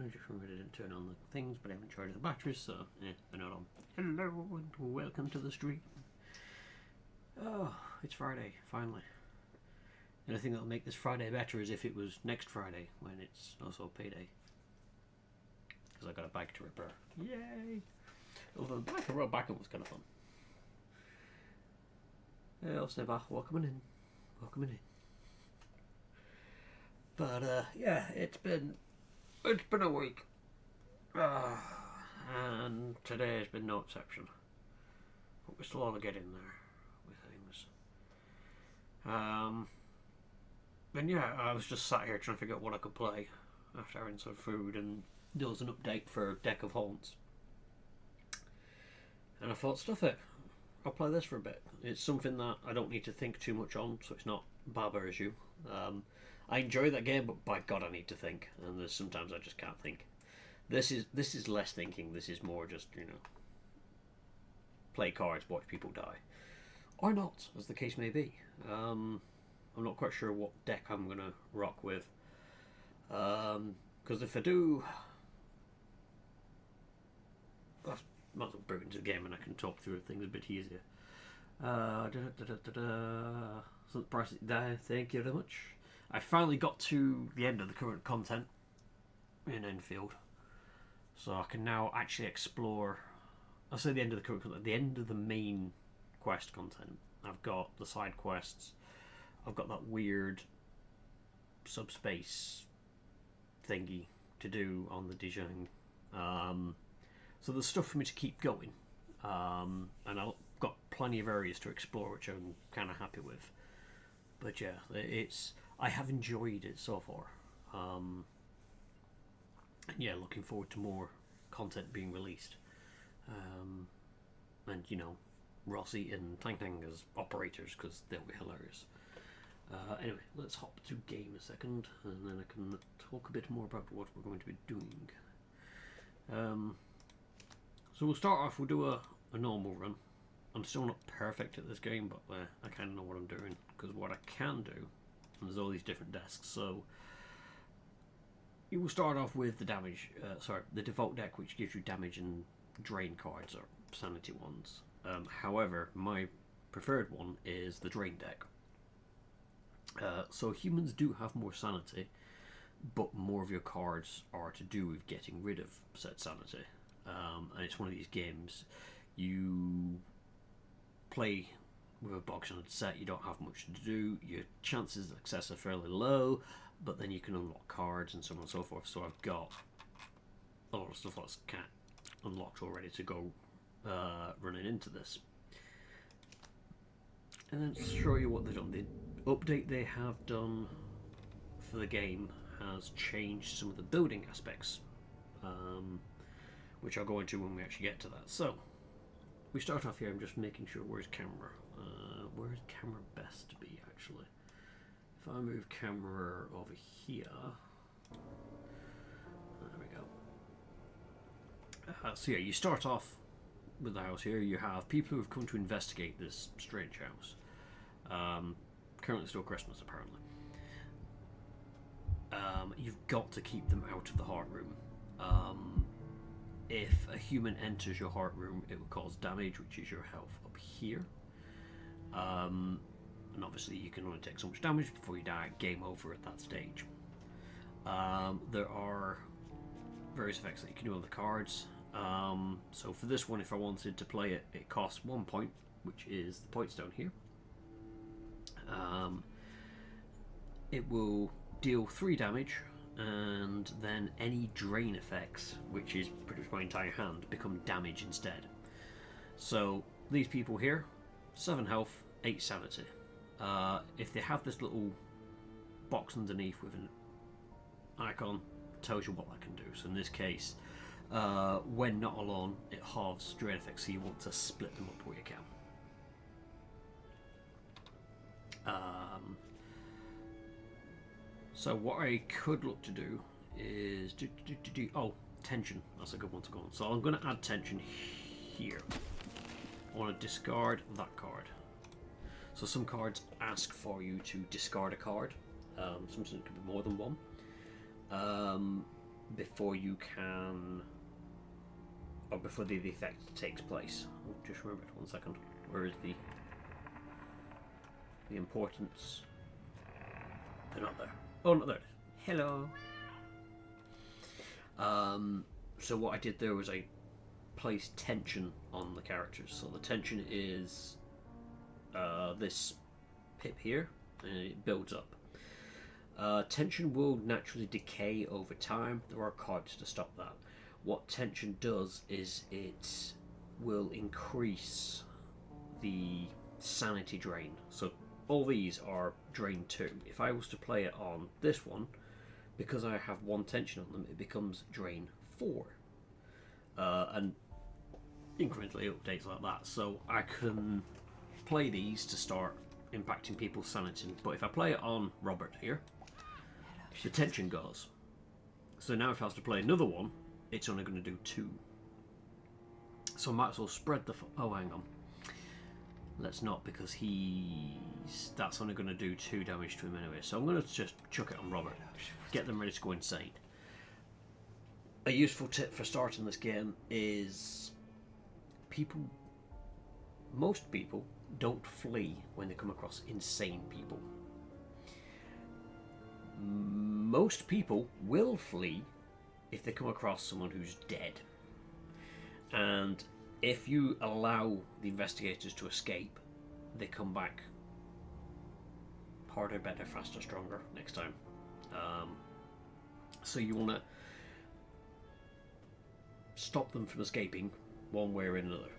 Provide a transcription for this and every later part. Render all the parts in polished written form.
I just remembered I didn't turn on the things, but I haven't charged the batteries, so they're not on. Hello and welcome to the stream. Oh, it's Friday, finally. The only thing that'll make this Friday better is if it was next Friday, when it's also payday. Because I got a bike to repair. Yay! Although the bike I rode back on was kind of fun. Hello, Seba. Welcome in. Welcome in. But, yeah, it's been a week. And today has been no exception. But we're slowly getting there with things. And yeah, I was just sat here trying to figure out what I could play after having some food, and there was an update for Deck of Haunts. And I thought, stuff it. I'll play this for a bit. It's something that I don't need to think too much on, so it's not Baba Issue. I enjoy that game, but by God, I need to think, and there's sometimes I just can't think. This is less thinking. This is more just, play cards, watch people die, or not, as the case may be. I'm not quite sure what deck I'm gonna rock with, because if I do, I might as well bring it into the game and I can talk through things a bit easier. So the price there. Thank you very much. I finally got to the end of the current content in Enfield, so I can now actually explore. I'll say the end of the current content, the end of the main quest content. I've got the side quests. I've got that weird subspace thingy to do on the Dijon. So there's stuff for me to keep going, and I've got plenty of areas to explore, which I'm kind of happy with. But yeah, I have enjoyed it so far. And yeah, looking forward to more content being released. And Rossi and Tang Tang as operators, because they'll be hilarious. Anyway, let's hop to game a second, and then I can talk a bit more about what we're going to be doing. So we'll start off, we'll do a normal run. I'm still not perfect at this game, but I kind of know what I'm doing, because what I can do, and there's all these different desks, so you will start off with the damage, the default deck, which gives you damage and drain cards, or sanity ones. However, my preferred one is the drain deck. So humans do have more sanity, but more of your cards are to do with getting rid of said sanity. And it's one of these games, you play with a box on a set, you don't have much to do, your chances of success are fairly low, but then you can unlock cards and so on and so forth. So I've got a lot of stuff that's unlocked already to go running into this. And then to show you what they've done. The update they have done for the game has changed some of the building aspects, which I'll go into when we actually get to that. So we start off here. I'm just making sure, where's camera? Where's camera best to be, actually? If I move camera over here, there we go. So yeah, you start off with the house here. You have people who have come to investigate this strange house. Currently still Christmas, apparently. You've got to keep them out of the heart room. If a human enters your heart room, it will cause damage, which is your health up here. And obviously you can only take so much damage before you die. Game over at that stage. There are various effects that you can do on the cards. So for this one, if I wanted to play it, it costs 1 point, which is the point stone here. It will deal 3 damage, and then any drain effects, which is pretty much my entire hand, become damage instead. So these people here, 7 health, 8 sanity. If they have this little box underneath with an icon, it tells you what that can do. So in this case, when not alone, it halves drain effects, so you want to split them up where you can. So what I could look to do is tension. That's a good one to go on. So I'm going to add tension here. I want to discard that card. So some cards ask for you to discard a card. Sometimes it could be more than one. before you can, or before the effect takes place. Oh, just remembered. 1 second. Where is the importance? They're not there. Oh, not there. Hello. So what I did there was I placed tension on the characters. So the tension is this pip here, and it builds up. Tension will naturally decay over time. There are cards to stop that. What tension does is it will increase the sanity drain. So all these are drain 2. If I was to play it on this one, because I have 1 tension on them, it becomes drain 4. And incrementally updates like that. So I can play these to start impacting people's sanity. But if I play it on Robert here, the tension goes. So now if I was to play another one, it's only going to do 2. So I might as well spread the... Oh, hang on. Let's not, because that's only going to do 2 damage to him anyway. So I'm going to just chuck it on Robert. Get them ready to go insane. A useful tip for starting this game is most people don't flee when they come across insane people. Most people will flee if they come across someone who's dead. And if you allow the investigators to escape, they come back harder, better, faster, stronger next time. So you want to stop them from escaping one way or another.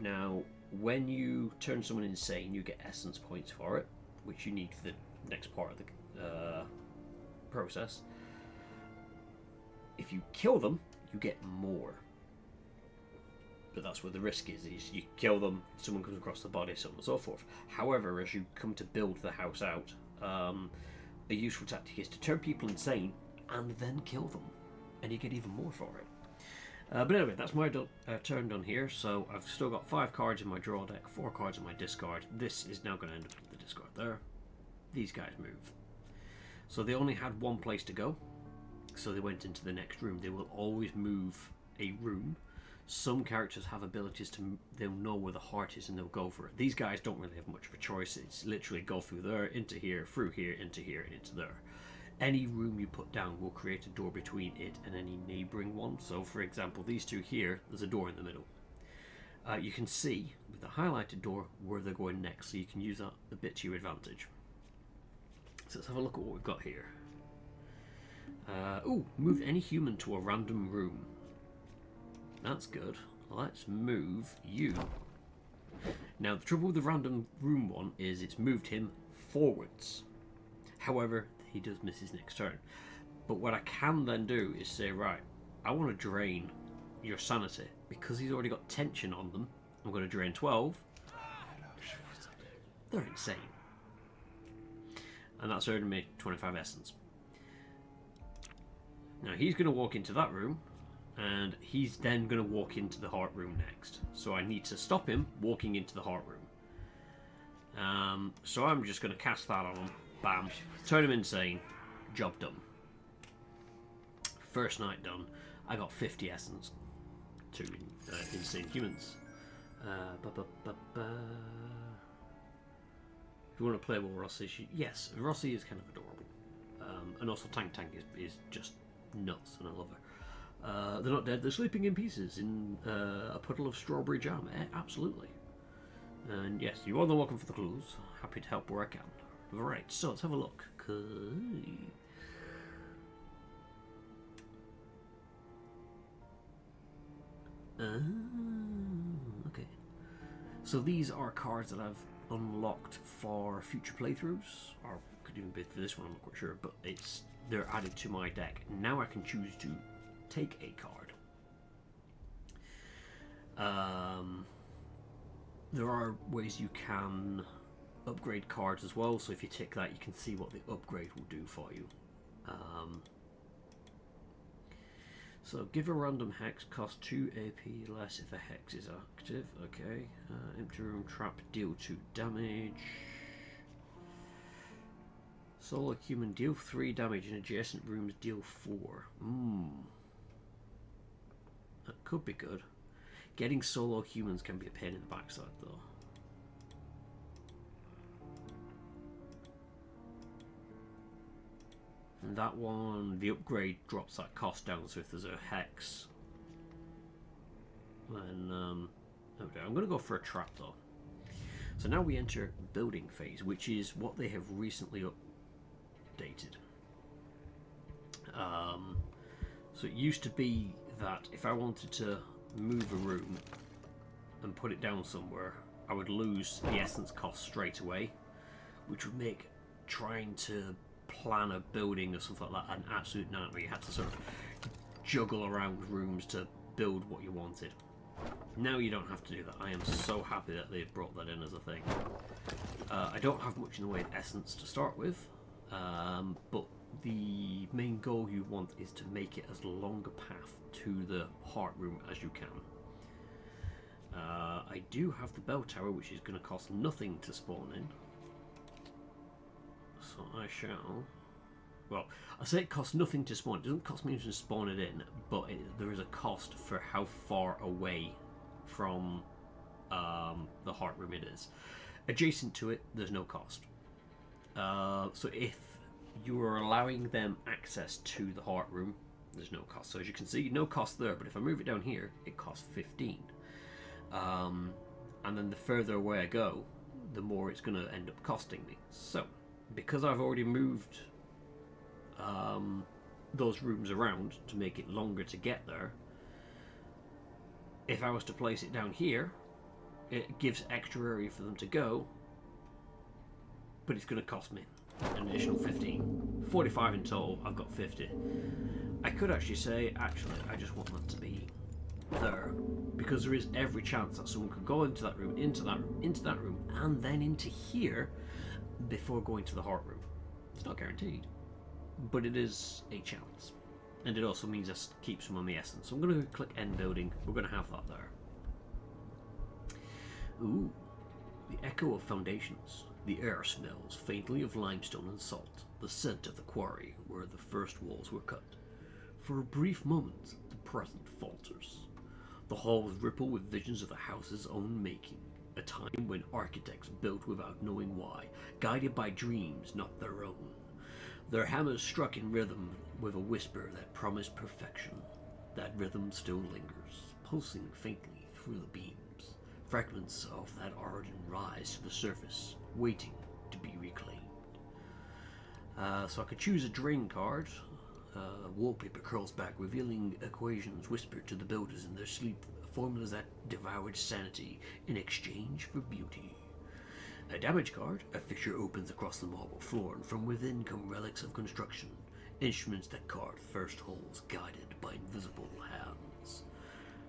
Now, when you turn someone insane, you get essence points for it, which you need for the next part of the process. If you kill them, you get more. But that's where the risk is you kill them, someone comes across the body, so on and so forth. However, as you come to build the house out, a useful tactic is to turn people insane and then kill them, and you get even more for it. But anyway, that's my turn done here. So I've still got 5 cards in my draw deck, 4 cards in my discard. This is now going to end up in the discard there. These guys move. So they only had 1 place to go, so they went into the next room. They will always move a room. Some characters have abilities they'll know where the heart is and they'll go for it. These guys don't really have much of a choice. It's literally go through there, into here, through here, into here, and into there. Any room you put down will create a door between it and any neighbouring one. So for example, these 2 here, there's a door in the middle. You can see with the highlighted door where they're going next, so you can use that a bit to your advantage. So let's have a look at what we've got here. Move any human to a random room. That's good. Let's move you. Now the trouble with the random room one is it's moved him forwards. However, he does miss his next turn. But what I can then do is say, right, I want to drain your sanity. Because he's already got tension on them, I'm going to drain 12. They're insane. And that's earning me 25 essence. Now he's going to walk into that room, and he's then going to walk into the heart room next. So I need to stop him walking into the heart room. So I'm just going to cast that on him. Bam. Turn him insane. Job done. First night done. I got 50 essence. 2 insane humans. If you want to play with Rossi, yes, Rossi is kind of adorable. And also Tank is just nuts, and I love her. They're not dead, they're sleeping in pieces in a puddle of strawberry jam. Absolutely. And yes, you are the welcome for the clues. Happy to help where I can. Right, so let's have a look. Okay. So these are cards that I've unlocked for future playthroughs, or could even be for this one, I'm not quite sure, but they're added to my deck. Now I can choose to take a card. There are ways you can upgrade cards as well, so if you tick that you can see what the upgrade will do for you. So give a random hex, cost 2 AP less if a hex is active. Okay. Empty room trap, deal 2 damage. Solo human, deal 3 damage in adjacent rooms, deal 4. That could be good. Getting solo humans can be a pain in the backside, though. And that one, the upgrade drops that cost down, so if there's a hex, then okay, I'm going to go for a trap though. So now we enter building phase, which is what they have recently updated. So it used to be that if I wanted to move a room and put it down somewhere, I would lose the essence cost straight away, which would make trying to plan a building or something like that an absolute nightmare. You had to sort of juggle around rooms to build what you wanted. Now you don't have to do that. I am so happy that they've brought that in as a thing. I don't have much in the way of essence to start with, but the main goal you want is to make it as long a path to the heart room as you can. I do have the bell tower, which is going to cost nothing to spawn in. So I shall... Well, I say it costs nothing to spawn. It doesn't cost me to spawn it in, but there is a cost for how far away from the heart room it is. Adjacent to it, there's no cost. So if you are allowing them access to the heart room, there's no cost. So as you can see, no cost there, but if I move it down here, it costs 15. And then the further away I go, the more it's going to end up costing me. So, because I've already moved those rooms around to make it longer to get there, if I was to place it down here, it gives extra area for them to go, but it's going to cost me an additional 15. 45 in total, I've got 50. I could actually say, actually, I just want that to be there, because there is every chance that someone could go into that room, into that room, into that room, and then into here before going to the heart room. It's not guaranteed, but it is a chance. And it also means I keep some of my essence. So I'm going to click end building. We're going to have that there. Ooh, the echo of foundations. The air smells faintly of limestone and salt, the scent of the quarry where the first walls were cut. For a brief moment, the present falters. The halls ripple with visions of the house's own making, a time when architects built without knowing why, guided by dreams not their own. Their hammers struck in rhythm with a whisper that promised perfection. That rhythm still lingers, pulsing faintly through the beams. Fragments of that origin rise to the surface, waiting to be reclaimed. So I could choose a drain card. Wallpaper curls back, revealing equations whispered to the builders in their sleep, formulas that devoured sanity in exchange for beauty. A damage card, a fissure opens across the marble floor, and from within come relics of construction, instruments that carved first holes guided by invisible hands.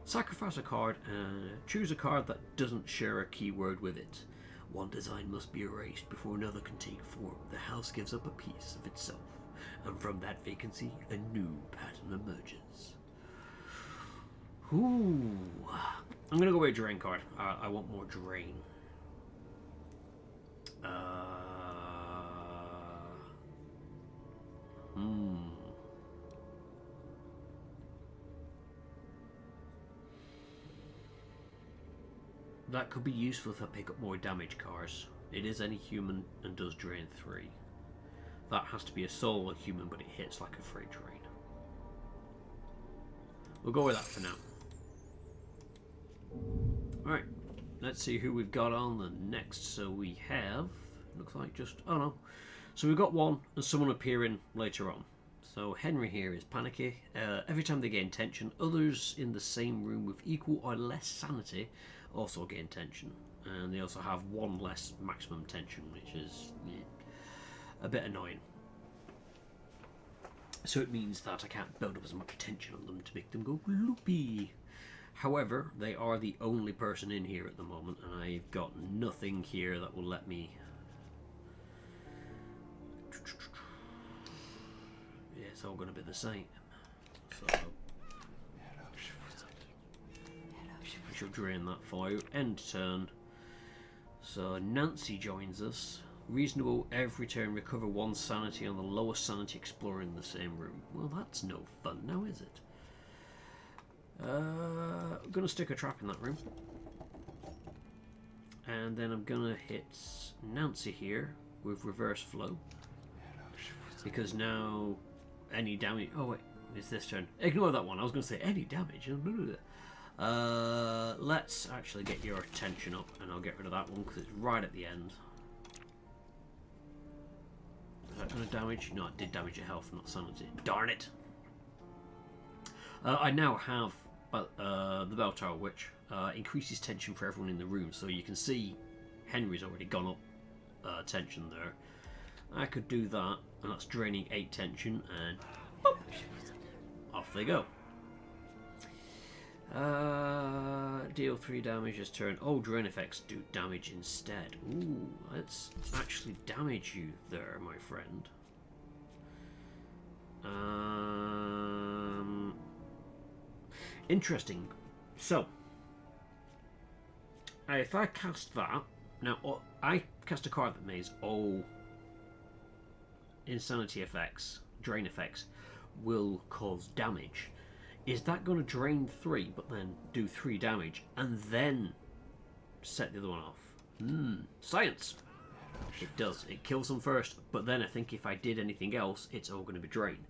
Sacrifice a card and choose a card that doesn't share a keyword with it. One design must be erased before another can take form. The house gives up a piece of itself, and from that vacancy, a new pattern emerges. Ooh. I'm going to go with a drain card. I want more drain. That could be useful if I pick up more damage cards. It is any human and does drain 3. That has to be a solo human, but it hits like a freight train. We'll go with that for now. Alright, let's see who we've got on the next. So we have, looks like just, oh no. So we've got one and someone appearing later on. So Henry here is panicky. Every time they gain tension, others in the same room with equal or less sanity also gain tension. And they also have one less maximum tension, which is a bit annoying. So it means that I can't build up as much tension on them to make them go loopy. However, they are the only person in here at the moment, and I've got nothing here that will let me... Yeah, it's all going to be the same. So I shall drain that for you. End turn. So Nancy joins us. Reasonable, every turn recover 1 sanity on the lowest sanity explorer in the same room. Well, that's no fun now, is it? I'm going to stick a trap in that room. And then I'm going to hit Nancy here with reverse flow. Because now any damage... Oh wait, it's this turn. Ignore that one. I was going to say any damage. Let's actually get your attention up and I'll get rid of that one because it's right at the end. Is that going to damage? No, it did damage your health, not sanity. Darn it! I now have the Bell Tower Witch. Increases tension for everyone in the room, so you can see Henry's already gone up tension there. I could do that, and that's draining 8 tension, and boop, off they go. Deal 3 damage this turn. Oh, drain effects do damage instead. Ooh, let's actually damage you there, my friend. Interesting. So, if I cast that, now I cast a card that makes all insanity effects, drain effects, will cause damage. Is that going to drain 3, but then do 3 damage, and then set the other one off? Science! It does. It kills them first, but then I think if I did anything else, it's all going to be drained.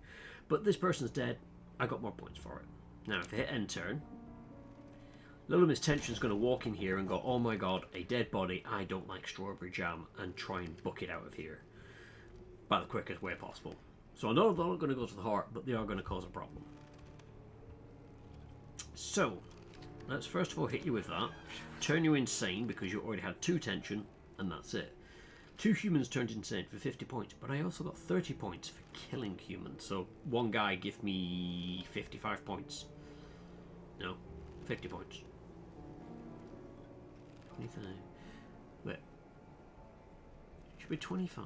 But this person's dead. I got more points for it. Now, if I hit end turn, Little Miss Tension's going to walk in here and go, oh my god, a dead body, I don't like strawberry jam, and try and book it out of here by the quickest way possible. So I know they're not going to go to the heart, but they are going to cause a problem. So, let's first of all hit you with that, turn you insane because you already had 2 tension, and that's it. 2 humans turned insane for 50 points, but I also got 30 points for killing humans. So one guy give me 55 points. No, 50 points. 25. Wait. It should be 25.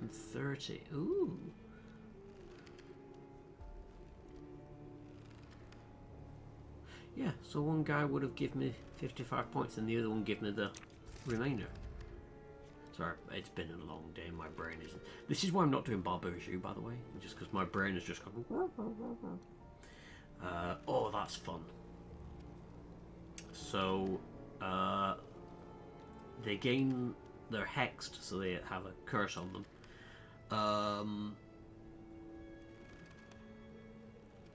And 30. Ooh. Yeah, so one guy would have given me 55 points and the other one gave me the remainder. Sorry, it's been a long day. My brain isn't. This is why I'm not doing Barbeujou, by the way. Just because my brain is just going. Oh, that's fun. So, they gain. They're hexed, so they have a curse on them.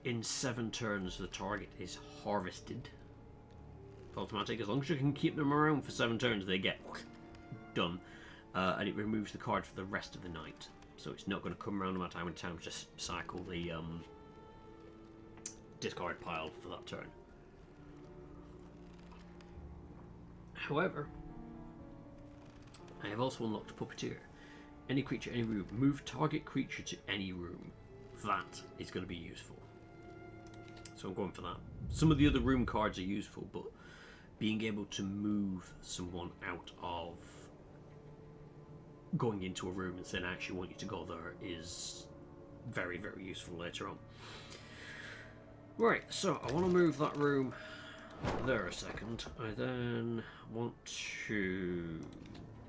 In 7 turns, the target is harvested. Automatic. As long as you can keep them around for 7 turns, they get done. And it removes the card for the rest of the night. So it's not going to come around no matter how many times, just cycle the discard pile for that turn. However, I have also unlocked Puppeteer. Any creature, any room. Move target creature to any room. That is going to be useful. So I'm going for that. Some of the other room cards are useful, but being able to move someone out of going into a room and saying I actually want you to go there is very, very useful later on. Right, so I want to move that room there a second. I then want to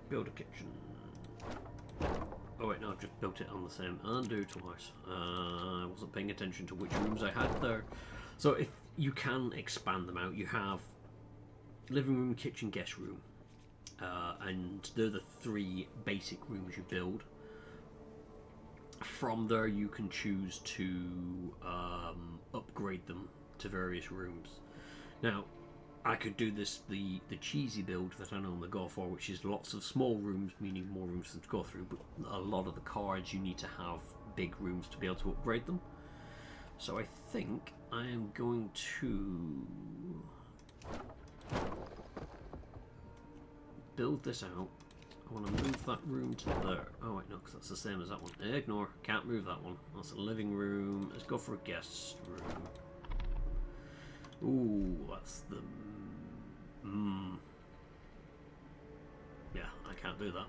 build a kitchen. Oh wait, no, I've just built it on the same. Undo twice. I wasn't paying attention to which rooms I had there. So if you can expand them out, you have living room, kitchen, guest room. And they're the 3 basic rooms you build. From there you can choose to upgrade them to various rooms. Now, I could do this the cheesy build that I normally go for, which is lots of small rooms, meaning more rooms to go through, but a lot of the cards you need to have big rooms to be able to upgrade them. So I think I am going to build this out. I want to move that room to there. Oh wait, no, because that's the same as that one. Ignore, can't move that one. That's a living room. Let's go for a guest room. Ooh, that's the... Yeah, I can't do that.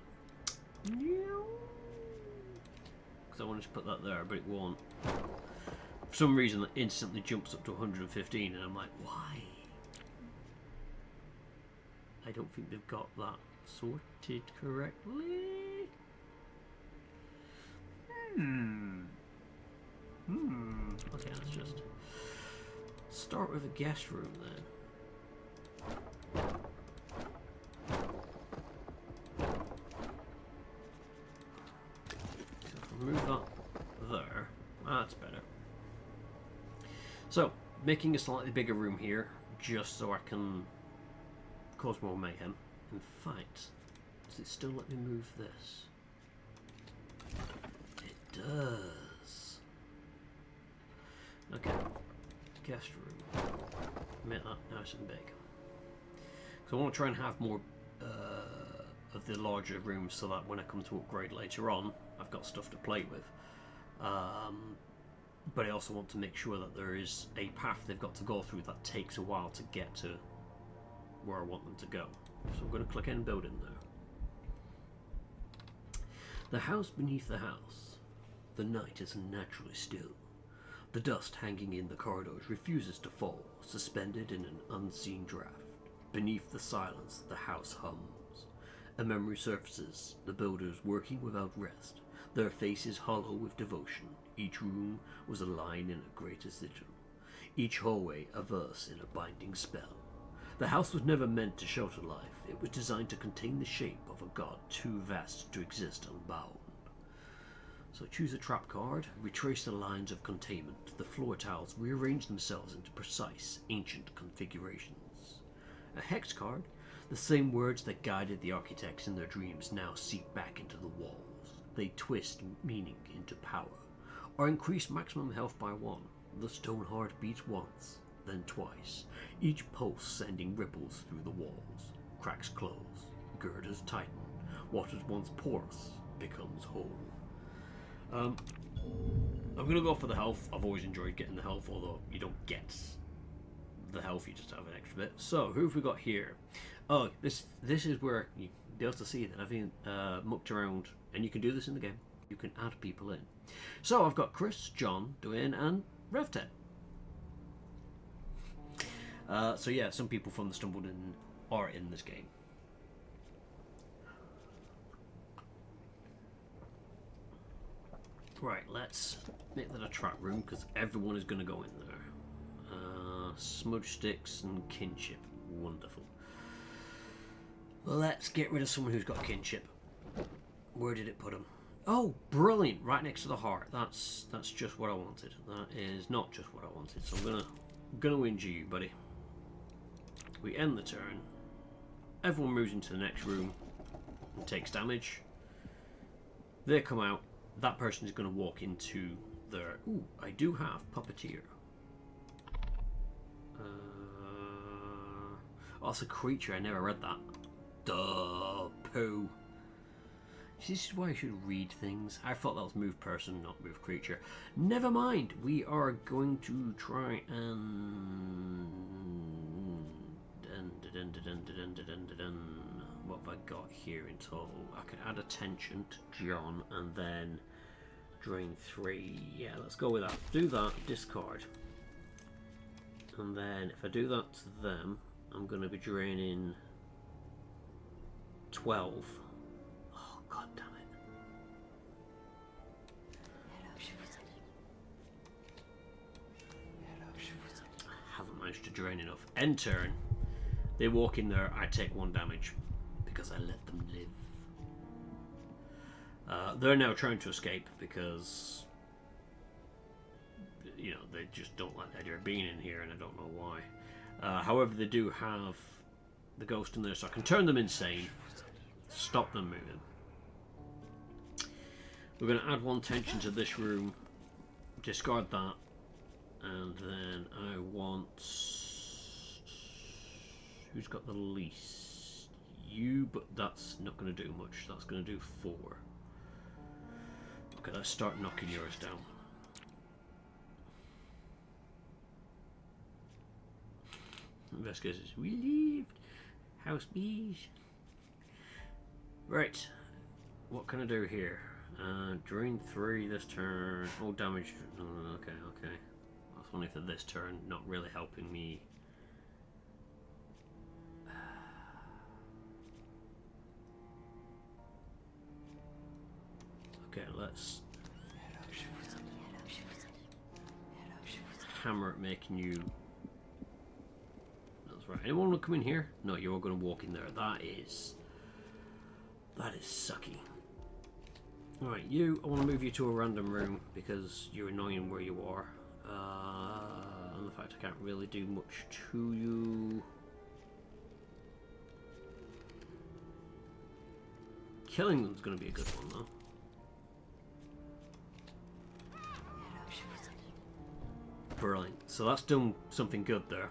Because I wanted to put that there, but it won't. For some reason, it instantly jumps up to 115, and I'm like, why? I don't think they've got that sorted correctly. Okay, let's just start with a guest room then. So if we move that there, that's better. So, making a slightly bigger room here, just so I can cause more mayhem. In fact, does it still let me move this? It does. Okay, guest room. Make that nice and big. So I want to try and have more of the larger rooms so that when I come to upgrade later on, I've got stuff to play with. But I also want to make sure that there is a path they've got to go through that takes a while to get to where I want them to go. So I'm going to click End Building there. The house beneath the house. The night is unnaturally still. The dust hanging in the corridors refuses to fall, suspended in an unseen draft. Beneath the silence, the house hums. A memory surfaces, the builders working without rest, their faces hollow with devotion. Each room was a line in a greater sigil, each hallway a verse in a binding spell. The house was never meant to shelter life. It was designed to contain the shape of a god too vast to exist unbound. So choose a trap card, retrace the lines of containment. The floor tiles rearrange themselves into precise, ancient configurations. A hex card, the same words that guided the architects in their dreams now seep back into the walls. They twist meaning into power, or increase maximum health by 1. The stone heart beats once, then twice, each pulse sending ripples through the walls. Cracks close, girders tighten. What was once porous becomes whole. I'm going to go for the health. I've always enjoyed getting the health, although you don't get the health, you just have an extra bit. So, who have we got here? Oh, this is where you'll be able to see that I've been mucked around, and you can do this in the game. You can add people in. So, I've got Chris, John, Dwayne, and Revtet. So yeah, some people from the Stumbled In are in this game. Right, let's make that a trap room because everyone is going to go in there. Smudge sticks and kinship, wonderful. Let's get rid of someone who's got kinship. Where did it put him? Oh, brilliant! Right next to the heart. That's just what I wanted. That is not just what I wanted. So I'm gonna injure you, buddy. We end the turn. Everyone moves into the next room and takes damage. They come out. That person is going to walk into their... Ooh, I do have Puppeteer. Oh, it's a creature. I never read that. Duh, poo. This is why I should read things. I thought that was move person, not move creature. Never mind. We are going to try and... What have I got here in total? I could add attention to John and then drain 3. Yeah, let's go with that. Do that, discard. And then if I do that to them, I'm going to be draining 12. Oh, god damn it. I haven't managed to drain enough. End turn. They walk in there, I take 1 damage because I let them live. They're now trying to escape because, you know, they just don't like the idea of being in here, and I don't know why. However, they do have the ghost in there, so I can turn them insane, stop them moving. We're going to add 1 tension to this room, discard that, and then I want... Who's got the least? You, but that's not going to do much. That's going to do 4. Okay, let's start knocking yours down. Investigators is relieved. House bees. Right. What can I do here? Drain 3 this turn. Oh, damage. Okay. That's only for this turn. Not really helping me. Okay, let's hammer at making you... That's right. Anyone want to come in here? No, you're all going to walk in there. That is sucky. Alright, you, I want to move you to a random room because you're annoying where you are. And the fact I can't really do much to you. Killing them's going to be a good one, though. Brilliant. So that's done something good there.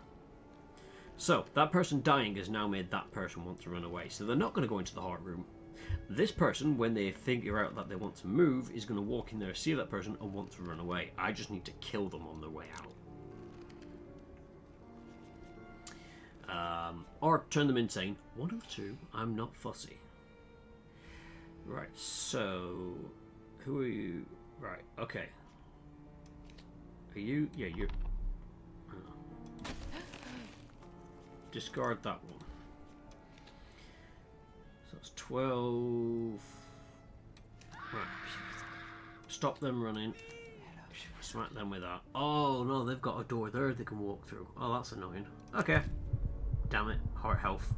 So, that person dying has now made that person want to run away. So they're not going to go into the heart room. This person, when they figure out that they want to move, is going to walk in there, see that person, and want to run away. I just need to kill them on their way out. Or turn them insane. One of the two. I'm not fussy. Right, so... Who are you? Right, okay. Are you? Yeah, you're... Discard that one. So it's 12. Right. Stop them running. Smack them with that. Oh no, they've got a door there they can walk through. Oh, that's annoying. Okay. Damn it. Heart health.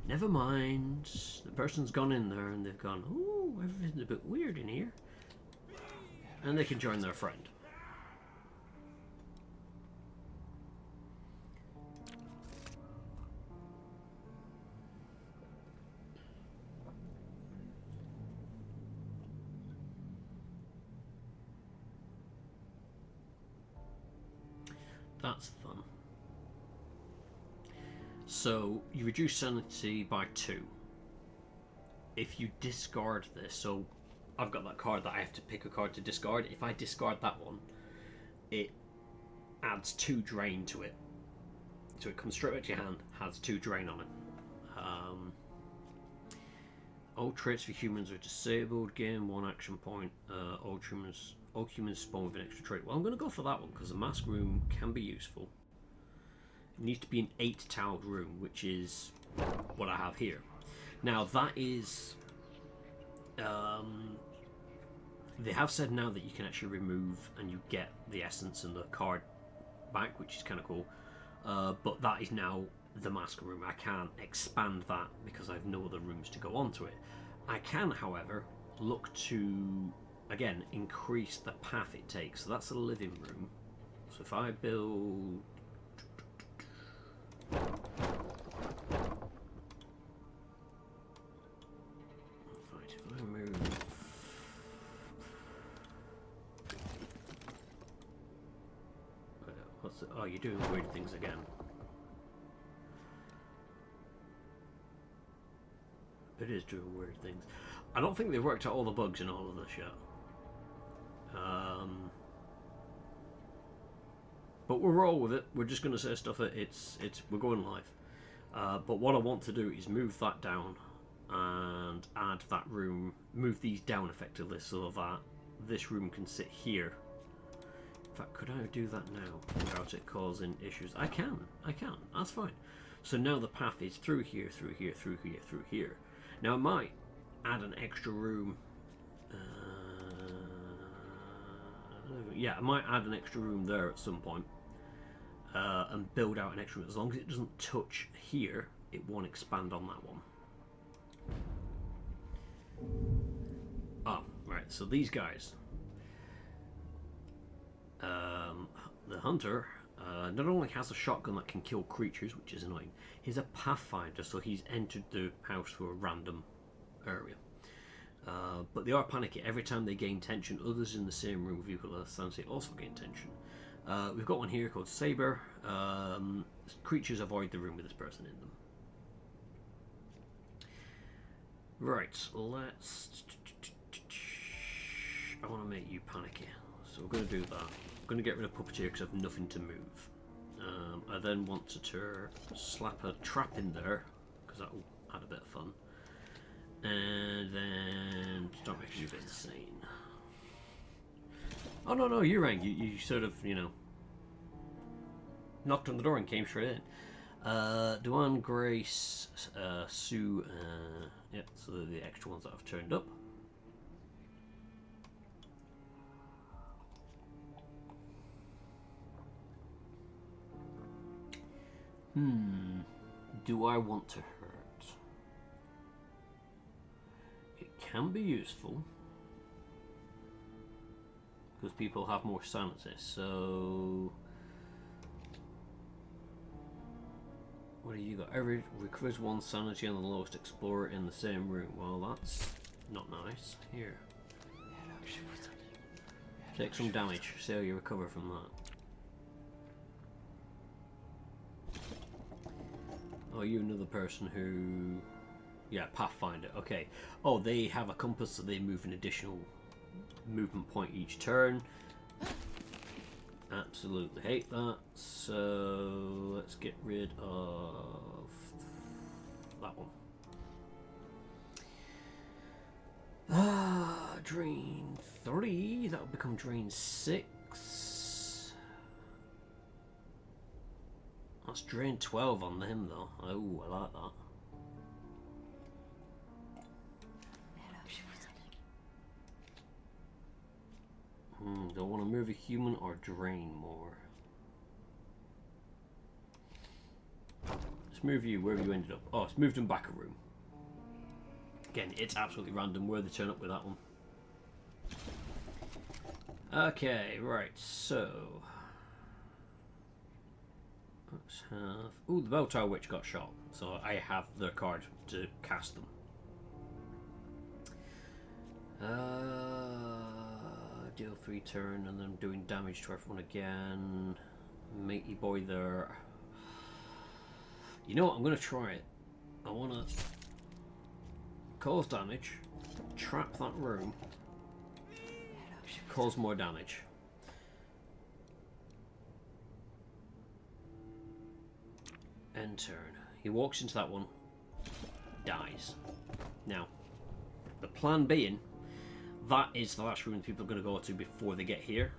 Never mind. The person's gone in there and they've gone, ooh, everything's a bit weird in here. And they can join their friend. That's fun. So you reduce sanity by 2. If you discard this, so I've got that card that I have to pick a card to discard. If I discard that one, it adds 2 drain to it. So it comes straight out to your hand, has 2 drain on it. All traits for humans are disabled. Gain 1 action point. All humans spawn with an extra trait. Well, I'm going to go for that one because the mask room can be useful. It needs to be an 8-tiled room, which is what I have here. Now that is... they have said now that you can actually remove and you get the essence and the card back, which is kind of cool. But that is now the mask room. I can't expand that because I have no other rooms to go onto it. I can, however, look to, again, increase the path it takes. So that's a living room. So if I build... Right, if I move... What's it? Oh, you're doing weird things again. It is doing weird things. I don't think they've worked out all the bugs in all of this yet. But we'll roll with it. We're just going to say stuff that we're going live. But what I want to do is move that down and add that room, move these down effectively so that this room can sit here. In fact, could I do that now without it causing issues? I can. That's fine. So now the path is through here, through here, through here, through here. Now I might add an extra room. Yeah, I might add an extra room there at some point. And build out an extra room. As long as it doesn't touch here, it won't expand on that one. Oh, right, so these guys. The hunter not only has a shotgun that can kill creatures, which is annoying, he's a pathfinder, so he's entered the house through a random area. But they are panicky. Every time they gain tension, others in the same room with equal sanity also gain tension. We've got one here called Saber. Creatures avoid the room with this person in them. Right, let's... I want to make you panicky. So we're going to do that. I'm going to get rid of Puppeteer because I have nothing to move. I then want to slap a trap in there because that will add a bit of fun. And then start making you a bit insane. Oh no, you rang. You sort of, you know, knocked on the door and came straight in. Duan, Grace, Sue, yep, so they're the extra ones that have turned up. Do I want to hurt? It can be useful because people have more sanity. So, what do you got? Every recovers one sanity on the lowest explorer in the same room. Well, that's not nice. Here, take some damage. See how you recover from that. Oh, you another person who... Yeah, Pathfinder. Okay. Oh, they have a compass, so they move an additional movement point each turn. Absolutely hate that. So let's get rid of that one. Drain 3. That will become drain 6. That's drain 12 on them though. Oh, I like that. Do I want to move a human or drain more? Let's move you wherever you ended up. Oh, it's moved them back a room. Again, it's absolutely random where they turn up with that one. Okay, right, so... Let's have... Ooh, the Bell Tower Witch got shot, so I have their card to cast them. Deal 3 turn, and then doing damage to everyone again. Matey boy there. You know what? I'm going to try it. I want to cause damage, trap that room, cause more damage. End turn. He walks into that one, dies. Now, the plan being, that is the last room people are going to go to before they get here.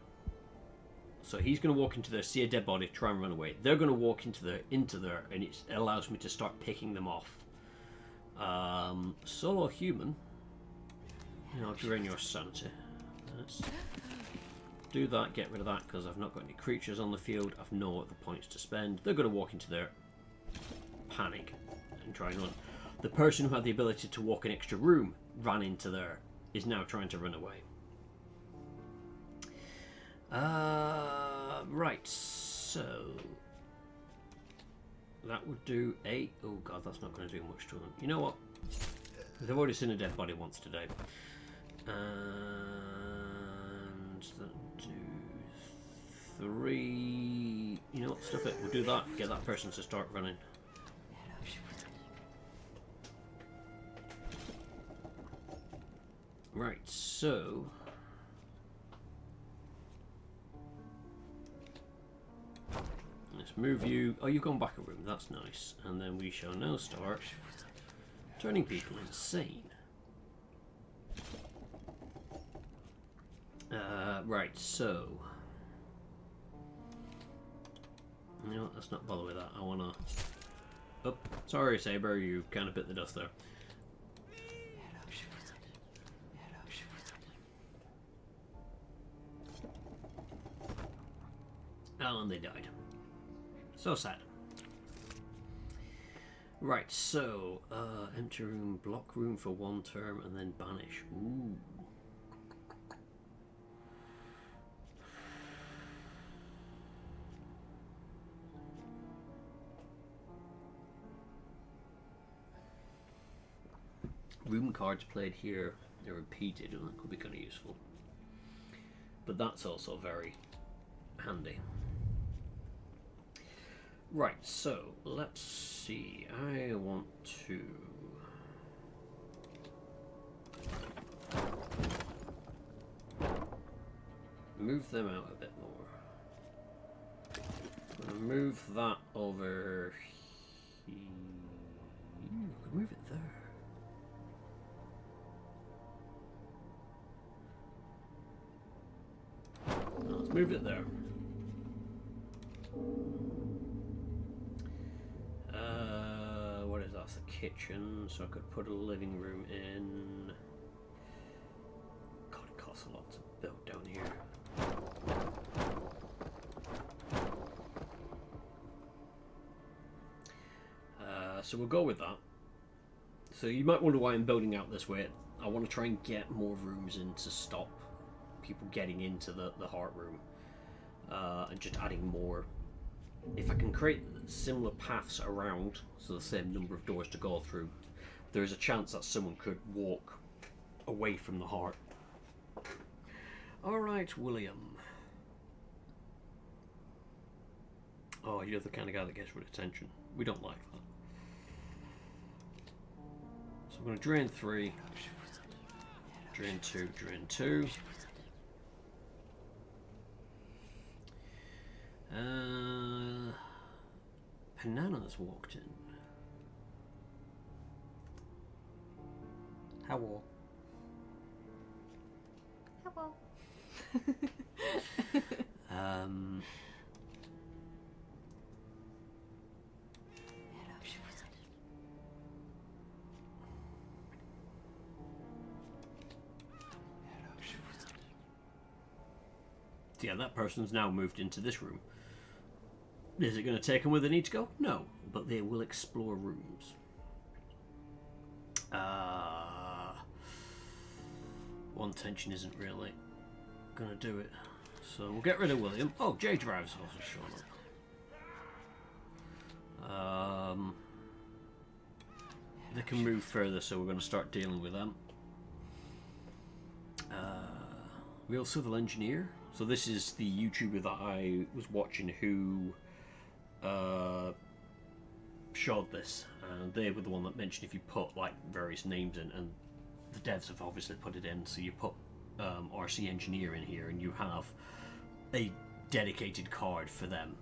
So he's going to walk into there, see a dead body, try and run away. They're going to walk into there, and it allows me to start picking them off. Solo human. I'll drain your sanity. Let's do that, get rid of that, because I've not got any creatures on the field. I've no other points to spend. They're going to walk into there, panic, and try and run. The person who had the ability to walk an extra room ran into there, is now trying to run away. Right, so that would do 8. Oh god, that's not going to do much to them. You know what? They've already seen a dead body once today. And that do 3. You know what? Stuff it. We'll do that. Get that person to start running. Right, so let's move you. Oh, you've gone back a room. That's nice. And then we shall now start turning people insane. Right, so you know what? Let's not bother with that. I wanna. Oh, sorry, Saber. You kind of bit the dust there. And they died. So sad. Right, so empty room, block room for 1 turn, and then banish. Ooh. Room cards played here are repeated, and that could be kind of useful. But that's also very handy. Right, so let's see. I want to move them out a bit more. I'm gonna move that over here. I could move it there. No, let's move it there. What is that? That's the kitchen, so I could put a living room in. God, it costs a lot to build down here. so we'll go with that. So you might wonder why I'm building out this way. I want to try and get more rooms in to stop people getting into the heart room. And just adding more. If I can create similar paths around, so the same number of doors to go through, there is a chance that someone could walk away from the heart. Alright, William. Oh, you're the kind of guy that gets rid of tension. We don't like that. So I'm going to drain 3, drain 2, drain 2. Panana's walked in. Hello. Hello. Yeah, that person's now moved into this room. Is it going to take them where they need to go? No, but they will explore rooms. One tension isn't really going to do it. So we'll get rid of William. Oh, J Drive's also shown up. They can move further, so we're going to start dealing with them. Real Civil Engineer. So this is the YouTuber that I was watching who showed this, and they were the one that mentioned if you put like various names in, and the devs have obviously put it in, so you put RC Engineer in here and you have a dedicated card for them.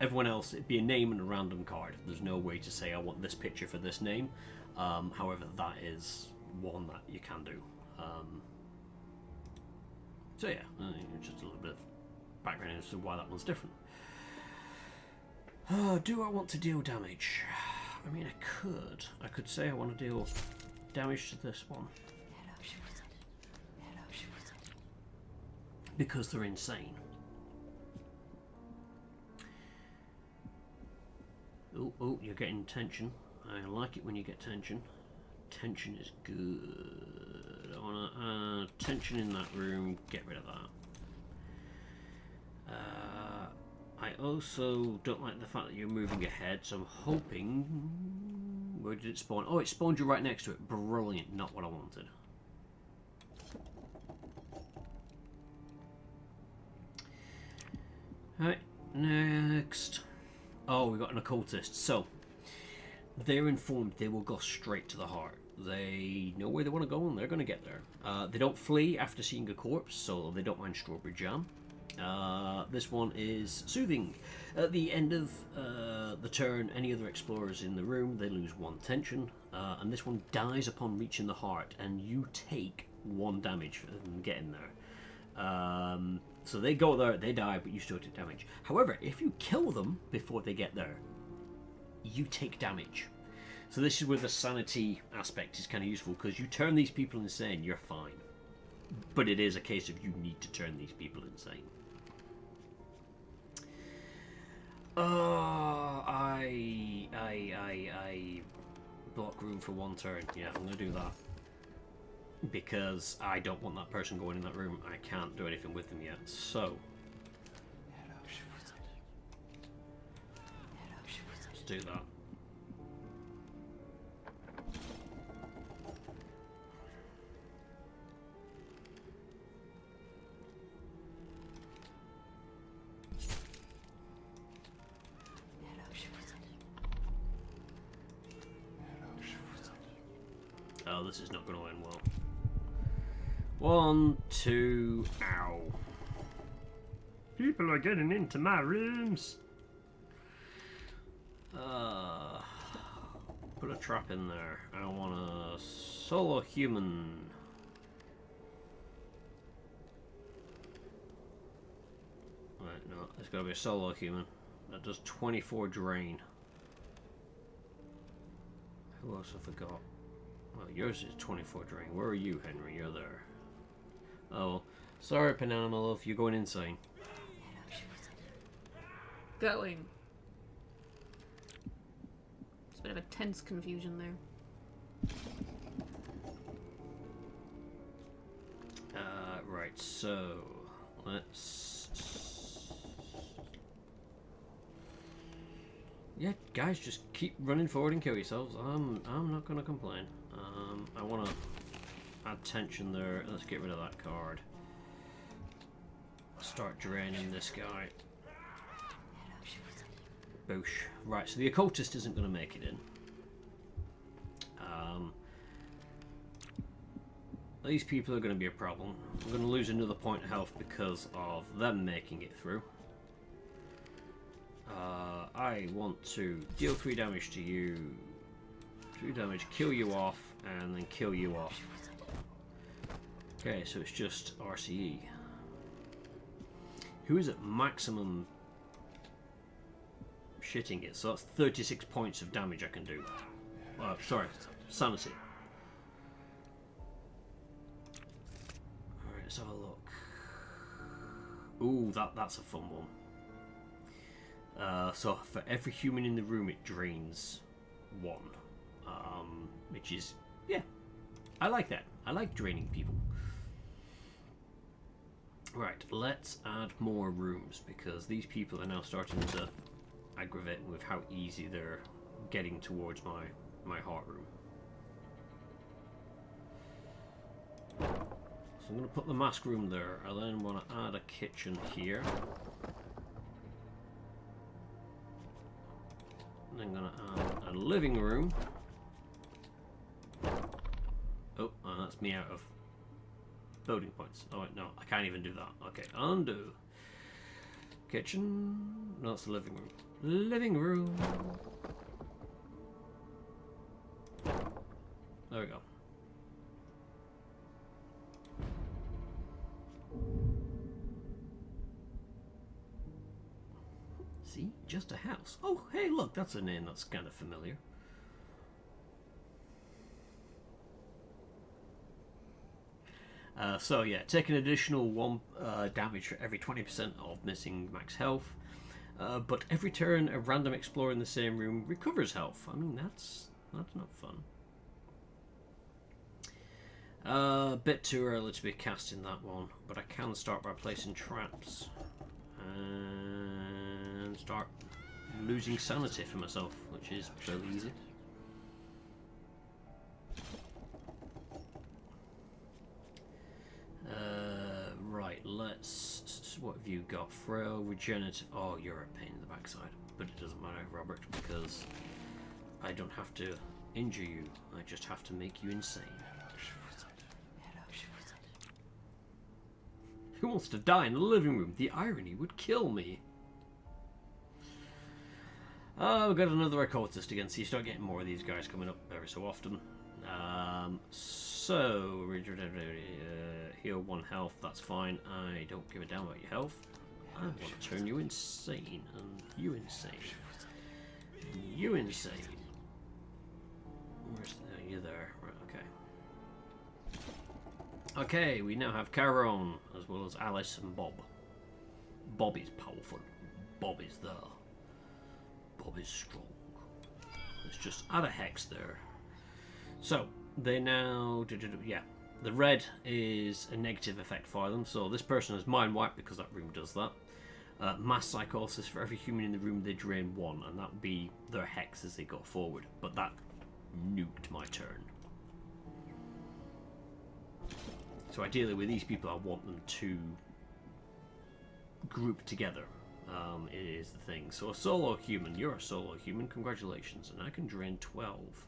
Everyone else, it'd be a name and a random card. There's no way to say I want this picture for this name. However, that is one that you can do. So yeah, just a little bit of background as to why that one's different. Do I want to deal damage? I mean, I could say I want to deal damage to this one. Because they're insane. Oh, you're getting tension. I like it when you get tension. Tension is good. I want to tension in that room. Get rid of that. I also don't like the fact that you're moving ahead, so I'm hoping... Where did it spawn? Oh, it spawned you right next to it. Brilliant. Not what I wanted. Alright, next. Oh, we got an occultist. So, they're informed they will go straight to the heart. They know where they want to go and they're going to get there. They don't flee after seeing a corpse, so they don't mind strawberry jam. This one is soothing. At the end of the turn, any other explorers in the room, they lose 1 tension. And this one dies upon reaching the heart, and you take 1 damage for them getting there. So they go there, they die, but you still take damage. However, if you kill them before they get there, you take damage. So this is where the sanity aspect is kind of useful, because you turn these people insane, you're fine. But it is a case of you need to turn these people insane. I block room for 1 turn. Yeah, I'm going to do that. Because I don't want that person going in that room. I can't do anything with them yet. So let's do that. Oh, this is not going to end well. 1, 2, ow. People are getting into my rooms. Put a trap in there. I want a solo human. Right, no, it's got to be a solo human. That does 24 drain. Who else have I got? Well, yours is 24 drain. Where are you, Henry? You're there. Oh, sorry, Panana, my love. You're going insane. Going. Bit of a tense confusion there. Right, so let's. Yeah, guys, just keep running forward and kill yourselves. I'm not gonna complain. I want to add tension there. Let's get rid of that card. Start draining this guy. Boosh. Right, so the occultist isn't going to make it in. These people are going to be a problem. I'm going to lose another point of health because of them making it through. I want to deal 3 damage to you, 2 damage, kill you off, and then kill you off. Okay, so it's just RCE. Who is at maximum shitting it? So that's 36 points of damage I can do. Sorry, sanity. Alright, let's have a look. Ooh, that's a fun one. So for every human in the room it drains 1. Which is, yeah, I like that. I like draining people. Right, let's add more rooms because these people are now starting to aggravate with how easy they're getting towards my heart room. So I'm going to put the mask room there. I then want to add a kitchen here. And I'm going to add a living room. Oh, that's me out of building points. Oh wait, no, I can't even do that. Okay, undo. Kitchen. No, it's the living room. Living room. There we go. See? Just a house. Oh, hey, look, that's a name that's kind of familiar. So yeah, take an additional 1 damage for every 20% of missing max health. But every turn, a random explorer in the same room recovers health. I mean, that's not fun. Bit too early to be casting that one, but I can start by placing traps and start losing sanity for myself, which is fairly easy. Right, let's. What have you got? Frail, regenerate. Oh, you're a pain in the backside. But it doesn't matter, Robert, because I don't have to injure you. I just have to make you insane. Who wants to die in the living room? The irony would kill me. Oh, we've got another occultist again, so you start getting more of these guys coming up every so often. So, heal 1 health, that's fine. I don't give a damn about your health. I want to turn you insane, and you insane. And you insane. Where's the, you're there, right, okay. Okay, we now have Caron, as well as Alice and Bob. Bob is powerful. Bob is there. Bob is strong. Let's just add a hex there. So, they now... Yeah, the red is a negative effect for them. So this person has mind wipe because that room does that. Mass psychosis, for every human in the room they drain 1, and that would be their hex as they go forward. But that nuked my turn. So ideally with these people I want them to group together. Is the thing. So a solo human, you're a solo human, congratulations, and I can drain 12.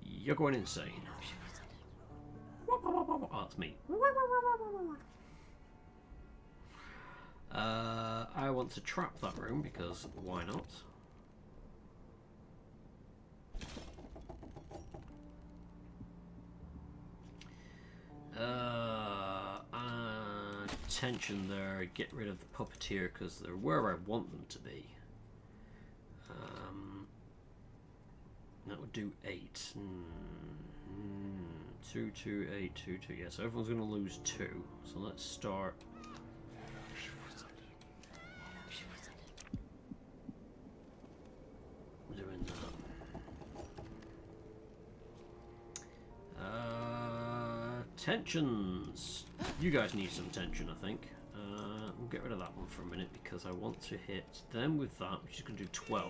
You're going insane. Oh, that's me. I want to trap that room because why not? Tension there, get rid of the puppeteer because they're where I want them to be. That would do 8. 2, 2, 8, 2, 2. Yeah, so everyone's going to lose 2. So let's start. Doing that. Tensions. You guys need some tension, I think. We'll get rid of that one for a minute because I want to hit them with that, which is going to do 12.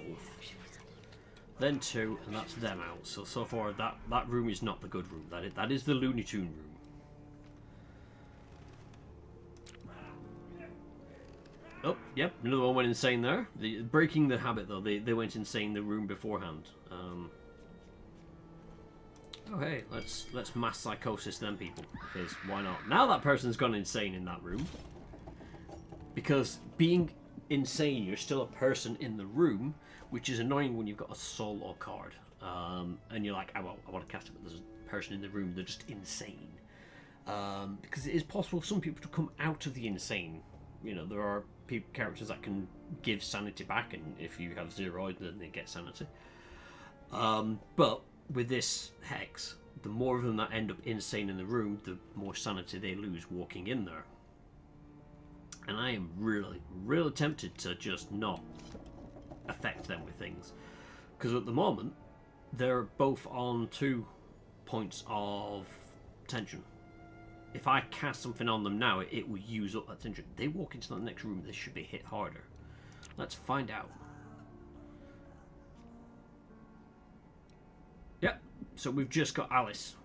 Then 2, and that's them out. So far, that room is not the good room. That is the Looney Tune room. Oh, yep, another one went insane there. Breaking the habit, though, they went insane the room beforehand. Oh, hey, let's mass psychosis them people, because why not? Now that person's gone insane in that room. Because being insane, you're still a person in the room, which is annoying when you've got a soul or card. And you're like, I want to cast it, but there's a person in the room, they're just insane. Because it is possible for some people to come out of the insane. You know, there are characters that can give sanity back, and if you have 0, then they get sanity. But with this hex, the more of them that end up insane in the room, the more sanity they lose walking in there. And I am really, really tempted to just not affect them with things. Because at the moment, they're both on 2 points of tension. If I cast something on them now, it will use up that tension. They walk into the next room, they should be hit harder. Let's find out. Yep, so we've just got Alice.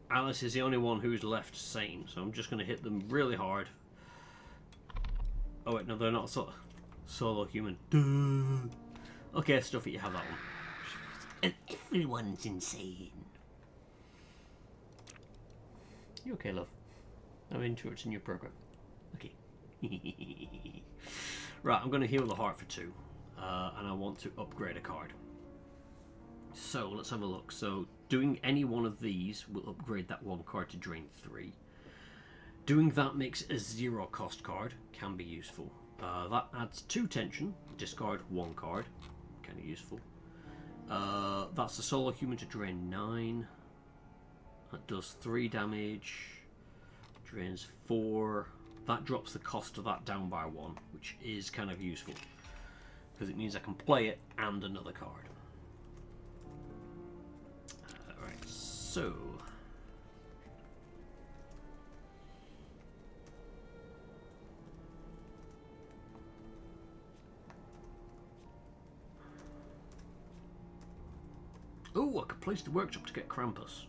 Alice is the only one who's left sane, so I'm just going to hit them really hard. Oh wait, no, they're not solo human. Duh. Okay, Stuffy, you have that one. And everyone's insane. You okay, love? I'm interrupting your program. Okay. Right, I'm going to heal the heart for 2. And I want to upgrade a card. So, let's have a look. So, doing any one of these will upgrade that one card to drain 3. Doing that makes a 0 cost card, can be useful. That adds 2 tension, discard 1 card, kind of useful. That's a solo human to drain 9. That does 3 damage, drains 4. That drops the cost of that down by 1, which is kind of useful. Because it means I can play it and another card. Alright, so... oh, I could place the workshop to get Krampus.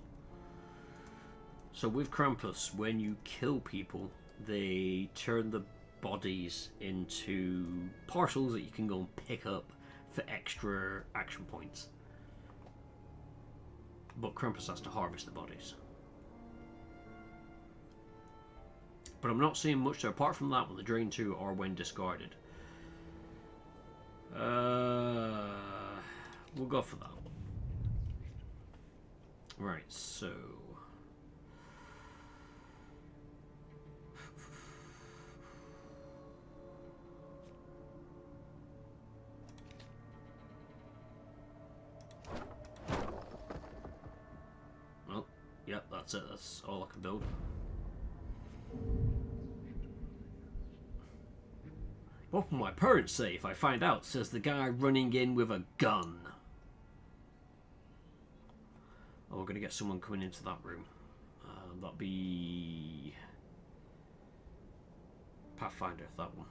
So with Krampus, when you kill people, they turn the bodies into parcels that you can go and pick up for extra action points. But Krampus has to harvest the bodies. But I'm not seeing much there, apart from that one, the drain 2 or when discarded. We'll go for that. Right, so... well, yep, that's it. That's all I can build. What will my parents say if I find out? Says the guy running in with a gun. Oh, we're going to get someone coming into that room. That'll be... Pathfinder, that one.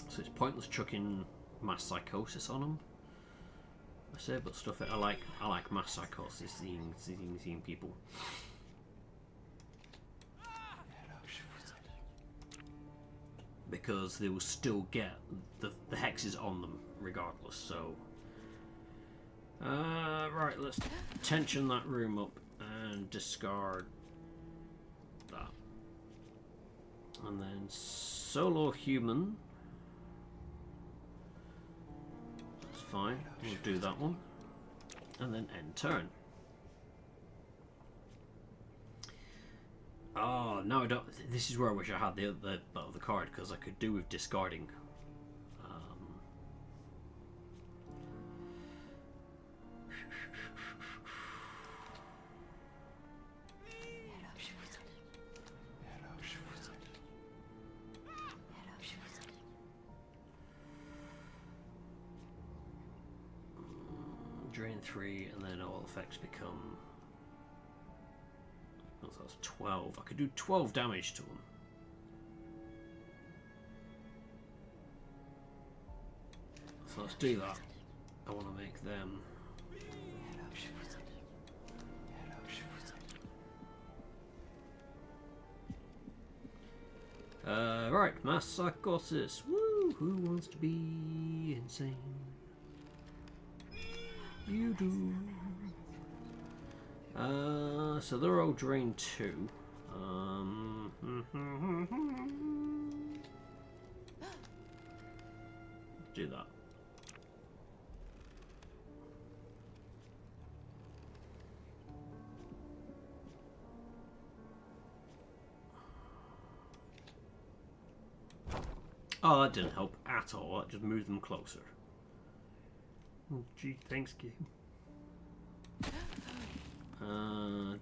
So it's pointless chucking mass psychosis on them. I say, but stuff it. I like mass psychosis, seeing people. Because they will still get the hexes on them regardless, so... right, let's tension that room up and discard that. And then solo human. That's fine, we'll do that one. And then end turn. Oh, no, I don't. This is where I wish I had the other card, because I could do with discarding. Drain 3, and then all effects become So that's 12. I could do 12 damage to them. So let's do that. I want to make them... right, mass psychosis. Woo! Who wants to be insane? You do. So they're all drain 2. Do that. Oh, that didn't help at all. That just moved them closer. Oh, gee, thanks, game.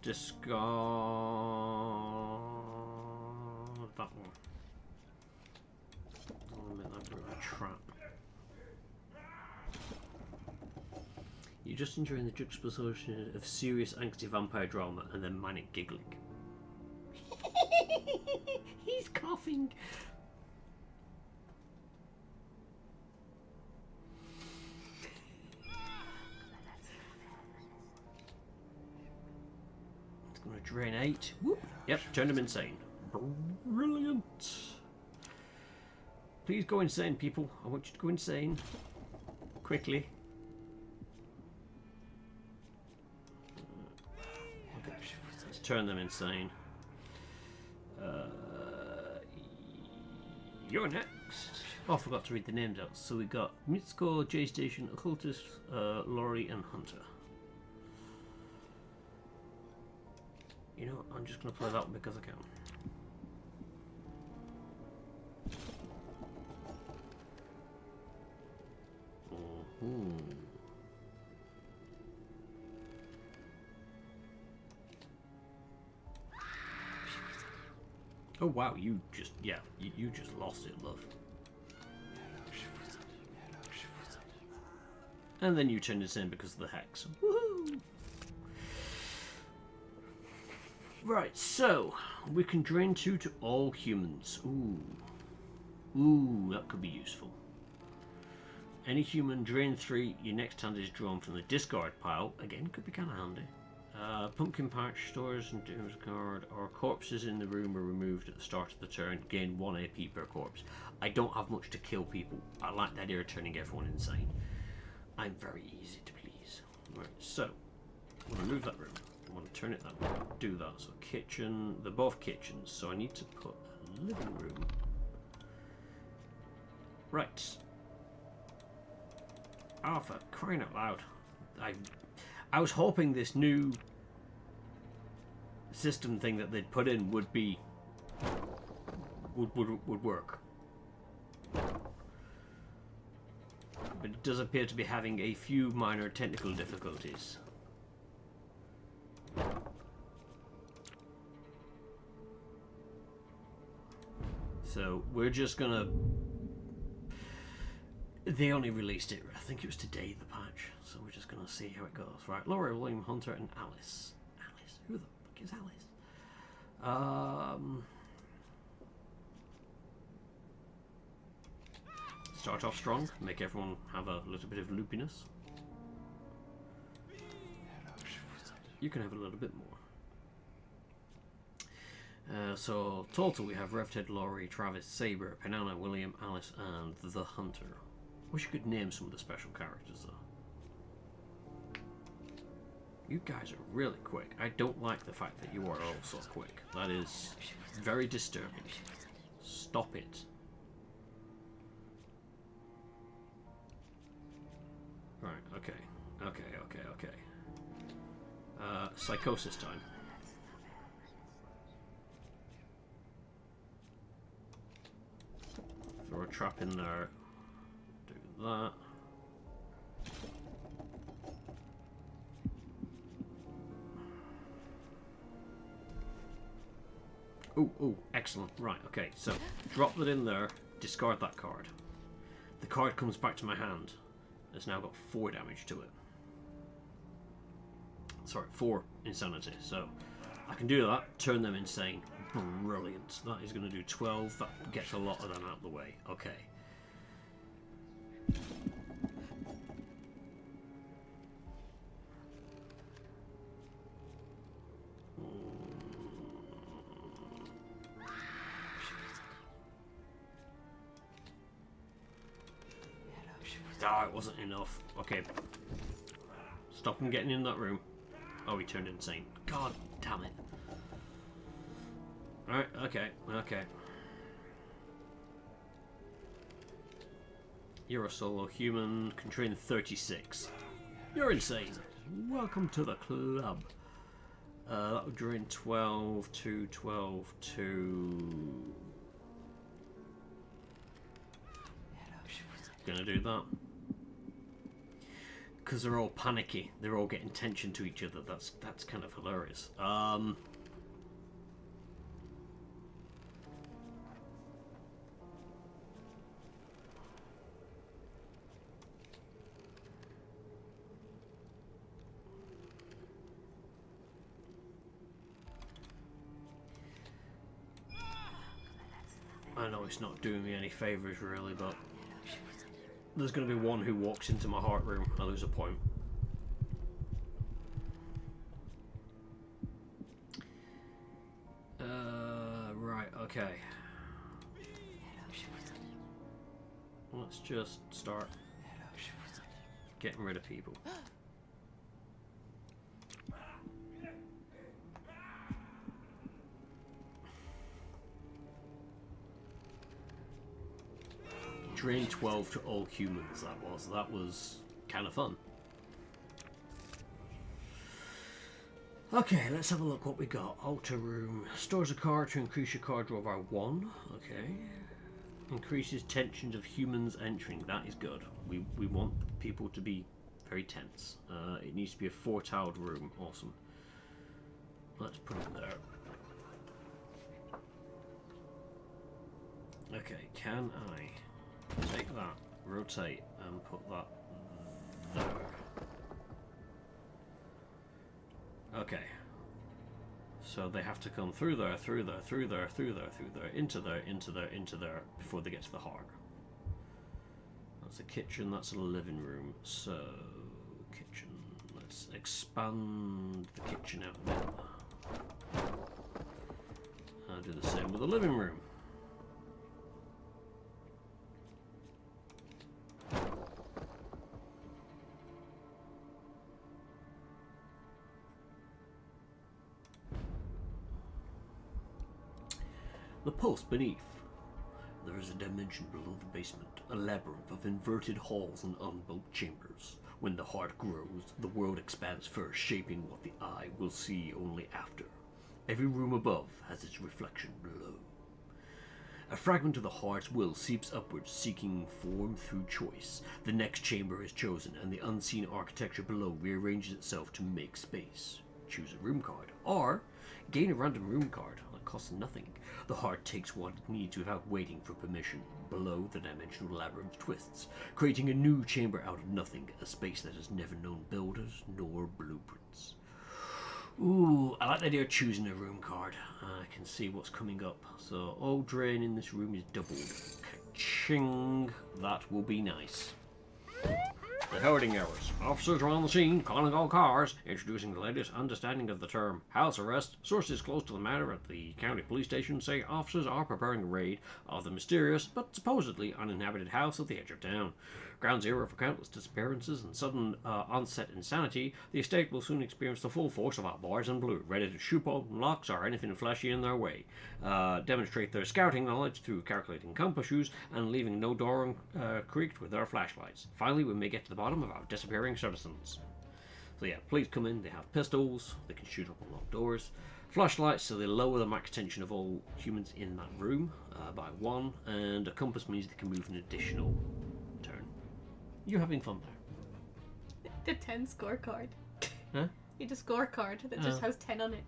Discard that one. I'll make that a trap. You're just enjoying the juxtaposition of serious angsty vampire drama and then manic giggling. He's coughing. Drain 8. Whoop. Yep, turned him insane. Brilliant. Please go insane, people. I want you to go insane. Quickly. Okay. Let's turn them insane. You're next. Oh, I forgot to read the names out. So we got Mitsuko, J-Station, Occultist, Laurie, and Hunter. You know what, I'm just going to play that one because I can. Oh wow, you just, yeah, you just lost it, love. And then you turned it in because of the hex. Woohoo! Right, so we can drain 2 to all humans. Ooh. Ooh, that could be useful. Any human, drain 3, your next hand is drawn from the discard pile. Again, could be kind of handy. Pumpkin patch, stores and dooms card, or corpses in the room are removed at the start of the turn, gain 1 AP per corpse. I don't have much to kill people. I like the idea of turning everyone insane. I'm very easy to please. Right, so, I'm going to move that room. I want to turn it that way. Do that. So kitchen, they're both kitchens, so I need to put a living room. Right. Oh, for crying out loud. I was hoping this new system thing that they'd put in would be would work. But it does appear to be having a few minor technical difficulties. So we're just gonna... They only released it, I think it was today, the patch. So we're just gonna see how it goes. Right, Laurie, William, Hunter, and Alice. Alice? Who the fuck is Alice? Start off strong, make everyone have a little bit of loopiness. You can have a little bit more. So total we have Revted, Laurie, Travis, Saber, Penana, William, Alice, and the Hunter. Wish you could name some of the special characters though. You guys are really quick. I don't like the fact that you are all so quick. That is very disturbing. Stop it. Right, okay. Okay. Psychosis time. Throw a trap in there. Do that. Ooh, excellent. Right, okay, so drop that in there, discard that card. The card comes back to my hand. It's now got 4 damage to it. Sorry, 4 insanity. So I can do that. Turn them insane. Brilliant. That is going to do 12. That gets a lot of them out of the way. Okay. Ah, it wasn't enough. Okay. Stop him getting in that room. Oh, he turned insane. God damn it. Alright, okay, okay. You're a solo human, can train 36. You're insane. Welcome to the club. That would drain 12 to 12 to... Gonna do that. Because they're all panicky. They're all getting tension to each other. That's kind of hilarious. I know it's not doing me any favours really, but there's going to be one who walks into my heart room. I lose a point. Right, okay. Let's just start getting rid of people. Drain 12 to all humans, that was kind of fun. Okay, let's have a look what we got. Altar room. Stores a card to increase your card draw by 1. Okay. Increases tensions of humans entering. That is good. We want people to be very tense. It needs to be a 4-tiled room. Awesome. Let's put it there. Okay, can I take that, rotate, and put that there? Okay. So they have to come through there, through there, through there, through there, through there, into there, into there, into there, before they get to the heart. That's a kitchen, that's a living room. So, kitchen. Let's expand the kitchen out a bit. I'll do the same with the living room. The pulse beneath. There is a dimension below the basement, a labyrinth of inverted halls and unbuilt chambers. When the heart grows, the world expands first, shaping what the eye will see only after. Every room above has its reflection below. A fragment of the heart's will seeps upwards, seeking form through choice. The next chamber is chosen, and the unseen architecture below rearranges itself to make space. Choose a room card, or gain a random room card that costs nothing. The heart takes what it needs without waiting for permission. Below, the dimensional labyrinth twists, creating a new chamber out of nothing, a space that has never known builders nor blueprints. Ooh, I like the idea of choosing a room card. I can see what's coming up. So, all drain in this room is doubled. Ka-ching! That will be nice. The holding hours. Officers are on the scene, calling all cars, introducing the latest understanding of the term house arrest. Sources close to the matter at the county police station say officers are preparing a raid of the mysterious but supposedly uninhabited house at the edge of town. Ground zero for countless disappearances and sudden onset insanity, the estate will soon experience the full force of our boys in blue, ready to shoot open locks or anything fleshy in their way. Demonstrate their scouting knowledge through calculating compass use and leaving no door creaked with their flashlights. Finally, we may get to the bottom of our disappearing citizens. So yeah, police come in, they have pistols, they can shoot up unlocked doors. Flashlights, so they lower the max tension of all humans in that room by 1, and a compass means they can move an additional turn. You having fun there? The 10 scorecard. Huh? It's a scorecard that just has 10 on it.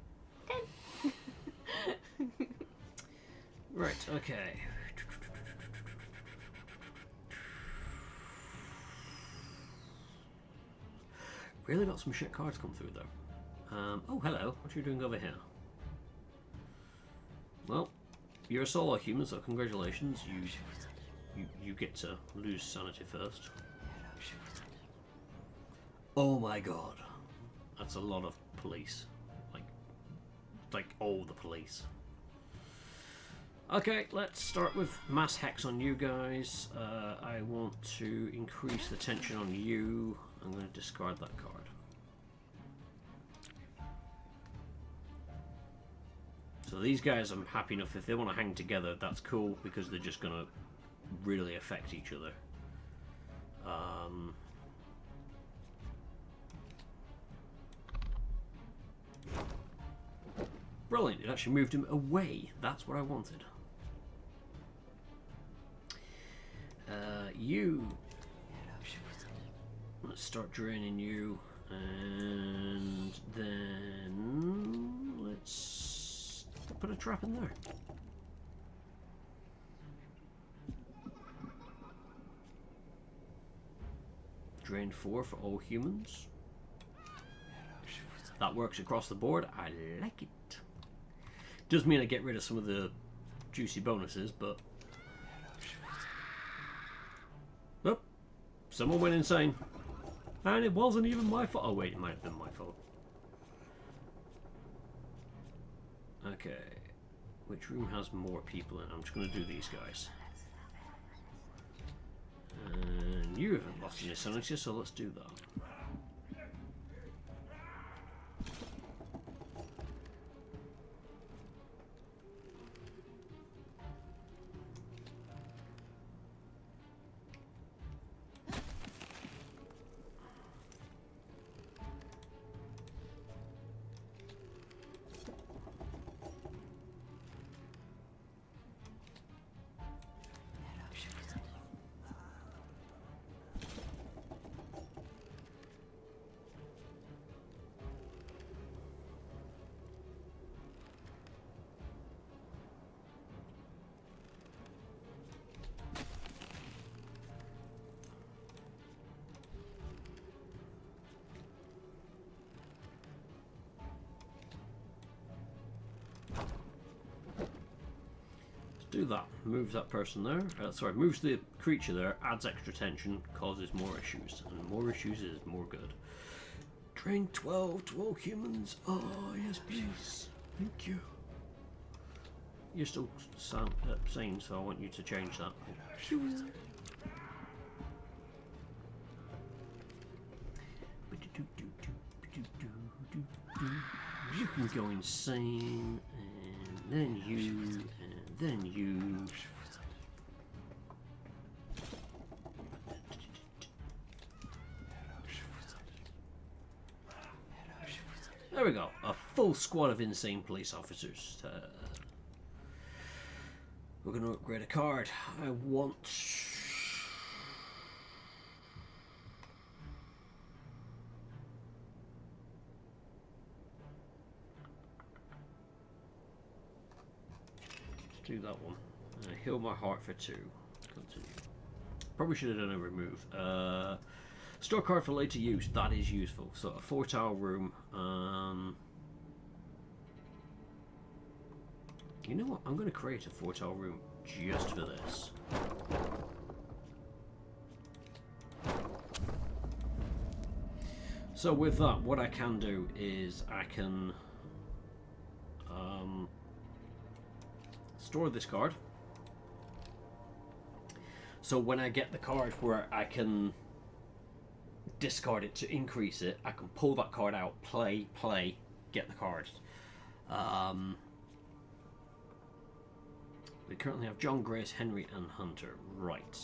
10! Right, okay. Really got some shit cards come through though. Oh, hello. What are you doing over here? Well, you're a solo human, so congratulations. You get to lose sanity first. Oh my god. That's a lot of police. Like all the police. Okay, let's start with mass hex on you guys. I want to increase the tension on you. I'm going to discard that card. So these guys, I'm happy enough. If they want to hang together, that's cool, because they're just going to really affect each other. Brilliant, it actually moved him away. That's what I wanted. You. Let's start draining you. And then let's put a trap in there. Drain 4 for all humans. That works across the board. I like it. Does mean I get rid of some of the juicy bonuses, but... Oh, someone went insane. And it wasn't even my fault. Oh wait, it might have been my fault. Okay. Which room has more people in? I'm just going to do these guys. And you haven't lost any sanity, so let's do that. Do that. Moves that person there. Sorry, moves the creature there, adds extra tension, causes more issues. And more issues is more good. Drain 12 to all humans. Oh, yes, please. Thank you. You're still sane, so I want you to change that. You can go insane, and then you, and then you. There we go, a full squad of insane police officers. We're going to upgrade a card. I want... Let's do that one. Heal my heart for 2. Continue. Probably should have done a remove. Store card for later use. That is useful. So a 4-tower room. You know what? I'm going to create a 4-tower room just for this. So with that, what I can do is I can store this card. So when I get the card where I can discard it to increase it, I can pull that card out, play, get the card. We currently have John, Grace, Henry, and Hunter. Right.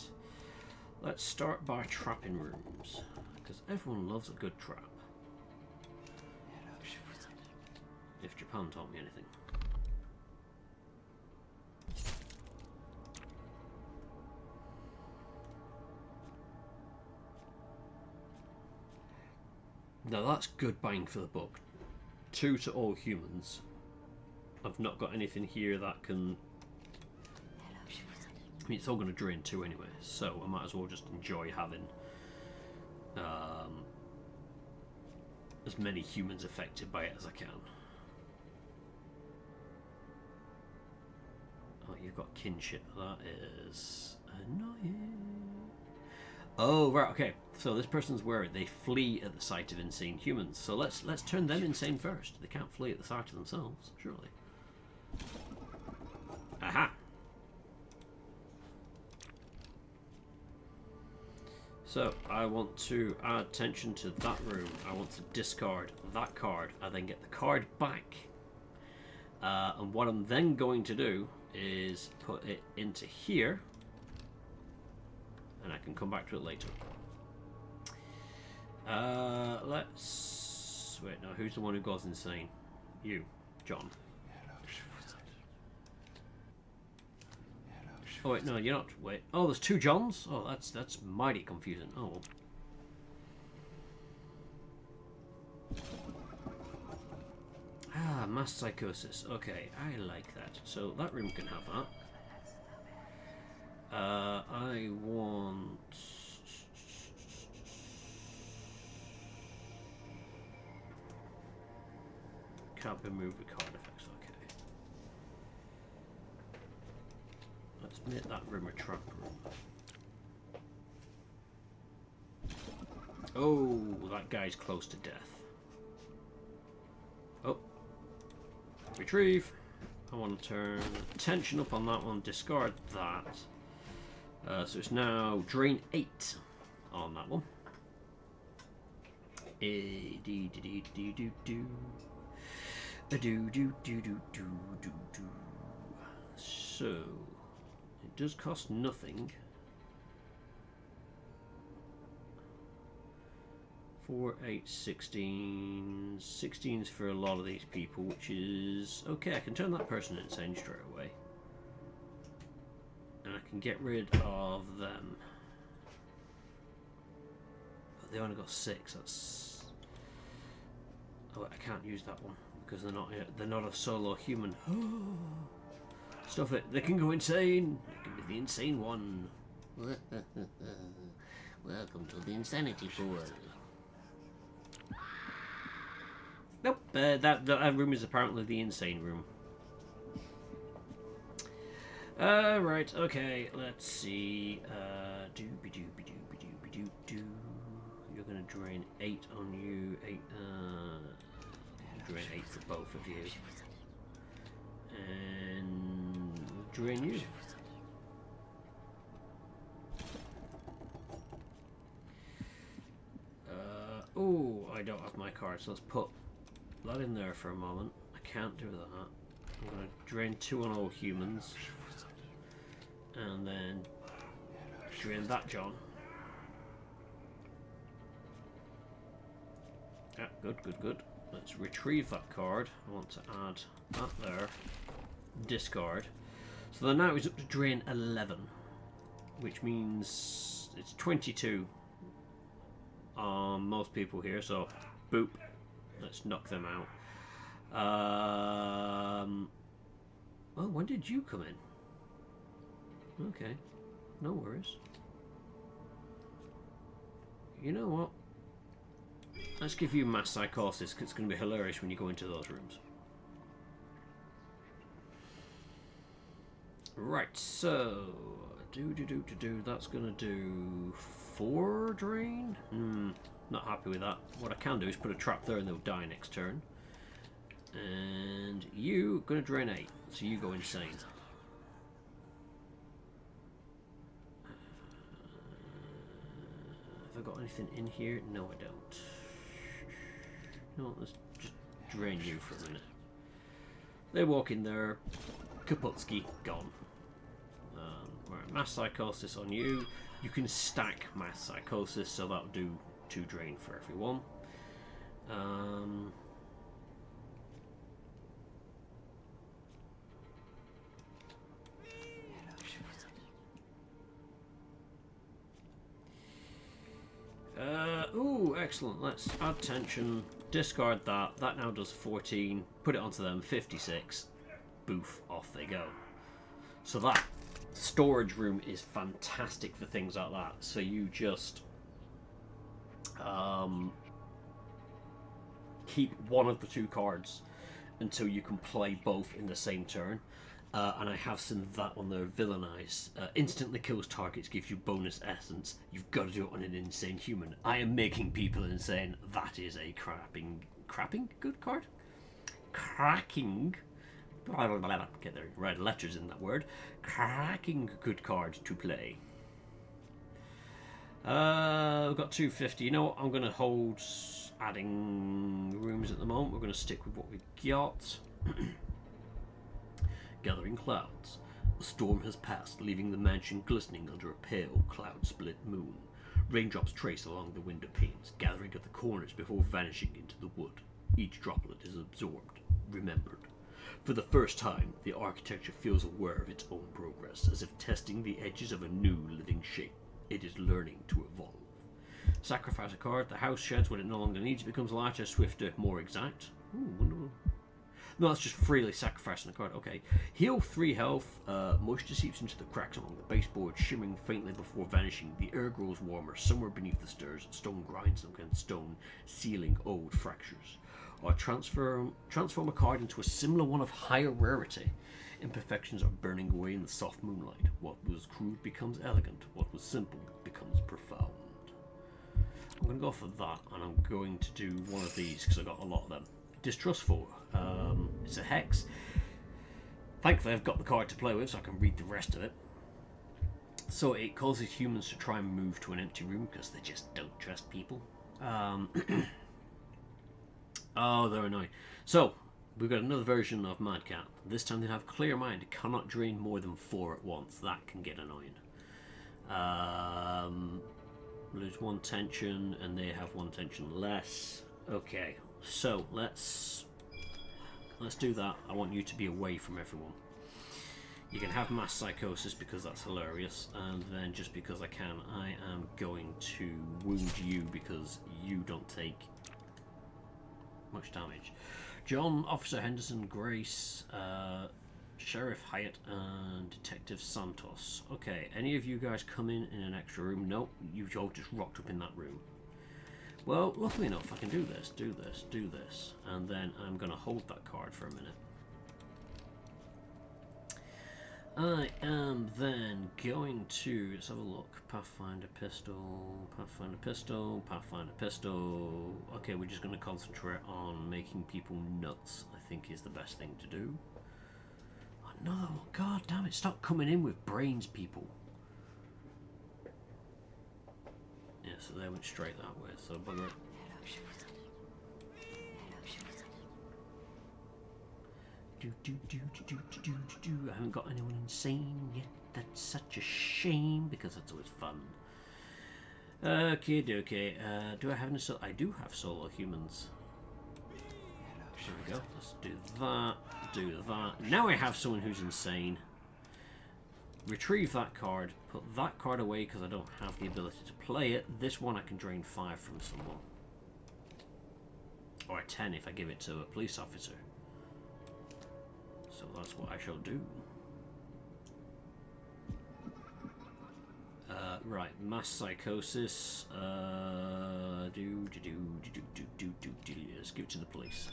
Let's start by trapping rooms, because everyone loves a good trap. If Japan taught me anything. Now that's good bang for the buck. 2 to all humans. I've not got anything here that can... I mean, it's all going to drain 2 anyway, so I might as well just enjoy having as many humans affected by it as I can. you've got kinship. That is annoying. Oh, right, okay. So this person's worried. They flee at the sight of insane humans. So let's turn them insane first. They can't flee at the sight of themselves, surely. Aha! So I want to add tension to that room. I want to discard that card. I then get the card back. And what I'm then going to do is put it into here. And I can come back to it later. Let's... Wait, no, who's the one who goes insane? You, John. Oh wait, no, you're not. Wait. Oh, there's two Johns? Oh, that's mighty confusing. Oh well. Ah, mass psychosis. Okay, I like that. So that room can have that. I want... Can't remove the card effects, okay. Let's make that room a trap room. Oh, that guy's close to death. Oh. Retrieve. I want to turn tension up on that one, discard that. So it's now drain 8 on that one. So it does cost nothing. 4, 8, 16. 16's for a lot of these people, which is okay. I can turn that person insane straight away. And I can get rid of them. But they only got 6. That's... Oh, I can't use that one because they're not a solo human. Stuff it. They can go insane. They can be the insane one. Welcome to the insanity pool. Nope. That room is apparently the insane room. Right, okay, let's see. You're gonna drain 8 on you. 8, drain 8 for both of you. And drain you. Oh, I don't have my card, so let's put that in there for a moment. I can't do that. I'm gonna drain 2 on all humans. And then drain that John. Yeah, good, good, good. Let's retrieve that card. I want to add that there. Discard. So then now it's up to drain 11. Which means it's 22 on most people here. So, boop. Let's knock them out. Well, when did you come in? Okay, no worries. You know what? Let's give you mass psychosis because it's going to be hilarious when you go into those rooms. Right, so that's going to do 4 drain. Not happy with that. What I can do is put a trap there and they'll die next turn. And you going to drain 8, so you go insane. Have I got anything in here? No, I don't. No, let's just drain you for a minute. They walk in there. Kaputski, gone. Right, mass psychosis on you. You can stack mass psychosis, so that'll do 2 drain for everyone. Ooh, excellent. Let's add tension, discard that. That now does 14. Put it onto them, 56. Boof, off they go. So that storage room is fantastic for things like that. So you just keep one of the 2 cards until you can play both in the same turn. And I have seen that one there, villainize. Instantly kills targets, gives you bonus essence. You've got to do it on an insane human. I am making people insane. That is a crapping good card? Cracking. Blah, blah, blah, blah. Get the right letters in that word. Cracking good card to play. We've got 250. You know what? I'm going to hold adding rooms at the moment. We're going to stick with what we got. Gathering clouds. The storm has passed, leaving the mansion glistening under a pale, cloud-split moon. Raindrops trace along the window panes, gathering at the corners before vanishing into the wood. Each droplet is absorbed, remembered. For the first time, the architecture feels aware of its own progress, as if testing the edges of a new living shape. It is learning to evolve. Sacrifice a card. The house sheds what it no longer needs. It becomes larger, swifter, more exact. Ooh, wonderful. No, that's just freely sacrificing a card. Okay. Heal 3 health. Moisture seeps into the cracks along the baseboard, shimmering faintly before vanishing. The air grows warmer. Somewhere beneath the stairs, stone grinds against stone, sealing old fractures. Or transform a card into a similar one of higher rarity. Imperfections are burning away in the soft moonlight. What was crude becomes elegant. What was simple becomes profound. I'm going to go for that, and I'm going to do one of these because I got a lot of them. Distrustful. It's a hex. Thankfully, I've got the card to play with, so I can read the rest of it. So it causes humans to try and move to an empty room because they just don't trust people. Oh, they're annoying. So we've got another version of Mad Cat. This time they have clear mind. It cannot drain more than 4 at once. That can get annoying. Lose 1 tension, and they have 1 tension less. Okay, so let's do that. I want you to be away from everyone. You can have mass psychosis because that's hilarious, and then just because I can, I am going to wound you because you don't take much damage. John, Officer Henderson, Grace, Sheriff Hyatt, and Detective Santos. Okay, any of you guys come in an extra room? Nope, you all just rocked up in that room. Well, luckily enough, I can do this, and then I'm going to hold that card for a minute. I am then going to, let's have a look, Pathfinder pistol, Pathfinder pistol, Pathfinder pistol. Okay, we're just going to concentrate on making people nuts, I think is the best thing to do. Another one, god damn it, stop coming in with brains, people. Yeah, so they went straight that way, so bugger it. I haven't got anyone insane yet. That's such a shame because that's always fun. Okay. Do I have any I do have solo humans. There we go. Let's do that. Now I have someone who's insane. Retrieve that card. Put that card away because I don't have the ability to play it. This one I can drain 5 from someone. Or 10 if I give it to a police officer. So that's what I shall do. Right, mass psychosis. Let's give it to the police.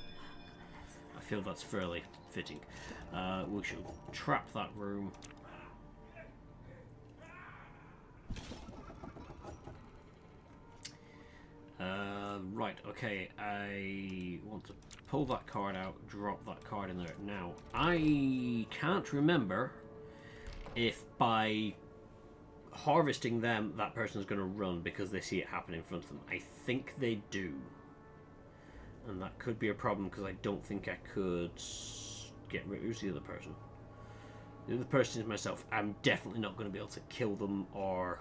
I feel that's fairly fitting. We shall trap that room. Right, okay, I want to pull that card out, drop that card in there. Now, I can't remember if by harvesting them, that person's going to run because they see it happen in front of them. I think they do. And that could be a problem because I don't think I could get rid of... Who's the other person? The other person is myself. I'm definitely not going to be able to kill them or...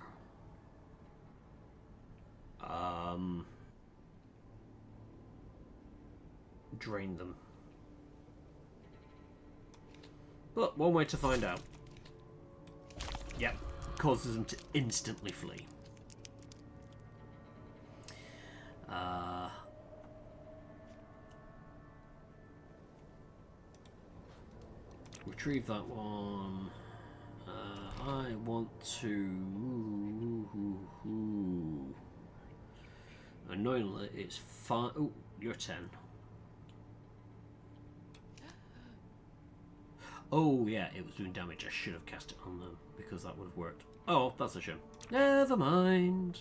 drain them. But one way to find out. Yep, causes them to instantly flee. Retrieve that one. I want to... Annoyingly, it's 5... Oh, you're 10. Oh yeah, it was doing damage. I should have cast it on them because that would have worked. Oh, that's a shame. Never mind.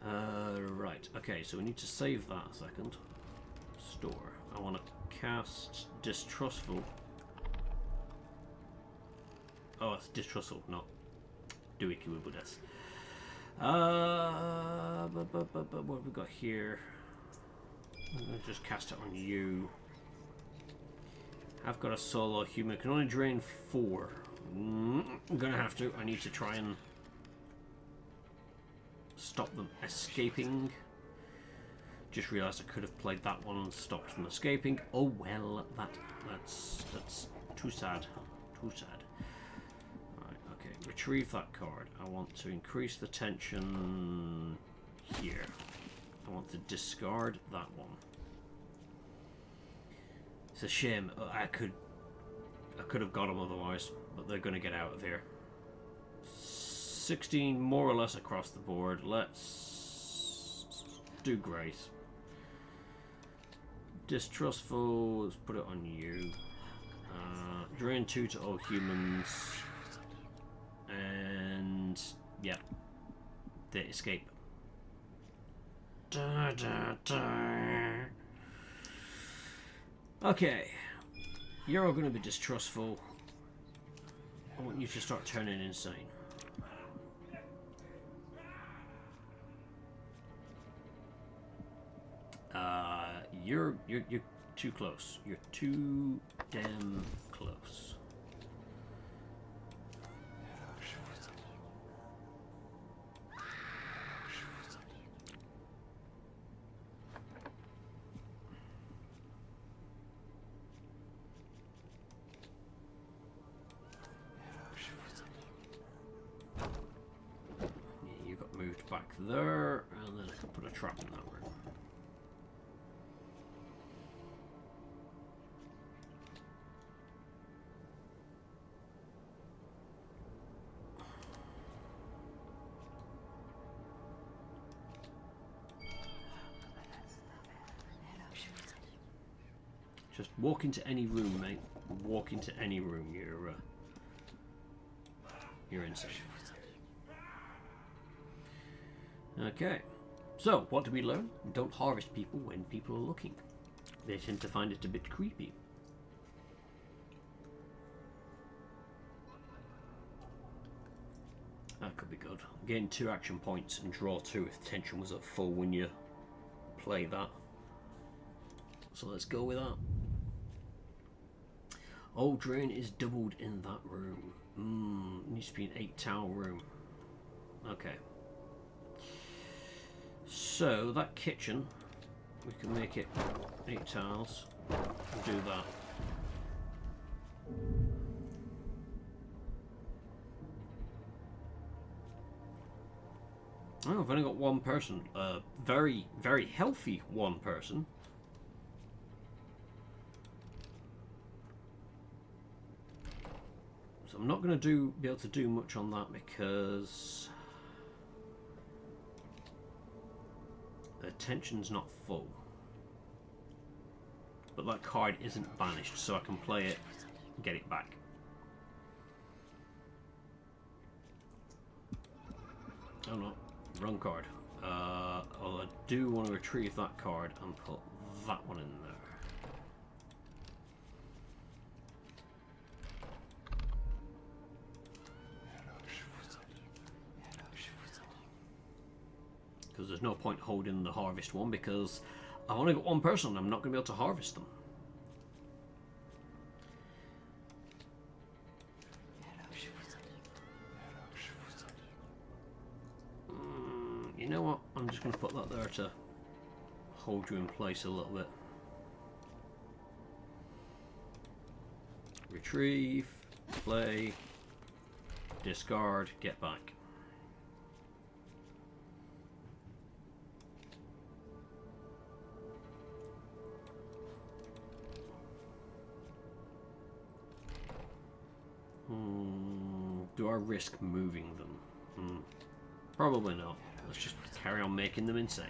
Right, okay, so we need to save that a second. Store. I want to cast Distrustful. Oh, it's Distrustful, not Duikiwibu des. What have we got here? I'm going to just cast it on you. I've got a solo human. Can only drain 4. I'm going to have to. I need to try and stop them escaping. Just realised I could have played that one and stopped them escaping. Oh well, that's too sad. Too sad. Retrieve that card. I want to increase the tension here. I want to discard that one. It's a shame. I could have got them otherwise, but they're going to get out of here. 16 more or less across the board. Let's do Grace. Distrustful. Let's put it on you. Drain 2 to all humans. And yeah, they escape. Okay, you're all going to be distrustful. I want you to start turning insane. You're too close. You're too damn close. Back there, and then I can put a trap in that room. Just walk into any room, mate. Walk into any room. You're insane. Okay, so what do we learn? Don't harvest people when people are looking. They tend to find it a bit creepy. That could be good. Gain 2 action points and draw 2 if tension was at full when you play that. So let's go with that. Oh, drain is doubled in that room. Needs to be an 8-tile room. Okay. So that kitchen, we can make it 8 tiles. We'll do that. Oh, I've only got one person. Very, very healthy one person. So I'm not going to be able to do much on that because the tension's not full. But that card isn't banished, so I can play it and get it back. Oh no, wrong card. I do want to retrieve that card and put that one in there. Because there's no point holding the harvest one because I've only got one person and I'm not going to be able to harvest them. You know what? I'm just going to put that there to hold you in place a little bit. Retrieve, play, discard, get back. Do I risk moving them? Probably not. Let's just carry on making them insane.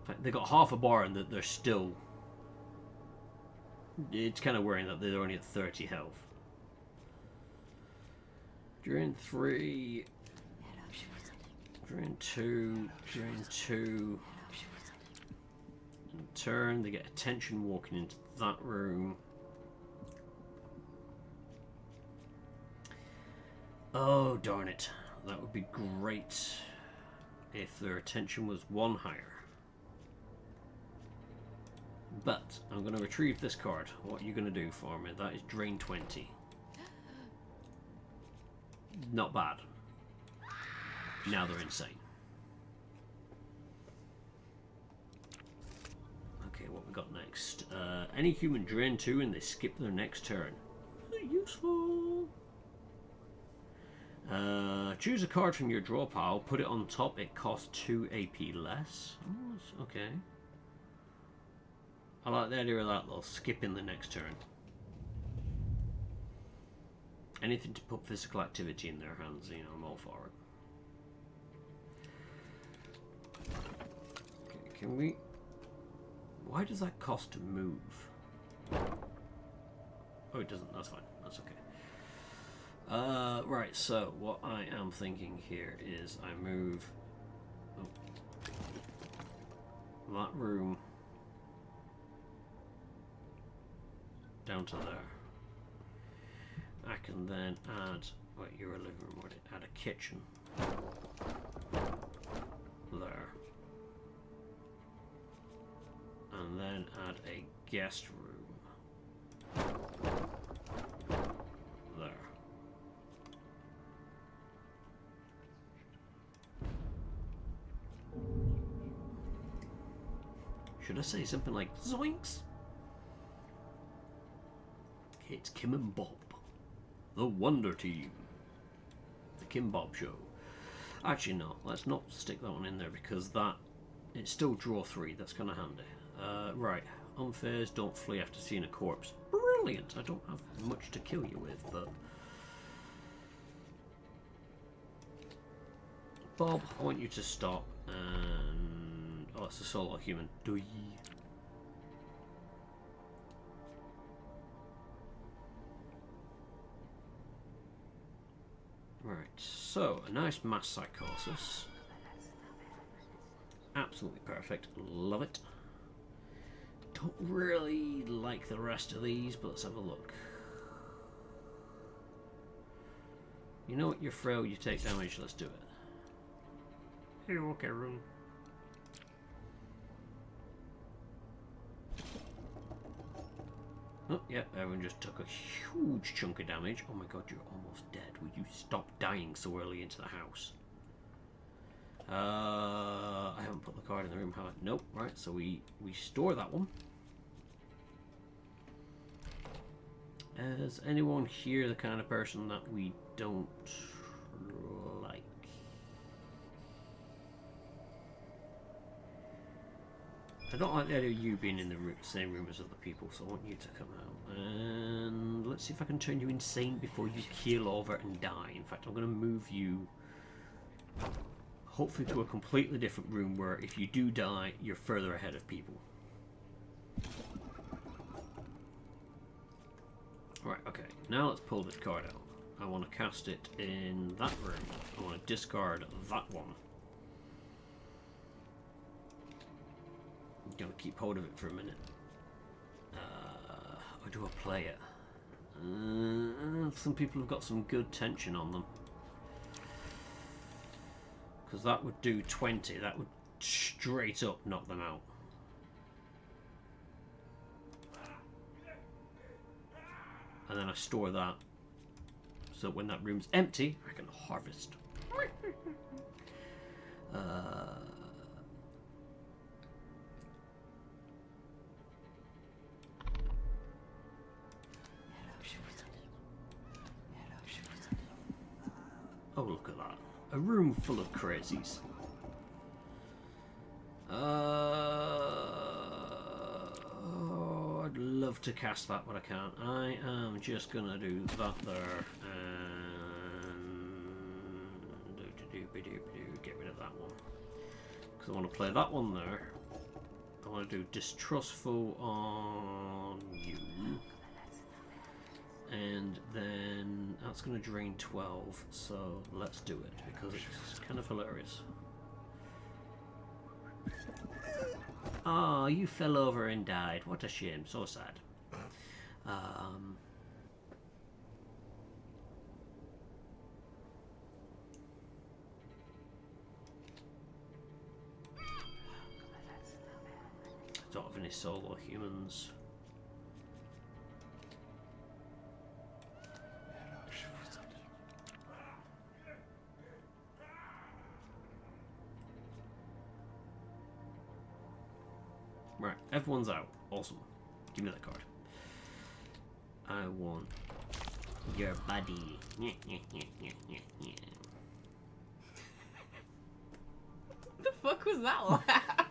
In fact, they got half a bar and that they're still... It's kind of worrying that they're only at 30 health. Drain 3... Drain 2... Drain 2... In turn, they get attention walking into that room. Oh, darn it. That would be great if their attention was 1 higher. But I'm going to retrieve this card. What are you going to do for me? That is drain 20. Not bad. Now they're insane. Okay, what we got next? Any human drain 2 and they skip their next turn. Useful. Choose a card from your draw pile, put it on top, it costs 2 AP less. Oh, okay. I like the idea of that, they'll skip in the next turn. Anything to put physical activity in their hands, you know, I'm all for it. Okay, can we... Why does that cost to move? Oh, it doesn't, that's fine, that's okay. Right, so what I am thinking here is I move that room down to there. I can then add, wait, you're a living room, would it? Add a kitchen there. And then add a guest room there. Should I say something like zoinks? It's Kim and Bob, the Wonder Team, the Kim Bob Show. Actually, no, let's not stick that one in there because that it's still draw 3. That's kind of handy. Right, unfazed, don't flee after seeing a corpse. Brilliant. I don't have much to kill you with, but Bob, I want you to stop and oh, it's a solo human. Do ye? Right, so a nice mass psychosis. Absolutely perfect. Love it. Don't really like the rest of these, but let's have a look. You know what? You're frail, you take damage, let's do it. You're okay, room. Oh, yeah, everyone just took a huge chunk of damage. Oh my god, you're almost dead. Would you stop dying so early into the house? I haven't put the card in the room, have I? Nope. Right, so we store that one. Is anyone here the kind of person that we don't like? I don't like the idea of you being in the same room as other people, so I want you to come out. And let's see if I can turn you insane before you keel over and die. In fact, I'm going to move you hopefully to a completely different room where if you do die, you're further ahead of people. Right, okay, now let's pull this card out. I want to cast it in that room. I want to discard that one. I'm going to keep hold of it for a minute. Or do I play it? Some people have got some good tension on them. Because that would do 20. That would straight up knock them out. And then I store that. So when that room's empty, I can harvest. Oh, look at that. A room full of crazies. Oh, I'd love to cast that, but I can't. I am just gonna do that there. And Get rid of that one. Because I want to play that one there. I want to do Distrustful on you. And then that's going to drain 12. So let's do it because it's kind of hilarious. Oh, you fell over and died. What a shame. So sad. Don't have any solo humans. Right, everyone's out. Awesome. Give me that card. I want your buddy. The fuck was that laugh?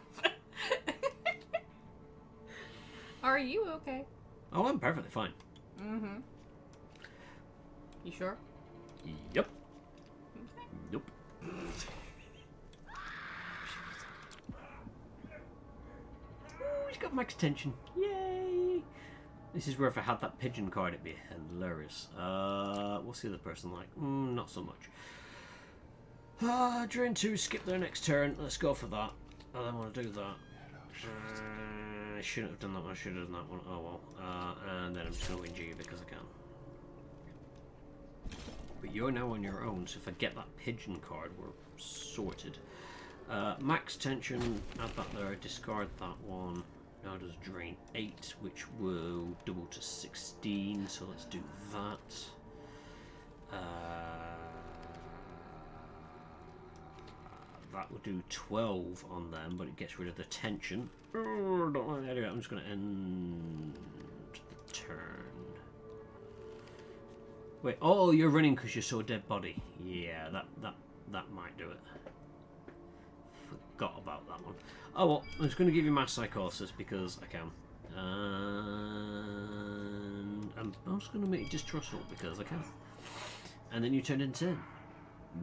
Are you okay? Oh, I'm perfectly fine. Mm-hmm. You sure? Yep. Okay. Nope. Ooh, he's got max attention. Yay! This is where if I had that pigeon card, it'd be hilarious. What's the other person like? Not so much. Drain 2, skip their next turn. Let's go for that. I don't want to do that. I shouldn't have done that one. I should have done that one. Oh well. And then I'm just going to win G because I can. But you're now on your own, so if I get that pigeon card, we're sorted. Max tension, add that there, discard that one. Now does drain 8, which will double to 16, so let's do that. That will do 12 on them, but it gets rid of the tension. Oh, don't like the idea. I'm just going to end the turn. Wait, oh, you're running because you're so dead body. Yeah, that might do it. Forgot about that one. Oh well, I'm just going to give you mass psychosis because I can. And I'm just going to make it distrustful because I can. And then you turn into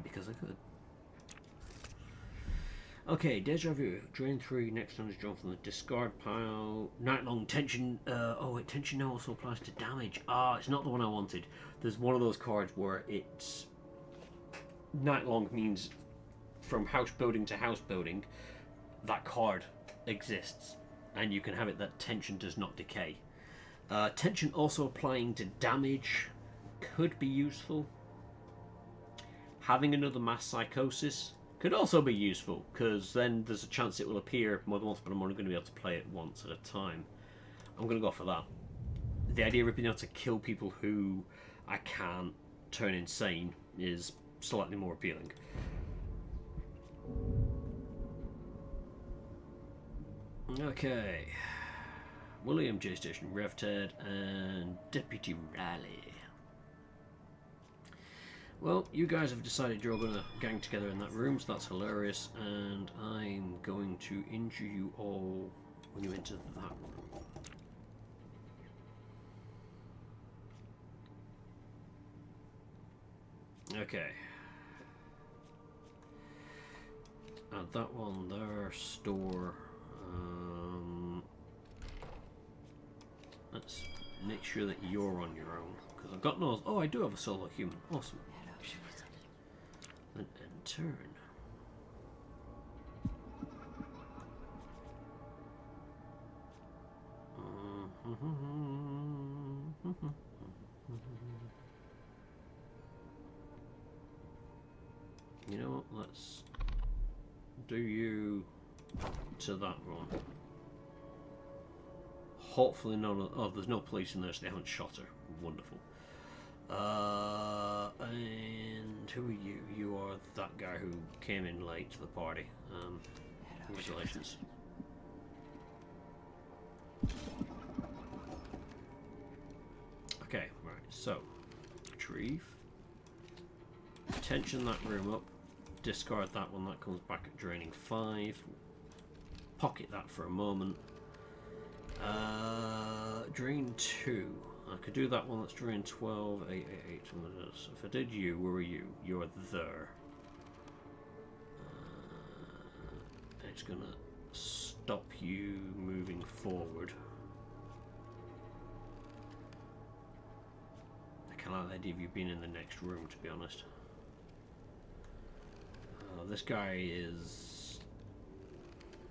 because I could. Okay, Deja Vu. Drain 3, next turn is drawn from the discard pile. Nightlong tension. Oh wait, tension now also applies to damage. It's not the one I wanted. There's one of those cards where it's... Nightlong means from house building to house building, that card exists. And you can have it that tension does not decay. Tension also applying to damage could be useful. Having another mass psychosis could also be useful, because then there's a chance it will appear more than once, but I'm only going to be able to play it once at a time. I'm going to go for that. The idea of being able to kill people who I can't turn insane is slightly more appealing. Okay. William J. Station, Rev Ted, and Deputy Riley. Well, you guys have decided you're going to gang together in that room, so that's hilarious, and I'm going to injure you all when you enter that room. Okay. Add that one there, store. Let's make sure that you're on your own, because I've got no... Oh, I do have a solo human. Awesome. And end turn. You know what? Let's do you to that one. Hopefully none of... Oh, there's no police in there, so they haven't shot her. Wonderful. And who are you? You are that guy who came in late to the party. Congratulations. Okay, right, so retrieve. Tension that room up. Discard that one, that comes back at draining 5. Pocket that for a moment. Drain 2. I could do that one, that's drain 12, 8, 8, 8. If I did you, where are you? You're there. it's gonna stop you moving forward. I kind of like the idea of you being in the next room, to be honest. This guy is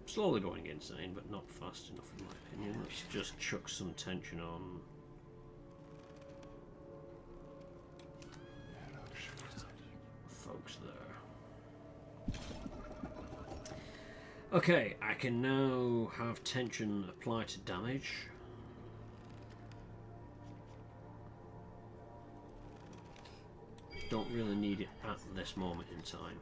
slowly going insane, but not fast enough in my opinion. Let's just chuck some tension on. Folks there. Okay, I can now have tension apply to damage. Don't really need it at this moment in time.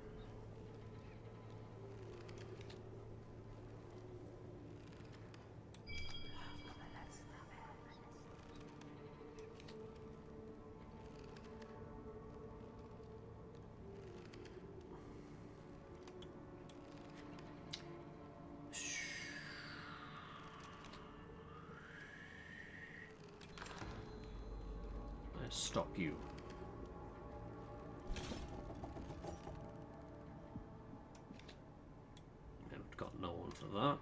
Let's stop you. I've got no one for that.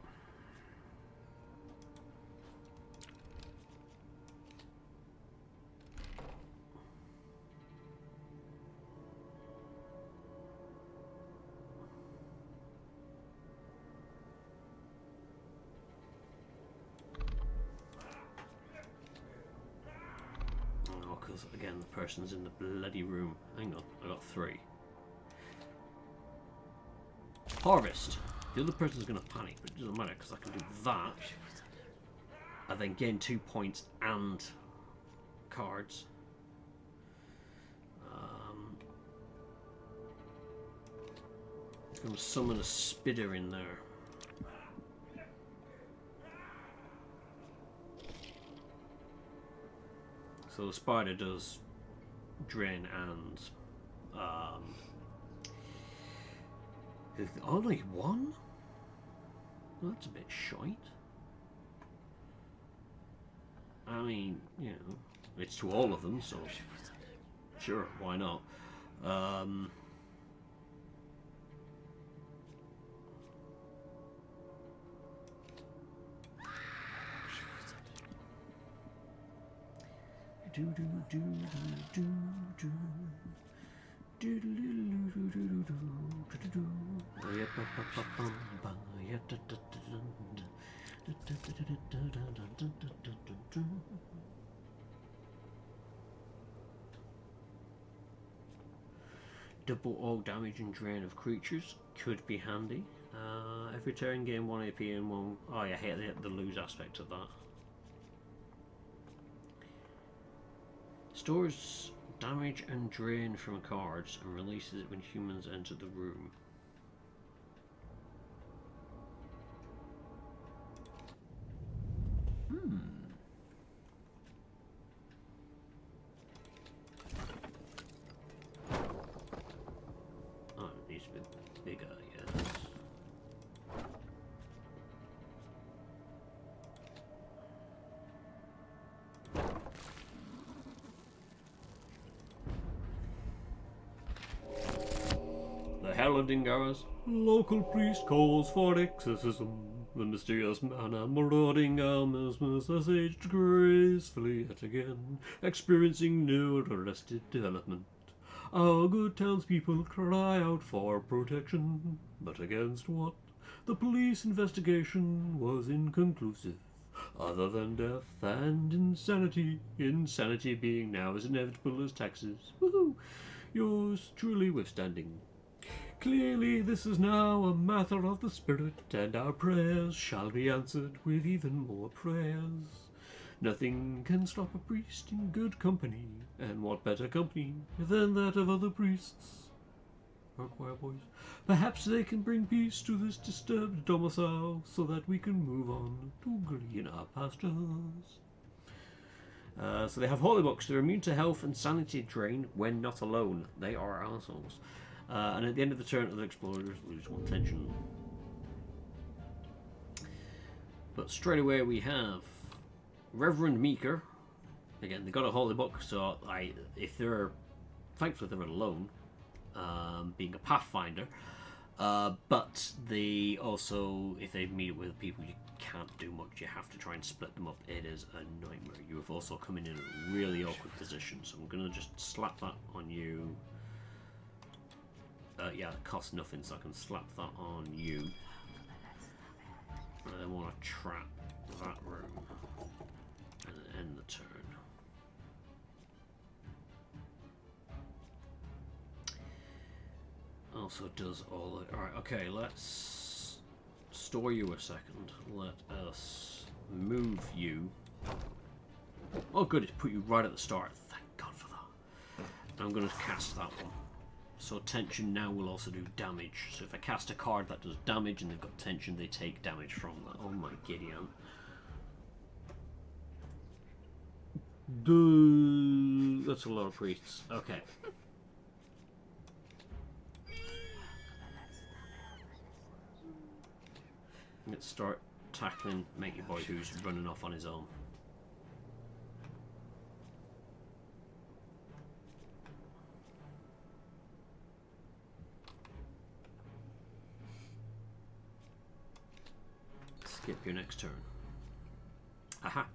Because again, the person's in the bloody room. Hang on, I got 3. Harvest. The other person's going to panic, but it doesn't matter because I can do that. I then gain 2 points and cards. I'm going to summon a spider in there. So the spider does drain and only 1? Well, that's a bit shite. I mean, you know, it's to all of them, so sure, why not? Double all damage and drain of creatures could be handy. Every turn gain 1 AP and 1. Oh, yeah, I hate the lose aspect of that. Stores damage and drain from cards and releases it when humans enter the room. Oh, it needs to be bigger, yes. The Helldingars. Local priest calls for exorcism. The mysterious man and marauding Almasmus has aged gracefully yet again, experiencing no arrested development. Our good townspeople cry out for protection, but against what? The police investigation was inconclusive, other than death and insanity. Insanity being now as inevitable as taxes. Woohoo! Yours truly withstanding. Clearly this is now a matter of the spirit, and our prayers shall be answered with even more prayers. Nothing can stop a priest in good company, and what better company than that of other priests? Our choir boys. Perhaps they can bring peace to this disturbed domicile, so that we can move on to greener pastures. So they have holy books. They're immune to health and sanity drain when not alone. They are assholes. And at the end of the turn, other explorers lose 1 tension. But straight away we have Reverend Meeker. Again, they got a holy book, so if they're thankfully they're alone, being a pathfinder, But they also, if they meet with people, you can't do much. You have to try and split them up. It is a nightmare. You have also come in a really awkward position, so I'm gonna just slap that on you. Yeah, it costs nothing, so I can slap that on you. I want to trap that room and then end the turn. Also does all the... Alright, okay, let's store you a second. Let us move you. Oh good, it's put you right at the start. Thank God for that. I'm going to cast that one. So tension now will also do damage. So if I cast a card that does damage and they've got tension, they take damage from that. Oh my Gideon. That's a lot of priests. Okay. Let's start tackling Matey Boy who's running off on his own. Skip your next turn. Aha.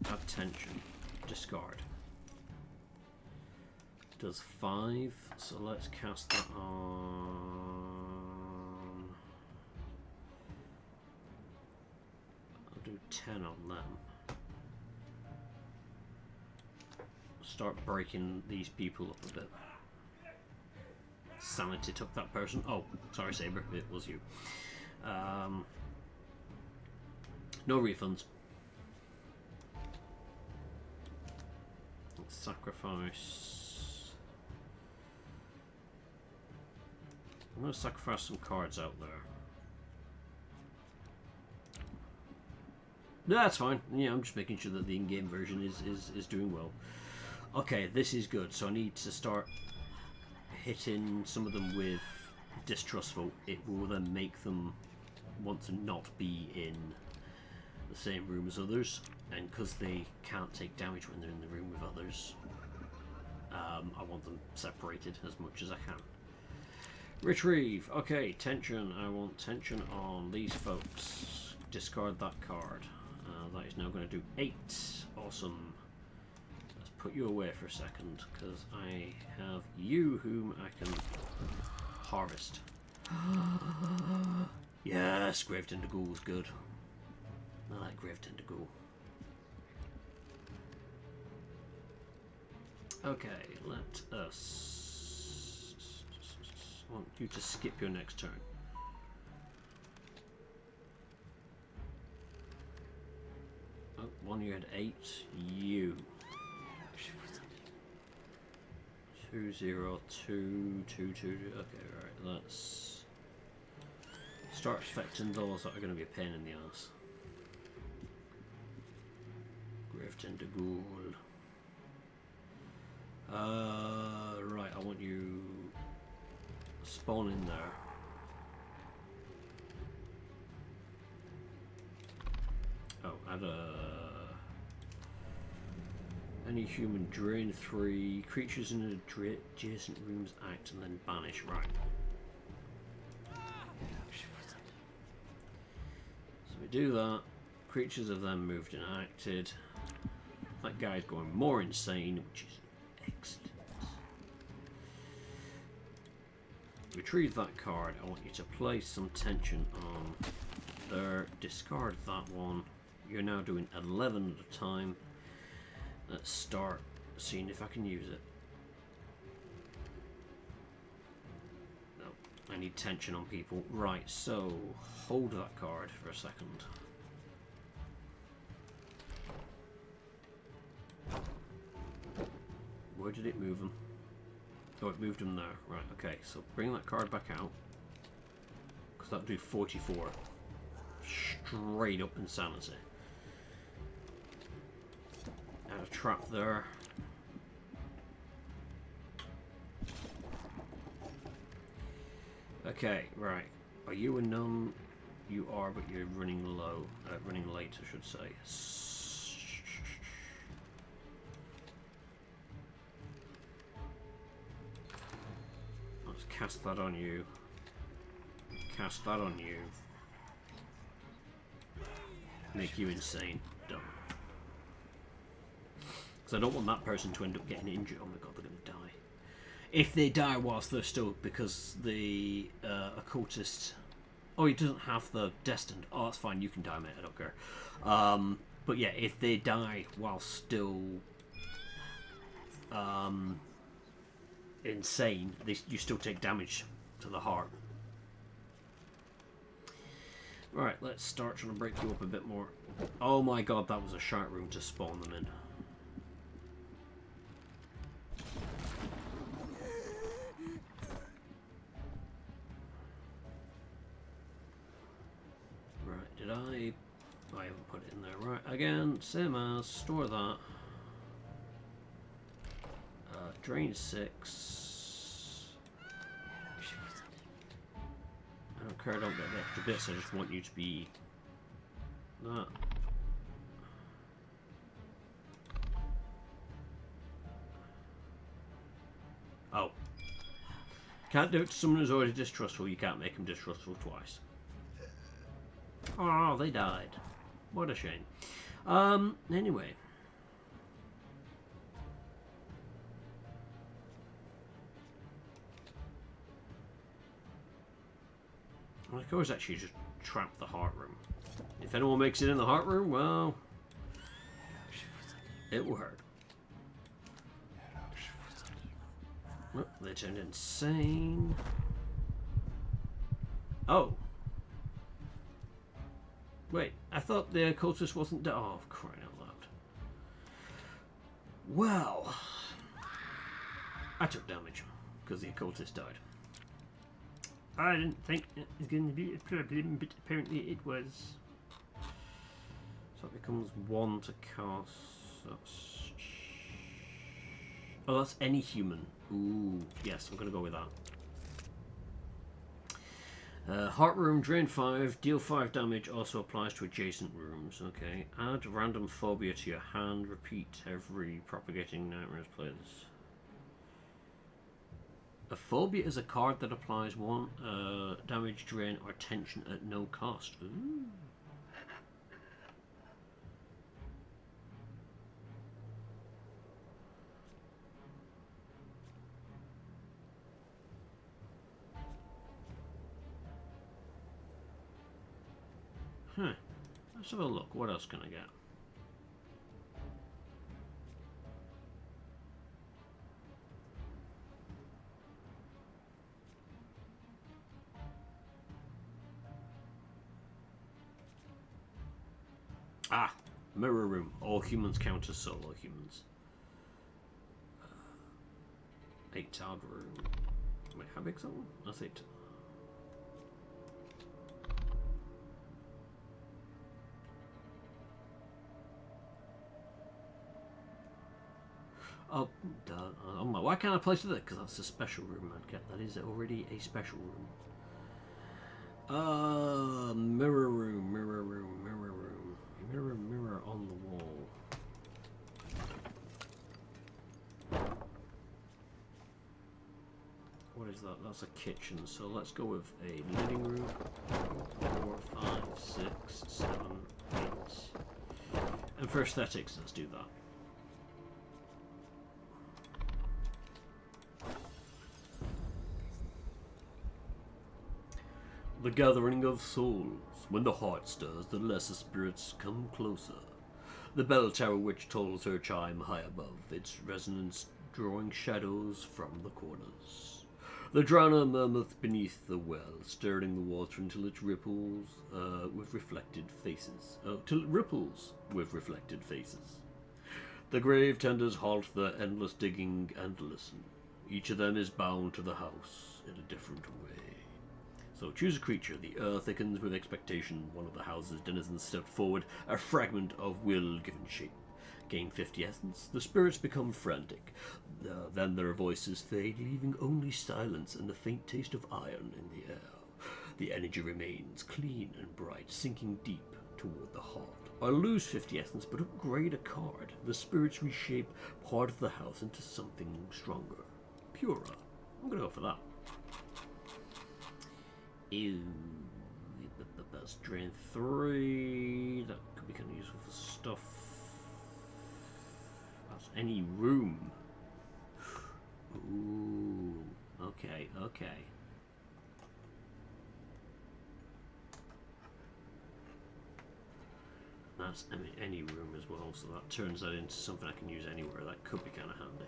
Add tension. Discard. Does 5, so let's cast that on... I'll do 10 on them. Start breaking these people up a bit. Sanity took that person. Oh, sorry Saber, it was you. No refunds. Let's sacrifice. I'm going to sacrifice some cards out there. Yeah, that's fine. Yeah, I'm just making sure that the in-game version is doing well. Okay, this is good. So I need to start hitting some of them with distrustful. It will then make them want to not be in the same room as others, and because they can't take damage when they're in the room with others, I want them separated as much as I can. Retrieve. Okay, tension. I want tension on these folks. Discard that card. That is now going to do 8. Awesome. Let's put you away for a second, because I have you whom I can harvest. Yes, Graveton to Ghoul is good. I like Graveton to Ghoul. Okay, let us... I want you to skip your next turn. Oh, one you had 8. You. 2, 0, 2, 2, 2. Okay, right, let's start affecting those that are going to be a pain in the ass. Graveton to Ghoul. Right, I want you spawn in there. Oh, add a... Any human drain 3. Creatures in adjacent rooms act and then banish. Right. So we do that. Creatures have then moved and acted. That guy's going more insane, which is excellent. Retrieve that card. I want you to place some tension on there. Discard that one. You're now doing 11 at a time. Let's start seeing if I can use it. No, I need tension on people. Right, so hold that card for a second. Where did it move them? Oh, it moved them there. Right, okay, so bring that card back out. Because that'll do 44. Straight up insanity. Add a trap there. Okay, right. Are you a nun? You are, but you're running low. Running late, I should say. cast that on you. Cast that on you. Make you insane. Done. Because I don't want that person to end up getting injured. Oh my god, they're going to die. If they die whilst they're still... Because the occultist... Oh, he doesn't have the destined. Oh, that's fine. You can die, mate. I don't care. But yeah, if they die while still insane, you still take damage to the heart. Right, let's start trying to break you up a bit more. Oh my god, that was a shark room to spawn them in. Right, did I haven't put it in there. Right, again, same as, store that. Drain 6. I don't care, I don't get the extra bits, I just want you to be that. Oh. Can't do it to someone who's already distrustful, you can't make them distrustful twice. Oh, they died. What a shame. Anyway. I could always actually just trap the heart room. If anyone makes it in the heart room, well, it will hurt. Oh, they turned insane. Oh. Wait, I thought the occultist wasn't dead. Oh, crying out loud. Well, I took damage because the occultist died. I didn't think it was going to be a problem, but apparently it was. So it becomes 1 to cast. That's... Oh, that's any human. Ooh, yes, I'm going to go with that. Heart room, drain 5, deal 5 damage, also applies to adjacent rooms. Okay, add random phobia to your hand, repeat every propagating nightmares plays. A phobia is a card that applies 1 damage, drain, or tension at no cost. Ooh. Huh. Let's have a look. What else can I get? Ah, mirror room. All humans count as solo humans. 8-tiled room. Wait, how big's that one? That's 8. Oh, duh. Oh my, why can't I place it there? Because that's a special room I'd get. That is already a special room. Mirror room, mirror room, mirror room. Mirror, mirror on the wall. What is that? That's a kitchen. So let's go with a living room. 4, 5, 6, 7, 8. And for aesthetics, let's do that. The gathering of souls. When the heart stirs, the lesser spirits come closer. The bell tower which tolls her chime high above, its resonance drawing shadows from the corners. The drowner murmureth beneath the well, stirring the water until it ripples with reflected faces. Till it ripples with reflected faces. The grave tenders halt their endless digging and listen. Each of them is bound to the house in a different way. So choose a creature. The earth thickens with expectation. One of the house's denizens step forward, a fragment of will given shape. Gain 50 essence. The spirits become frantic. Then their voices fade, leaving only silence and the faint taste of iron in the air. The energy remains clean and bright, sinking deep toward the heart. I lose 50 essence, but upgrade a card. The spirits reshape part of the house into something stronger, purer. I'm gonna go for that. Ew. That's drain 3. That could be kind of useful for stuff. That's any room. Ooh. Okay, okay. That's any room as well, so that turns that into something I can use anywhere. That could be kind of handy.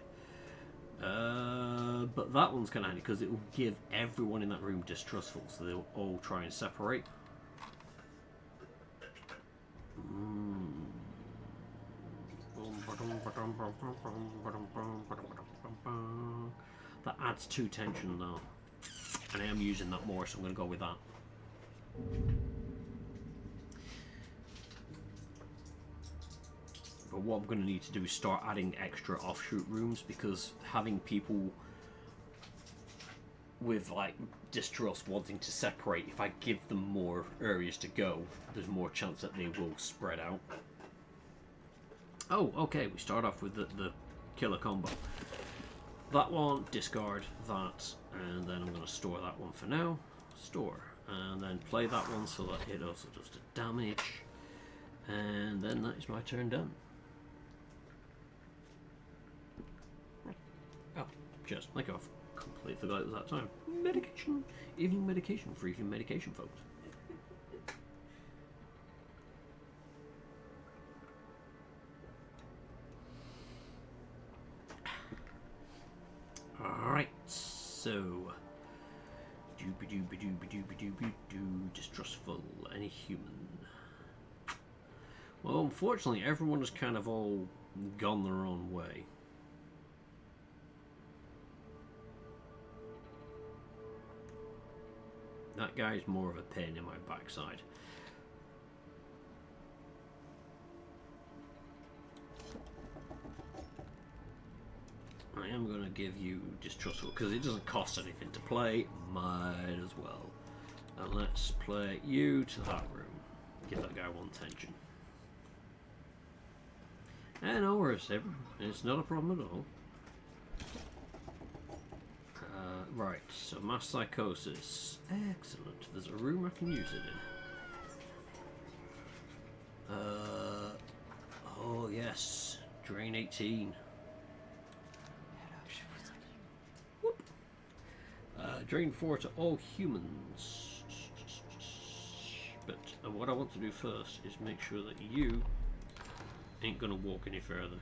But that one's kind of handy because it will give everyone in that room distrustful, so they'll all try and separate. That adds 2 tension though, and I am using that more, so I'm going to go with that. But what I'm going to need to do is start adding extra offshoot rooms, because having people with like distrust wanting to separate, if I give them more areas to go, there's more chance that they will spread out. Oh, okay, we start off with the killer combo. That one, discard that, and then I'm going to store that one for now. Store. And then play that one so that it also does the damage. And then that is my turn done. Oh, just like I've completely forgot it was that time. Medication. Evening medication for evening medication, folks. Alright, so distrustful, any human. Well, unfortunately everyone has kind of all gone their own way. That guy's more of a pain in my backside. I am going to give you distrustful because it doesn't cost anything to play. Might as well. And let's play you to that room. Give that guy 1 tension. And no worries, it's not a problem at all. Right, so mass psychosis. Excellent. There's a room I can use it in. Oh yes, drain 18. Whoop. Drain 4 to all humans. But what I want to do first is make sure that you ain't gonna walk any further.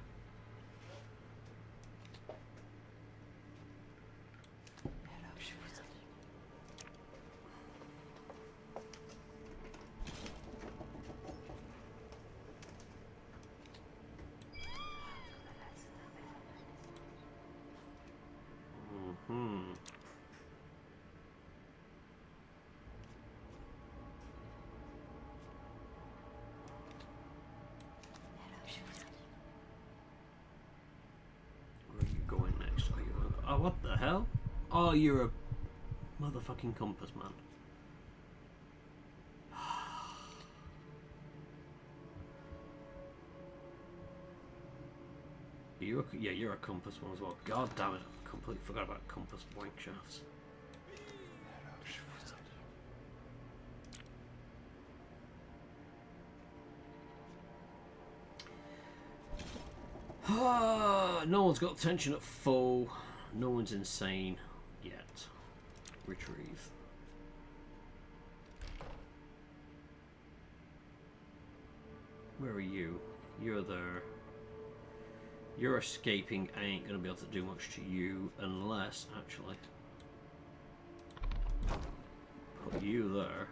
Where are you going next? Are you going... Oh, what the hell? Oh, you're a motherfucking compass man. Yeah, you're a compass one as well. God damn it, I completely forgot about compass wank shafts. No one's got tension at full. No one's insane yet. Retrieve. Where are you? You're there. You're escaping. I ain't going to be able to do much to you unless, actually, put you there.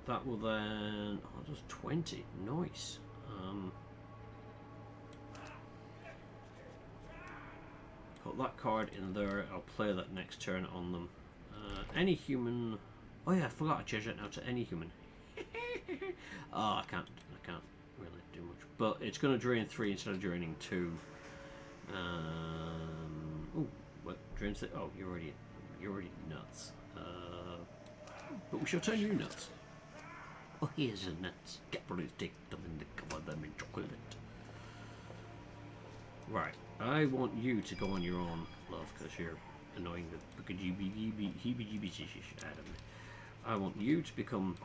That will then... Oh, that does 20. Nice. Put that card in there. I'll play that next turn on them. Any human... Oh yeah, I forgot to change that now to any human. Oh, I can't really do much. But it's going to drain 3 instead of draining 2. Oh, what? Drain 6? Oh, you're already nuts. But we shall turn you nuts. Oh, here's your nuts. Get ready to take them and cover them in chocolate. Right. I want you to go on your own, love, because you're annoying the heebie-jeebies out of me. I want you to become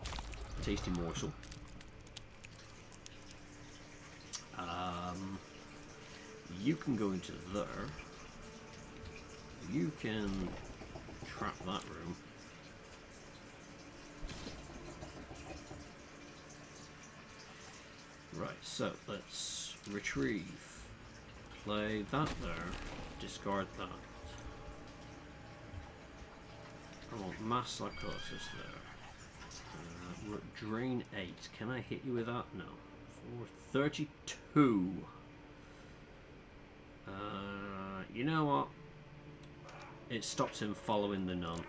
a tasty morsel. You can go into there. You can trap that room. Right, so let's retrieve. Play that there. Discard that. I want mass psychosis there. Drain 8. Can I hit you with that? No. 432. You know what? It stops him following the nun.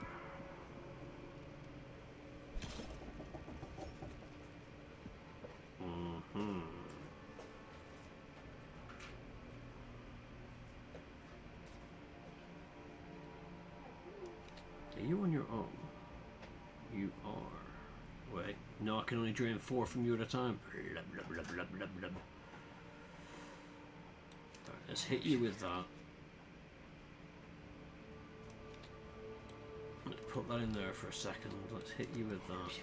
Are you on your own? You are. Wait. No, I can only drain 4 from you at a time. Blub, blub, blub, blub, blub, blub. Right, let's hit you with that. Let's put that in there for a second. Let's hit you with that.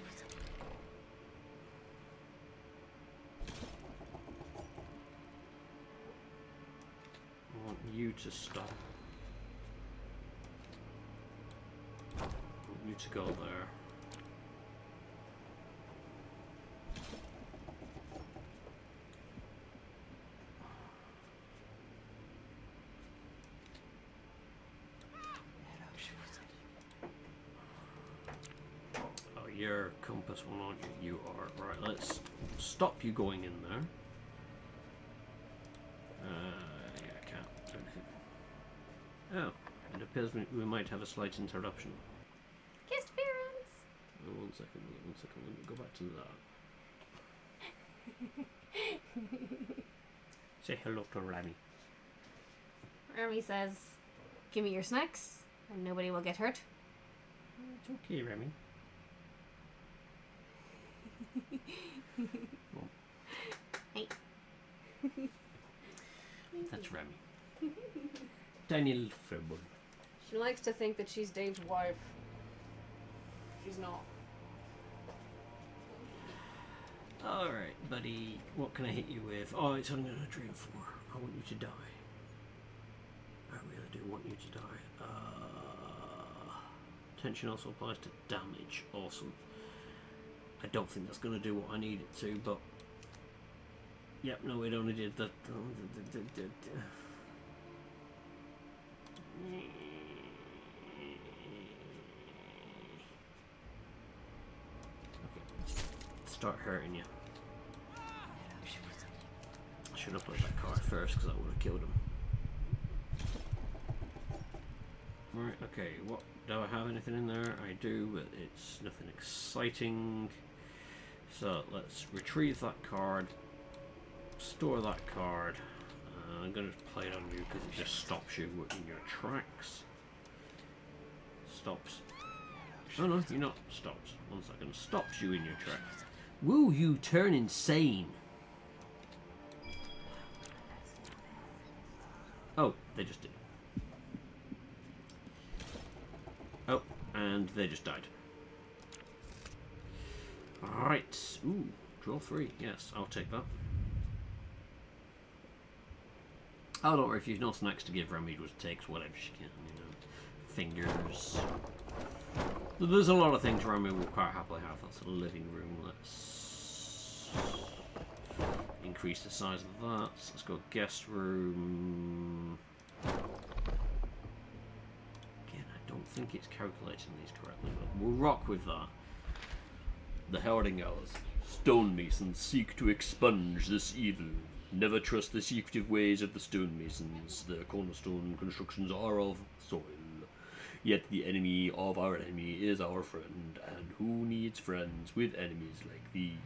I want you to stop. I want you to go there. Your compass will not you are. Right, let's stop you going in there. Yeah, I can't do anything. Oh, it appears we might have a slight interruption. Guest appearance! Oh, one second, let me go back to that. Say hello to Rami. Rami says, give me your snacks and nobody will get hurt. It's okay, Rami. Well, hey. That's Rami. Tiny little fur boy. She likes to think that she's Dave's wife. She's not. Alright, buddy. What can I hit you with? Oh, it's only a dream 4. I want you to die. I really do want you to die. Tension also applies to damage. Awesome. I don't think that's going to do what I need it to, but... Yep, no, it only did that. Okay. Start hurting you. I should have played that card first, because I would have killed him. Right, okay, what... Do I have anything in there? I do, but it's nothing exciting. So let's retrieve that card, store that card. I'm going to play it on you because it just stops you in your tracks. Stops. Oh no, you're not stops. 1 second. Stops you in your tracks. Woo, you turn insane. Oh, they just did. Oh, and they just died. Alright. Ooh, draw 3. Yes, I'll take that. Oh, don't worry, if you've no snacks to give, Rami just takes whatever she can, you know. Fingers. There's a lot of things Rami will quite happily have. That's a living room. Let's increase the size of that. Let's go guest room. I don't think it's calculating these correctly, but we'll rock with that. The Heralding Hours. Stonemasons seek to expunge this evil. Never trust the secretive ways of the stonemasons. Their cornerstone constructions are of soil. Yet the enemy of our enemy is our friend, and who needs friends with enemies like these?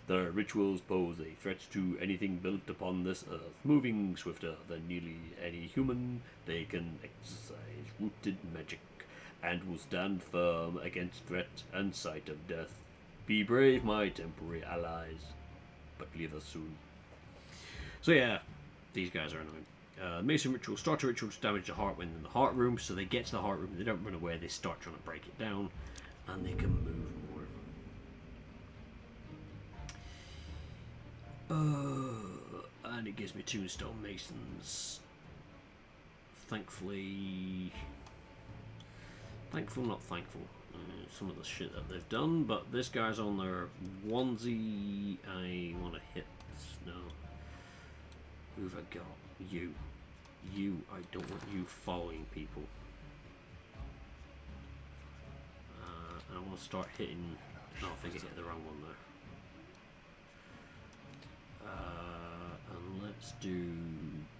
Their rituals pose a threat to anything built upon this earth. Moving swifter than nearly any human, they can exercise rooted magic, and will stand firm against threat and sight of death. Be brave, my temporary allies, but leave us soon. So yeah, these guys are annoying. Mason ritual. Start a ritual to damage the heart when in the heart room. So they get to the heart room, they don't run away, they start trying to break it down, and they can move more. And it gives me Tombstone Masons. Thankfully, not thankful. Some of the shit that they've done, but this guy's on their onesie. I want to hit. No. Who've I got? You. I don't want you following people. I want to start hitting. No, I think I hit the wrong one there. And let's do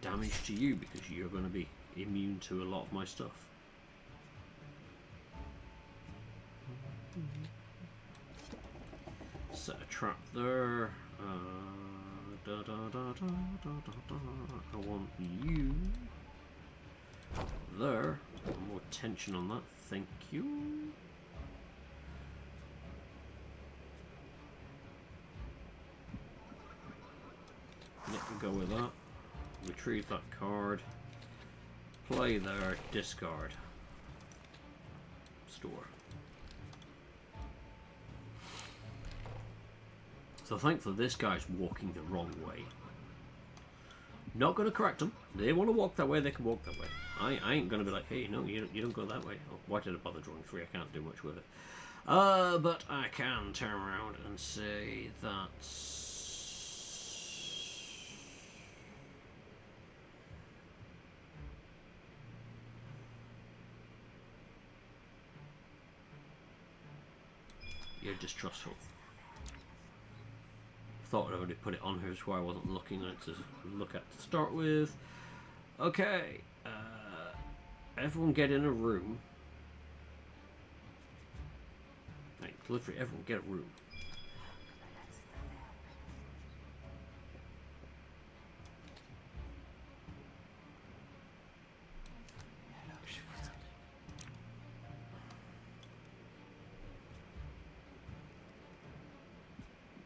damage to you because you're going to be immune to a lot of my stuff. Set a trap there. I want you there. More tension on that. Thank you. Let me go with that. Retrieve that card. Play there. Discard. Store. So thankfully this guy's walking the wrong way. Not going to correct them. They want to walk that way, they can walk that way. I ain't going to be like, hey, no, you don't go that way. Oh, why did I bother drawing 3? I can't do much with it. But I can turn around and say that... You're distrustful. Thought I'd already put it on here, so I wasn't looking at it to look at to start with. Okay, everyone get in a room. Like, literally everyone get a room.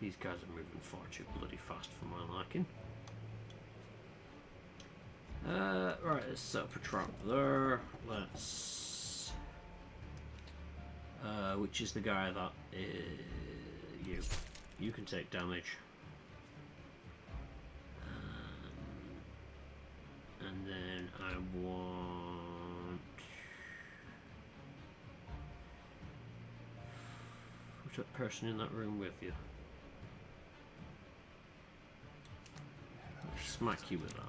These guys are moving far too bloody fast for my liking. Right, let's set up a trap there. Let's... which is the guy that... you. You can take damage. And then I want... Who's that person in that room with you? Smack you with that.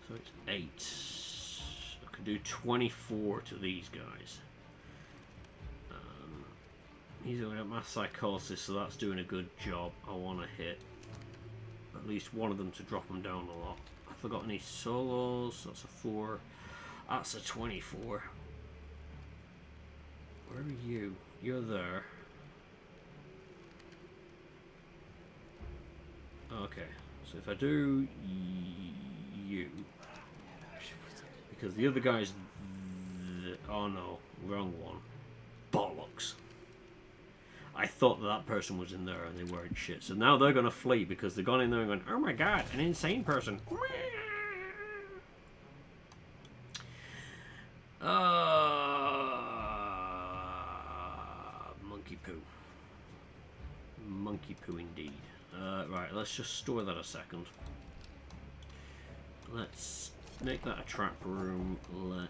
So it's 8. I could do 24 to these guys. He's going at mass psychosis, so that's doing a good job. I want to hit at least one of them to drop them down a lot. I forgot any solos. That's a 4. That's a 24. Where are you? You're there. Okay, so if I do you, because the other guy's... oh no, wrong one. Bollocks. I thought that person was in there and they weren't shit. So now they're going to flee because they've gone in there and gone, oh my god, an insane person. Monkey poo. Monkey poo indeed. Right, let's just store that a second. Let's make that a trap room. Let's...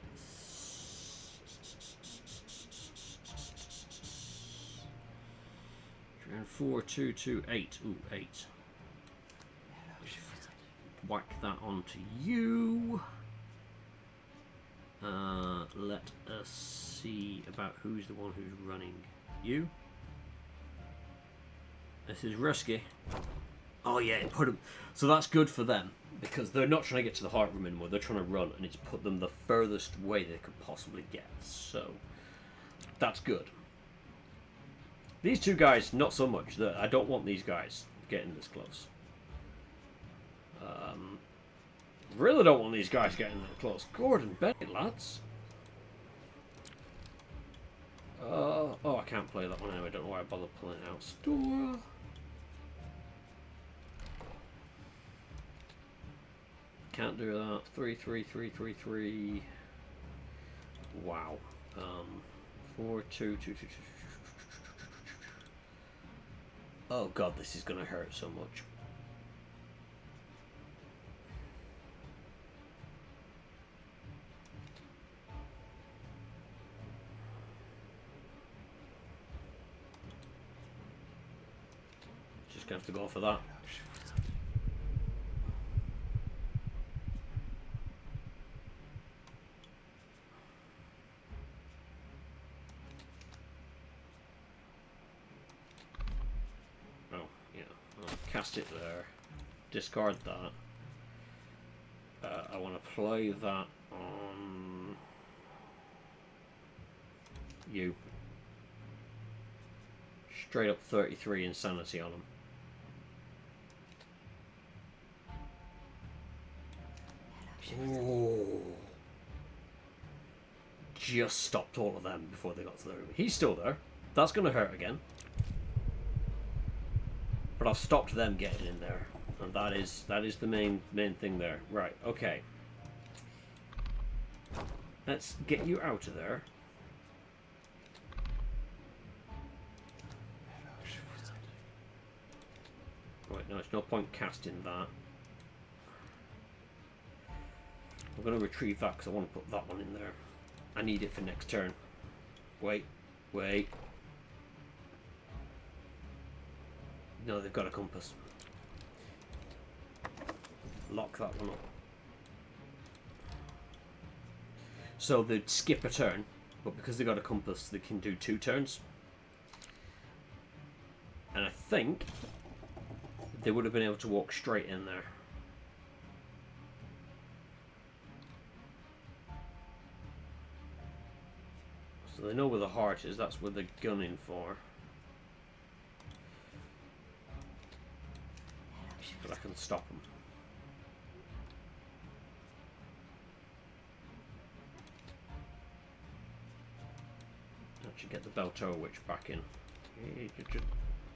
4, 2, 2, 8. Ooh, 8. Whack that onto you. Let us see about who's the one who's running. You? This is risky. Oh yeah, put them. So that's good for them because they're not trying to get to the heart room anymore. They're trying to run, and it's put them the furthest way they could possibly get. So that's good. These two guys, not so much. I don't want these guys getting this close. Really don't want these guys getting that close. Gordon Bennett, lads. Oh, I can't play that one anyway. I don't know why I bother playing it out. Store. Can't do that. 3-3-3-3-3. Wow. 4-2-2-2-2. Oh god, this is gonna hurt so much. Just gonna have to go for that. Cast it there, discard that. I want to play that on you. Straight up 33 insanity on him. Oh. Just stopped all of them before they got to the room. He's still there. That's going to hurt again. But I've stopped them getting in there, and that is the main thing there. Right, okay. Let's get you out of there. Right, no, it's no point casting that. I'm going to retrieve that because I want to put that one in there. I need it for next turn. Wait. No, they've got a compass. Lock that one up. So they'd skip a turn, but because they've got a compass, they can do 2 turns. And I think they would have been able to walk straight in there. So they know where the heart is, that's where they're gunning for. But I can stop them. Actually get the Bell Tower Witch back in.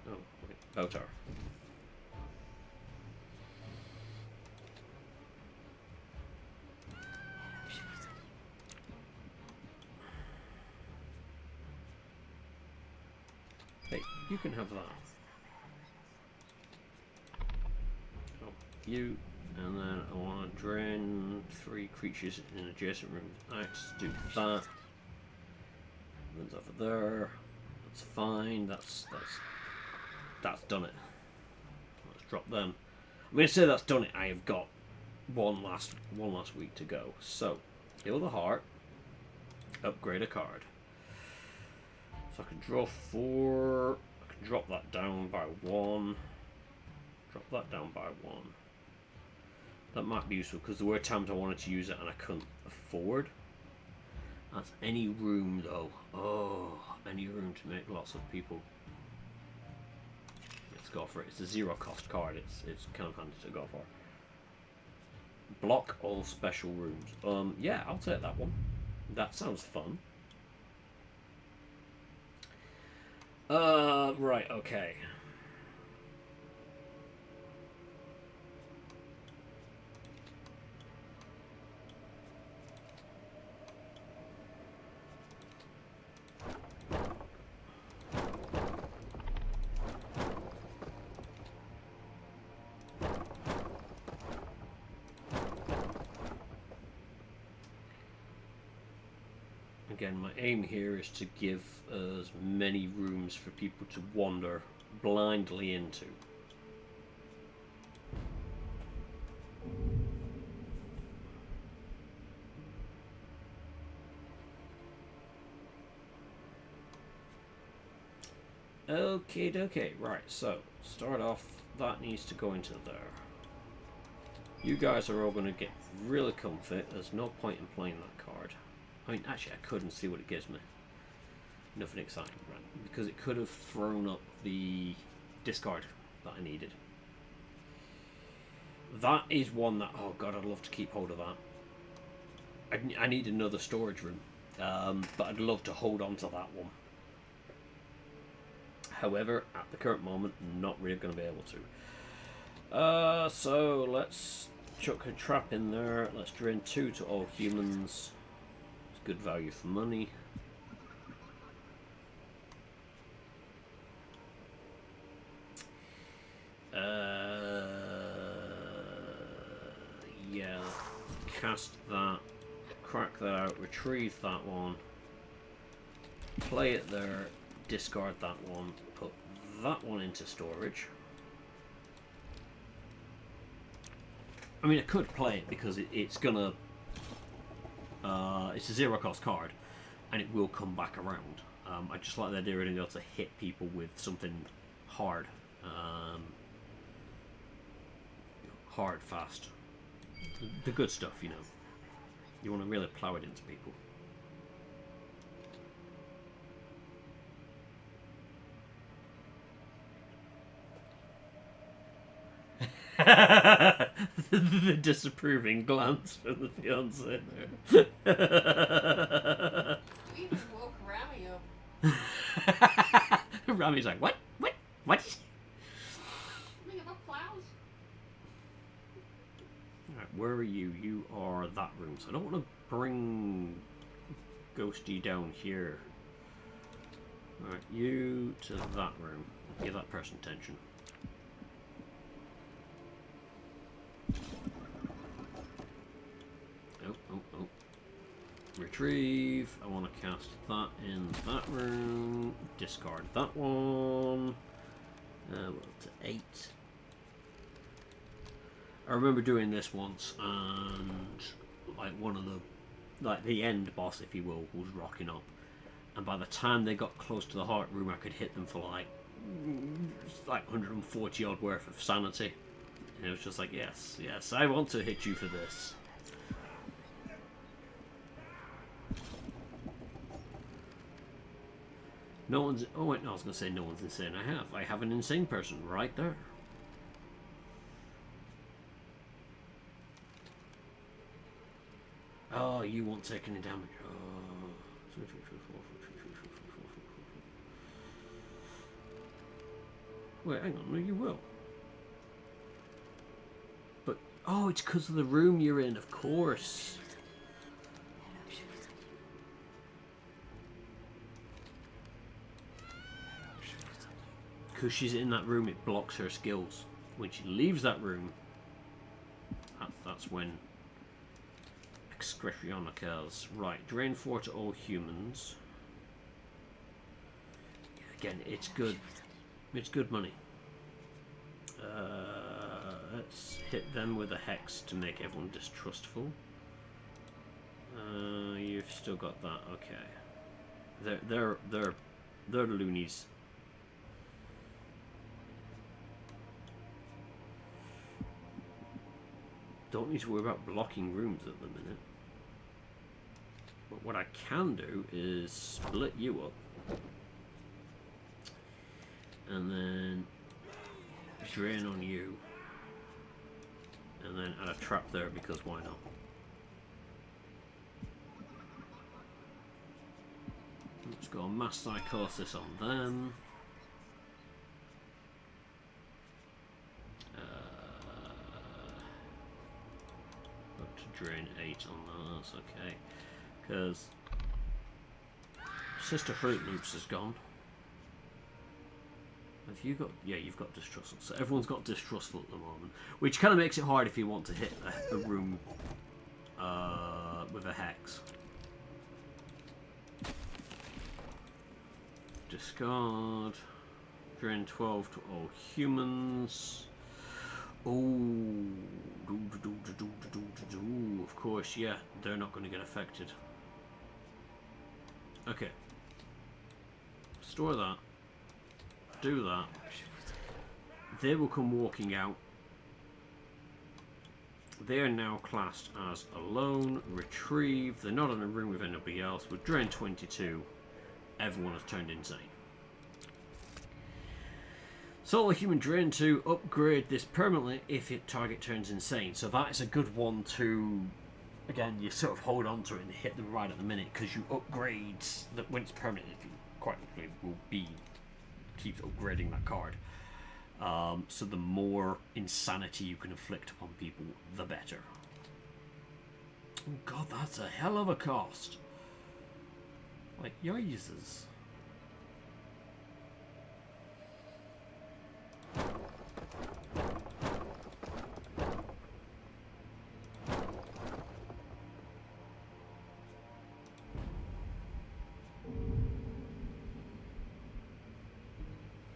Oh, okay. Bell Tower. Hey, you can have that. You, and then I want to drain 3 creatures in adjacent rooms. Let's do that. Runs over there. That's fine. That's done it. Let's drop them. I'm going to say that's done it. I have got one last week to go. So, heal the heart. Upgrade a card. So I can draw 4. I can drop that down by 1. Drop that down by 1. That might be useful because there were times I wanted to use it and I couldn't afford. That's any room though. Oh, any room to make lots of people. Let's go for it. It's a 0 cost card. It's kind of handy to go for. Block all special rooms. Yeah, I'll take that one. That sounds fun. Right, okay. Again, my aim here is to give as many rooms for people to wander blindly into. Okay, right, so start off, that needs to go into there. You guys are all going to get really comfy. There's no point in playing that card. I mean, actually, I could and see what it gives me. Nothing exciting, right? because it could have thrown up the discard that I needed. That is one that, oh god, I'd love to keep hold of that. I need another storage room, but I'd love to hold on to that one. However, at the current moment, not really going to be able to. So let's chuck a trap in there. Let's drain 2 to all humans. It's good value for money. Yeah, cast that, crack that out, retrieve that one, play it there, discard that one, put that one into storage. I mean, I could play it because it's gonna, it's a 0 cost card, and it will come back around. I just like the idea of being able to hit people with something hard. Hard, fast. The good stuff, you know. You want to really plow it into people. The disapproving glance from the fiance there. You even woke Rami up. Rami's like, what? What? Look at the plows. Alright, where are you? You are that room. So I don't want to bring Ghosty down here. Alright, you to that room. Give that person attention. Oh. Retrieve. I want to cast that in that room. Discard that one. We're up to 8. I remember doing this once, and like one of the end boss, if you will, was rocking up, and by the time they got close to the heart room, I could hit them for like 140 odd worth of sanity, and it was just like, yes, I want to hit you for this. No one's. Oh wait, no, I was gonna say no one's insane. I have an insane person right there. Oh, you won't take any damage. Oh. Wait, hang on. No, you will. But oh, it's because of the room you're in, of course. Because she's in that room, it blocks her skills. When she leaves that room, that's when Excretion occurs. Right, drain 4 to all humans. Again, it's good. It's good money. Let's hit them with a hex to make everyone distrustful. You've still got that. Okay. They're loonies. Don't need to worry about blocking rooms at the minute. But what I can do is split you up. And then drain on you. And then add a trap there because why not? Let's go mass psychosis on them. Drain 8 on that, that's okay. Because Sister Fruit Loops is gone. Have you got... Yeah, you've got Distrustful. So everyone's got Distrustful at the moment. Which kind of makes it hard if you want to hit a room with a hex. Discard. Drain 12 to all humans. Oh, of course, yeah, they're not going to get affected. Okay. Store that. Do that. They will come walking out. They are now classed as alone. Retrieve. They're not in a room with anybody else. With drain 22, everyone has turned insane. Solar Human Drain to upgrade this permanently if your target turns insane. So that is a good one to, again, you sort of hold on to it and hit them right at the minute, because you upgrade that when it's permanent. If you quite literally will be keeps upgrading that card. So the more insanity you can inflict upon people, the better. Oh god, that's a hell of a cost. Like, yoises.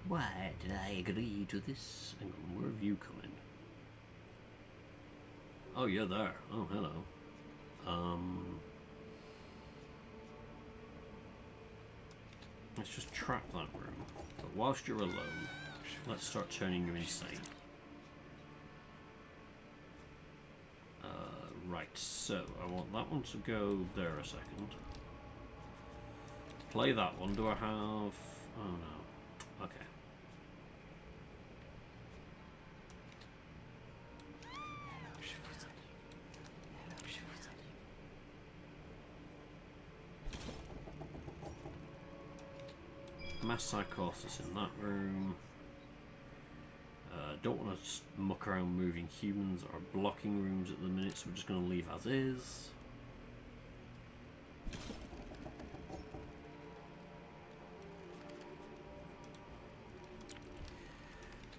Why did I agree to this? Hang on, where have you come in? Oh, you're there. Oh, hello. Let's just trap that room. But whilst you're alone, let's start turning you insane. Right, so I want that one to go there a second. Play that one. Do I have... Oh no. Okay. Mass psychosis in that room. Don't want to muck around moving humans or blocking rooms at the minute, so we're just going to leave as is.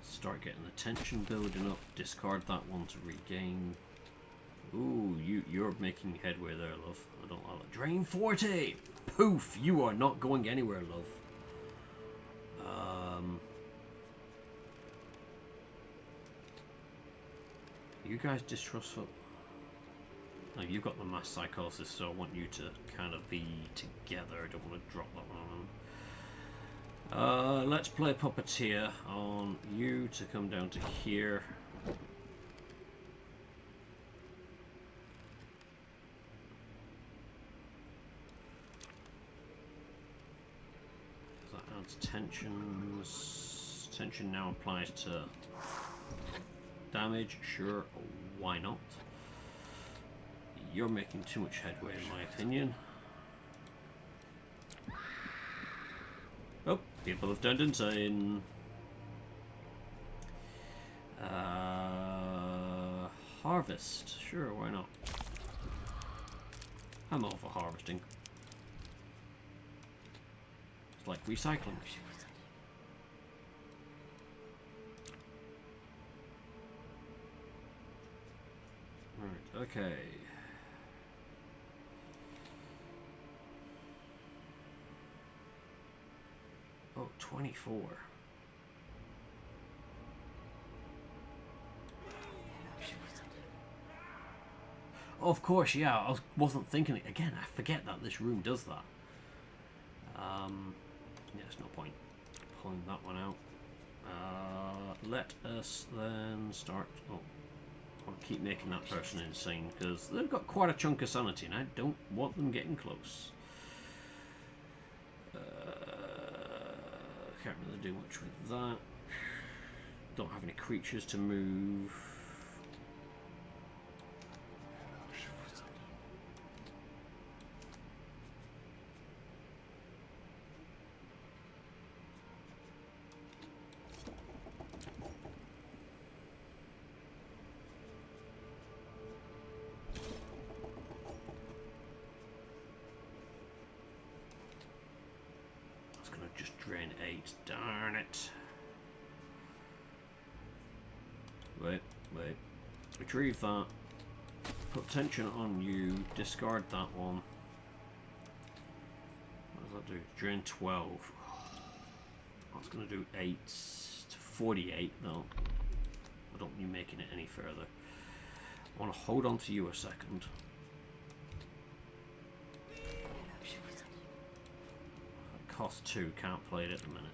Start getting the tension building up. Discard that one to regain. Ooh, you're making headway there, love. I don't like it. Drain 40! Poof! You are not going anywhere, love. You guys distrustful? No, you've got the mass psychosis, so I want you to kind of be together. I don't want to drop that one on them. Let's play Puppeteer on you to come down to here. That adds tensions. Tension now applies to damage, sure, why not? You're making too much headway in my opinion. Oh, people have turned insane. Harvest, sure, why not? I'm all for harvesting. It's like recycling. Right, okay. Oh, 24. Oh, of course, yeah, I wasn't thinking it. Again, I forget that this room does that. Yeah, there's no point pulling that one out. Let us then start... Oh. I'll keep making that person insane, because they've got quite a chunk of sanity and I don't want them getting close. Can't really do much with that. Don't have any creatures to move. Just drain 8. Darn it. Wait. Retrieve that. Put tension on you. Discard that one. What does that do? Drain 12. That's going to do 8 to 48 though. I don't want you making it any further. I want to hold on to you a second. Cost 2, can't play it at the minute.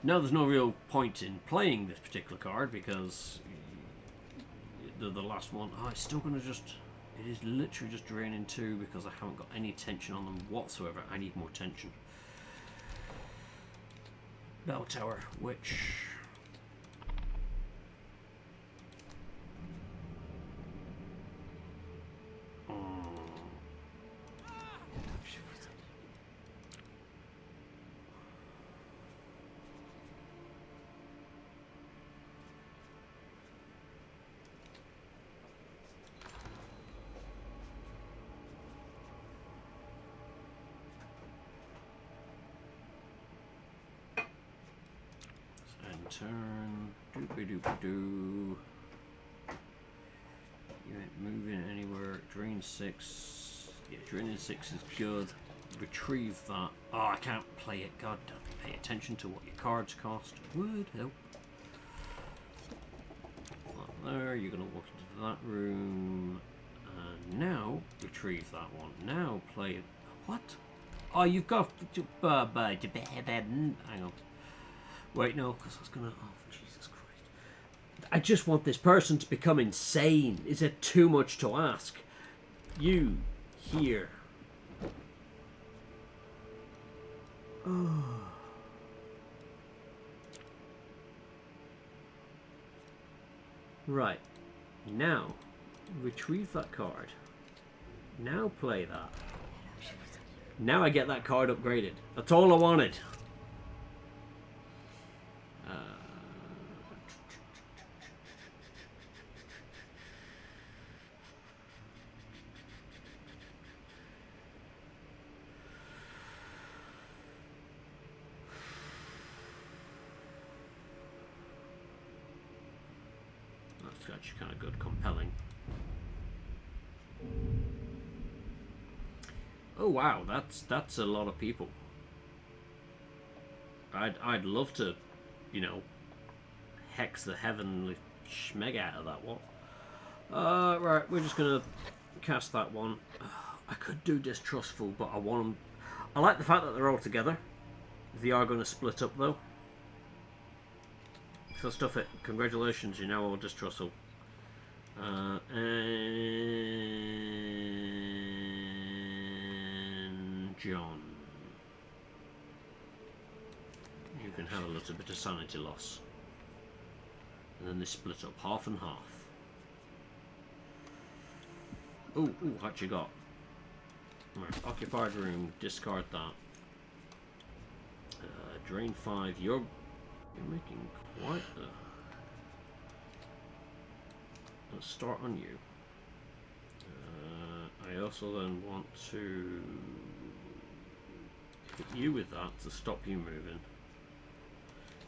Now there's no real point in playing this particular card because the last one, oh, it's still going to just, it is literally just draining 2 because I haven't got any tension on them whatsoever. I need more tension. Bell Tower, which... Turn, doopy doopy doo. You ain't moving anywhere. Drain 6. Yeah, draining 6 is good. Retrieve that. Oh, I can't play it. God, don't pay attention to what your cards cost. Would help. That there, you're gonna walk into that room. And now, retrieve that one. Now play it. What? Oh, you've got. Hang on. Wait, no, because I was gonna. Oh, Jesus Christ! I just want this person to become insane. Is it too much to ask? You here? Oh. Right. Now, retrieve that card. Now play that. Now I get that card upgraded. That's all I wanted. That's actually kind of good, compelling. Oh wow, that's a lot of people. I'd love to, you know, hex the heavenly schmeg out of that one. Right, we're just gonna cast that one. I could do Distrustful, but I want them. I like the fact that they're all together. They are going to split up though. So stuff it. Congratulations, you're now all Distrustful. And John, you can have a little bit of sanity loss. And then they split up half and half. Ooh, what you got? Right, occupied room, discard that. Drain 5, you're making quite a... Let's start on you. I also then want to hit you with that to stop you moving.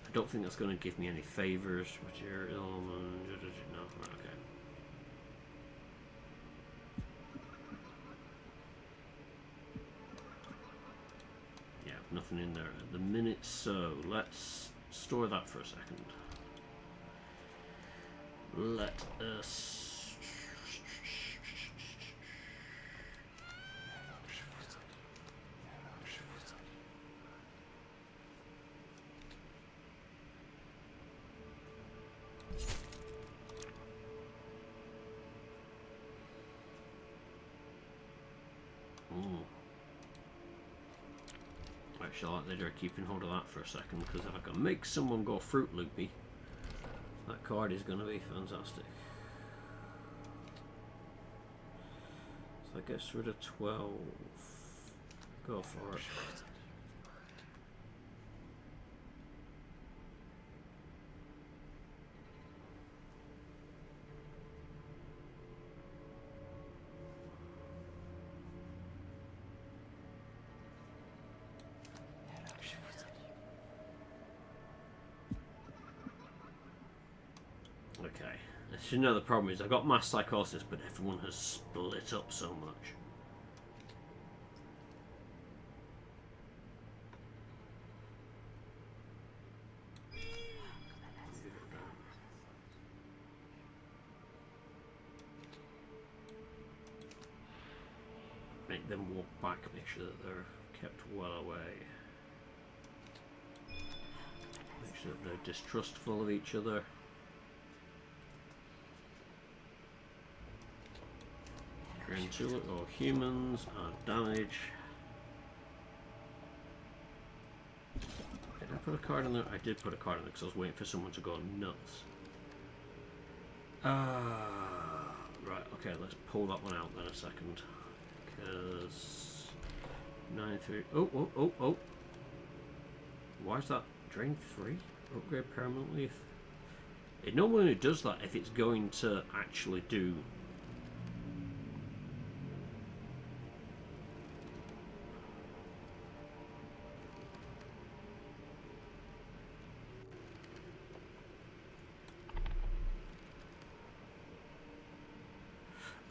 I don't think that's going to give me any favors. Material element, no, okay. Yeah, nothing in there at the minute, so let's store that for a second. Let us... Actually, I like that they're keeping hold of that for a second, because if I can make someone go Fruit Loopy, that card is going to be fantastic. So that gets rid of 12. Go for it. Okay. You know, the problem is I got mass psychosis, but everyone has split up so much. Make them walk back, make sure that they're kept well away. Make sure that they're distrustful of each other. Into it, or humans are damage. put a card in there? I did put a card in there because I was waiting for someone to go nuts. Right, okay, let's pull that one out then a second. Because 9-3. Oh. Why is that drain 3? Upgrade permanently. It normally does that if it's going to actually do.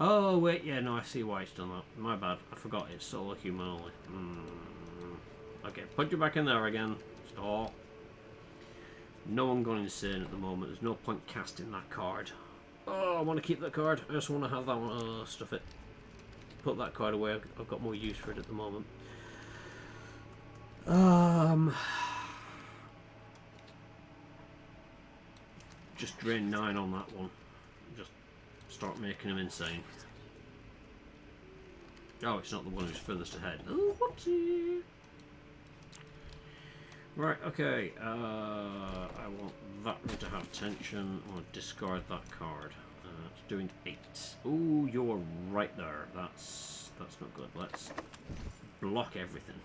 Oh wait, yeah, no, I see why it's done that. My bad, I forgot it's solo human only. Okay, put you back in there again. Stop. No one gone insane at the moment. There's no point casting that card. Oh, I want to keep that card. I just want to have that one. Oh, stuff it. Put that card away. I've got more use for it at the moment. Just drain 9 on that one. Just start making him insane. Oh, it's not the one who's furthest ahead. Oh, whoopsie. Right, okay. I want that one to have tension. I want to discard that card. It's doing 8. Ooh, you're right there. That's not good. Let's block everything.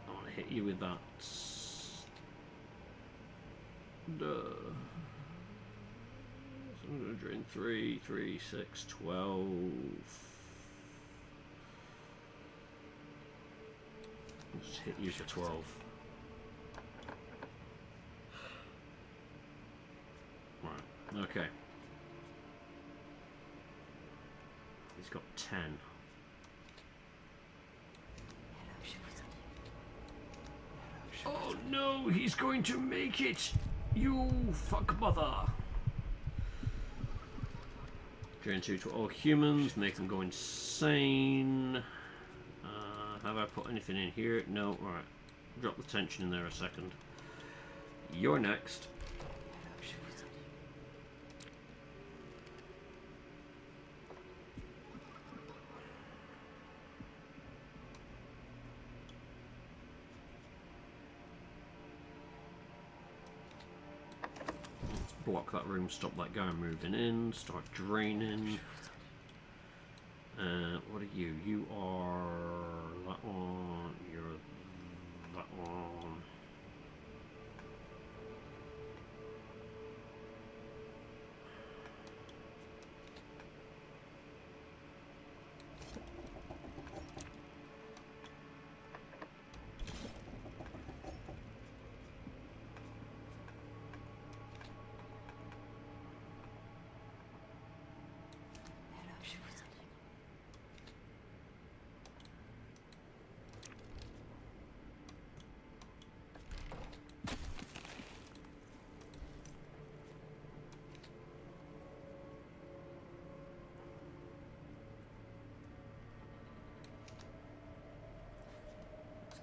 I want to hit you with that. So I'm going to drain 3, 3, 6, 12. Just hit you for 12. Right, okay. He's got 10. Oh no, he's going to make it! You fuck mother! Drain 2 to all humans, make them go insane. Have I put anything in here? No, alright. Drop the tension in there a second. You're next. Let's block that room, stop that guy moving in, start draining. What are you? You are that one, you're that one.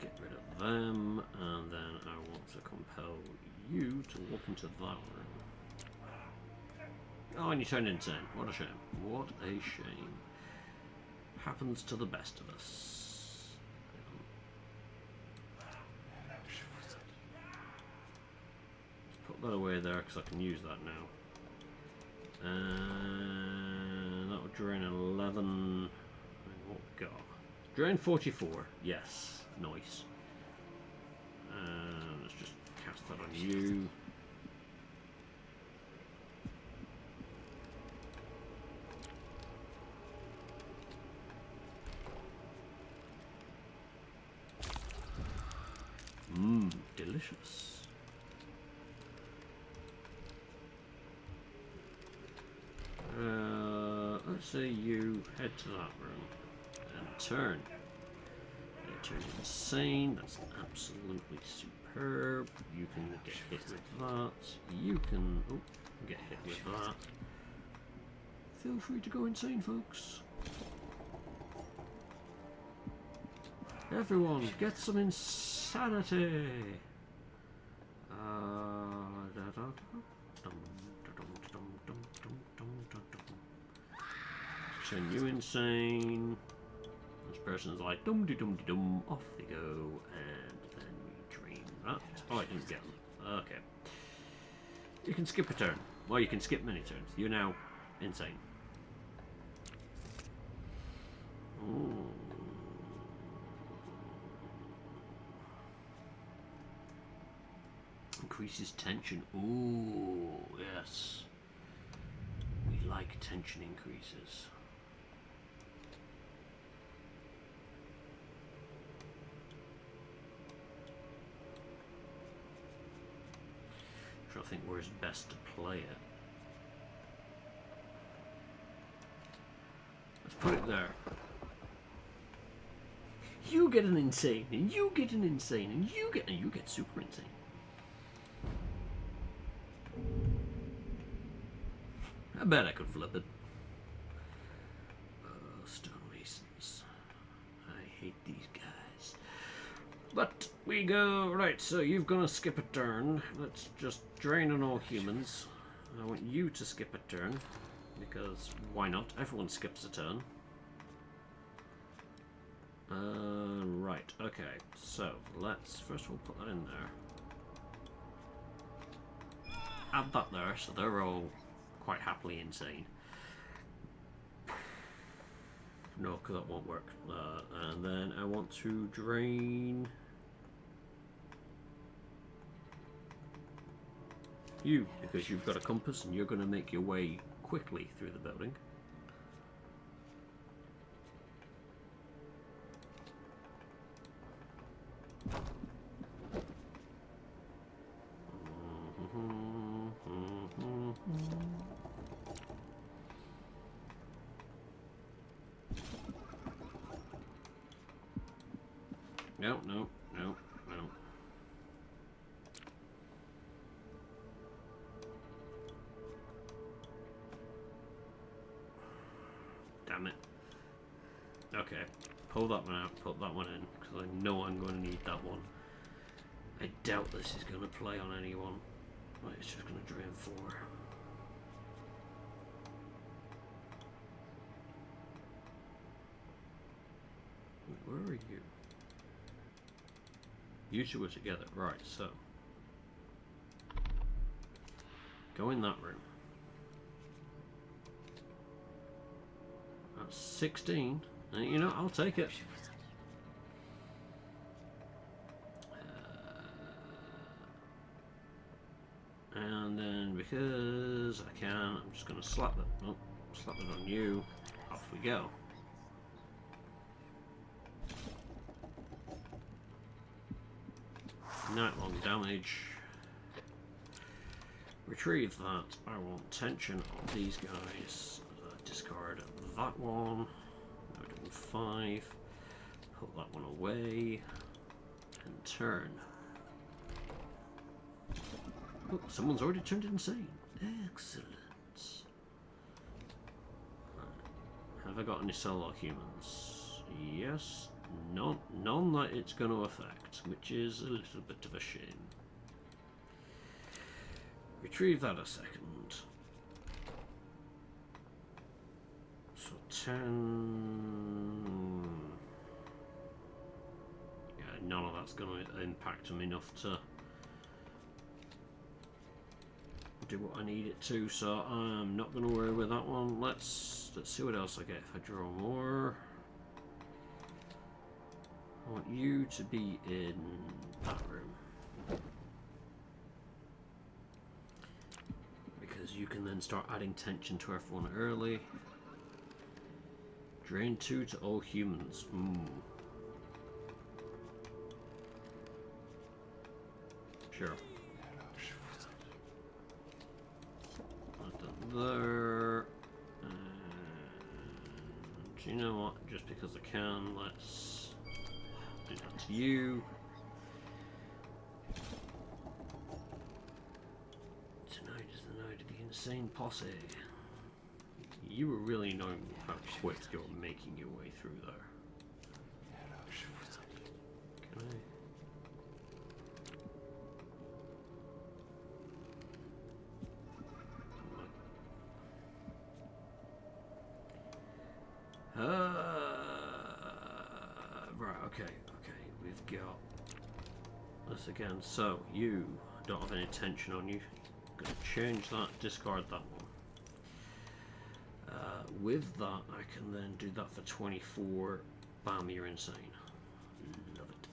Get rid of them, and then I want to compel you to walk into that room. Oh, and you turned insane. What a shame. What a shame. Happens to the best of us. Let's put that away there because I can use that now. And that would drain 11. What we got? Drain 44. Yes. Nice. Let's just cast that on you. Delicious. Let's say you head to that room and turn. Turn insane. That's absolutely superb. You can get hit with that. You can get hit with that. Feel free to go insane, folks. Everyone, get some insanity. Turn you insane. each person's like dum de dum de dum, off they go, and then we drain that. Oh, I didn't get them. Okay. You can skip a turn. Well, you can skip many turns. You're now insane. Ooh. Increases tension. Ooh, yes. We like tension increases. I think where's best to play it. Let's put it there. You get an insane, and you get an insane, and you get super insane. I bet I could flip it. Oh, stonemasons. I hate these guys. But we go, right, so you've got to skip a turn. Let's just drain on all humans. I want you to skip a turn, because why not? Everyone skips a turn. Right, okay, so let's first of all put that in there. Add that there, so they're all quite happily insane. No, because that won't work. And then I want to drain you, because you've got a compass and you're going to make your way quickly through the building. No, no, no, no. Damn it. Okay, pull that one out, put that one in, because I know I'm going to need that one. I doubt this is going to play on anyone. Right, it's just going to drain 4. Where are you? You two are together, right, so go in that room. That's 16. And you know, I'll take it. And then because I can, I'm just going to slap it. Oh, slap it on you. Off we go. Night-long damage. Retrieve that. I want tension on these guys. Discard that one. Now doing 5. Put that one away. And turn. Oh, someone's already turned insane. Excellent. Have I got any solo humans? Yes. None that it's going to affect, which is a little bit of a shame. Retrieve that a second. So 10... Yeah, none of that's going to impact them enough to do what I need it to, so I'm not going to worry with that one. Let's see what else I get if I draw more. I want you to be in that room, because you can then start adding tension to everyone early. Drain 2 to all humans. Sure. Put that there. And you know what? Just because I can, let's do that to you. Tonight is the night of the insane posse. You were really knowing how quick you're making your way through there. Can I? got this again. So you don't have any tension on you. Gonna change that, discard that one. With that, I can then do that for 24. Bam, you're insane. Love it.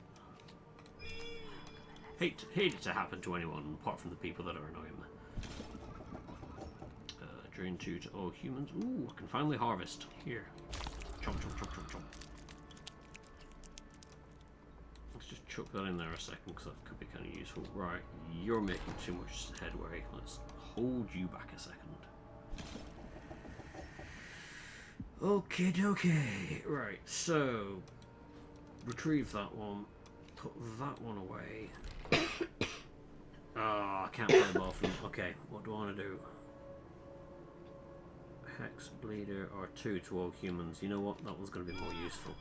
Hate it to happen to anyone apart from the people that are annoying me. Drain 2 to all humans. Ooh, I can finally harvest. Here. Chomp, chomp, chomp, chomp, chomp. Let's just chuck that in there a second because that could be kind of useful. Right, you're making too much headway. Let's hold you back a second. Okay, dokie. Right, so retrieve that one, put that one away. Oh, I can't play both of them. Okay, what do I want to do? Hex Bleeder or 2 to all humans. You know what? That one's going to be more useful.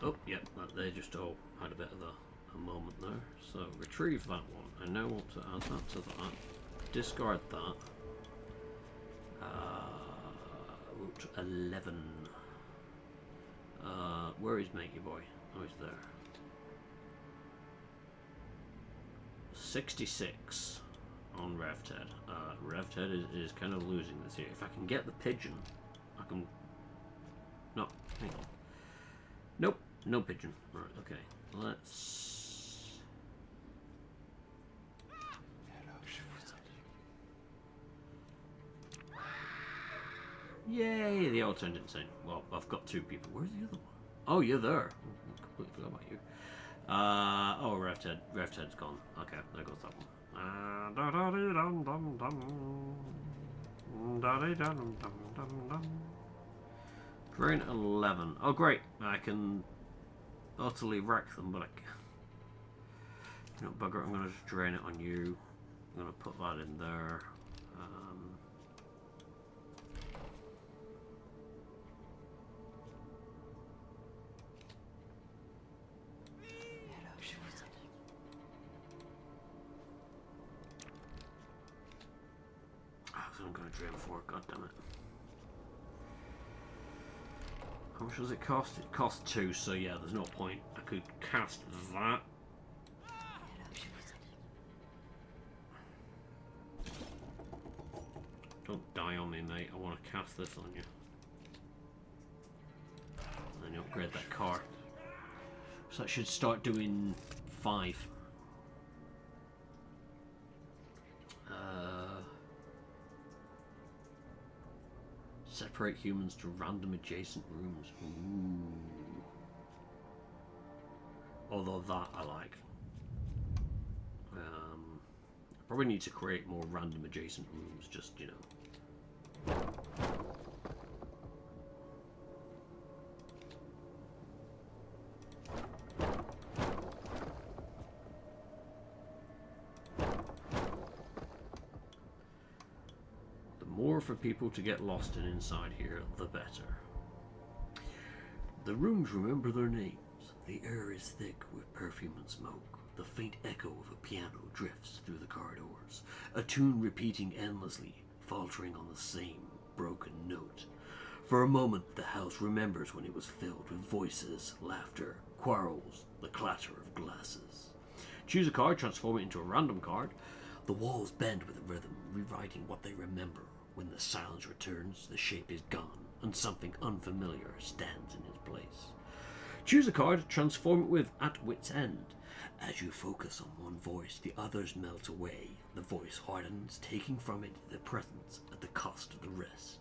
Oh, yep, they just all had a bit of a moment there. So retrieve that one. I now want to add that to that. Discard that. 11. Where is Matey Boy? Oh, he's there. 66 on Revted. Revted is kind of losing this here. If I can get the pigeon, I can... No, hang on. Nope, no pigeon. Right, okay. Let's... Yay, they all turned insane. Well, I've got 2 people. Where's the other one? Oh, you're there. I completely forgot about you. Oh, Revted. Revted's gone. Okay, there goes that one. Drain 11. Oh, great. I can utterly wreck them, but I can't. You know, bugger it. I'm going to just drain it on you. I'm going to put that in there. I'm going to drain 4, god damn it. How much does it cost? It costs 2, so yeah, there's no point. I could cast that. Don't die on me, mate. I want to cast this on you. And then you upgrade that card. So that should start doing 5. Separate humans to random adjacent rooms. Ooh. Although that I like. Probably need to create more random adjacent rooms, just, you know. For people to get lost in inside here, the better. The rooms remember their names. The air is thick with perfume and smoke. The faint echo of a piano drifts through the corridors, a tune repeating endlessly, faltering on the same broken note. For a moment, the house remembers when it was filled with voices, laughter, quarrels, the clatter of glasses. Choose a card, transform it into a random card. The walls bend with the rhythm, rewriting what they remember. When the silence returns, the shape is gone, and something unfamiliar stands in its place. Choose a card, transform it with At Wit's End. As you focus on one voice, the others melt away. The voice hardens, taking from it the presence at the cost of the rest.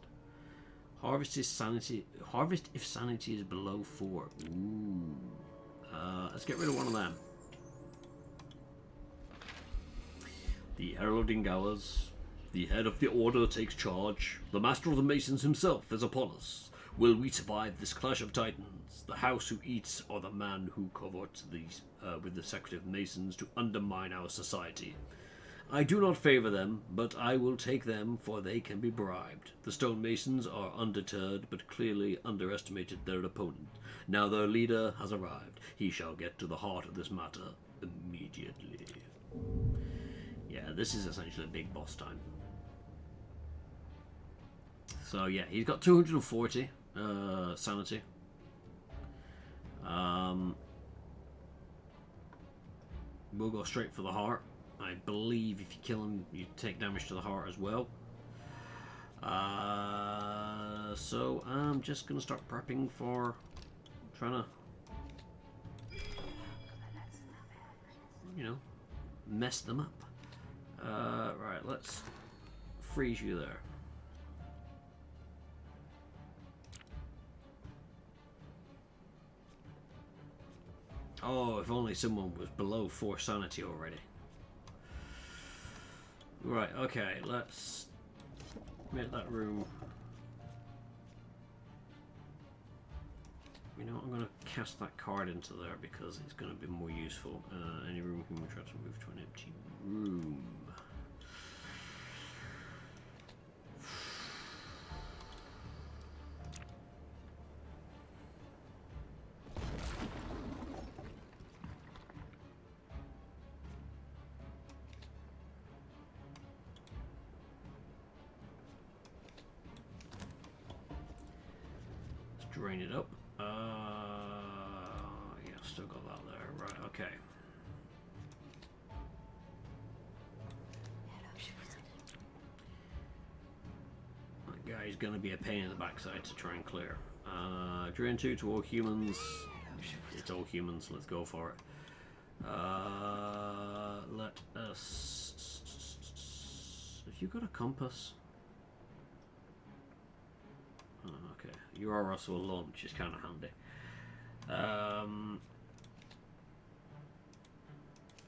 Harvest if sanity is below 4. Ooh. Let's get rid of one of them. The Herald Ingawas. The head of the order takes charge. The master of the Masons himself is upon us. Will we survive this clash of titans? The house who eats or the man who coverts these with the secretive Masons to undermine our society? I do not favour them, but I will take them, for they can be bribed. The stonemasons are undeterred, but clearly underestimated their opponent. Now their leader has arrived. He shall get to the heart of this matter immediately. Yeah, this is essentially big boss time. So yeah, he's got 240 sanity. We'll go straight for the heart. I believe if you kill him, you take damage to the heart as well. So I'm just gonna start prepping for trying to, you know, mess them up. Right, let's freeze you there. Oh, if only someone was below 4 sanity already. Right, okay, let's make that room. You know what, I'm going to cast that card into there because it's going to be more useful. Any room human tries to move to an empty room. Drain it up. Yeah, still got that there. Right, okay. That guy's gonna be a pain in the backside to try and clear. Drain 2 to all humans. It's all humans, let's go for it. Let us... Have you got a compass? Oh, okay, you are also alone, which is kind of handy.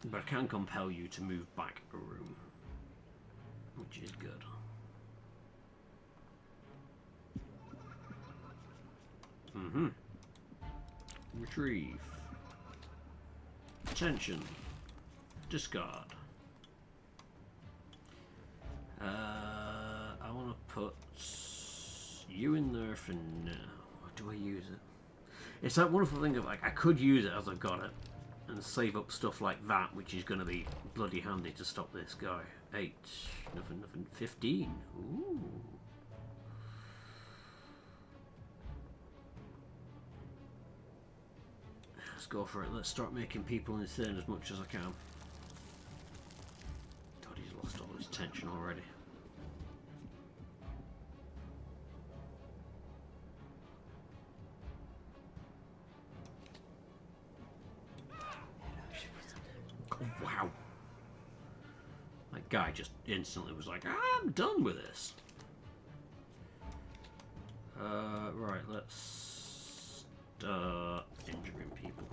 But I can compel you to move back a room, which is good. Retrieve. Attention. Discard. I want to put you in there for now. Or do I use it? It's that wonderful thing of like I could use it as I got it and save up stuff like that, which is going to be bloody handy to stop this guy. 8, nothing, 15. Ooh. Let's go for it. Let's start making people insane as much as I can. God, he's lost all his tension already. Oh, wow. That guy just instantly was like, I'm done with this. Right, let's start injuring people.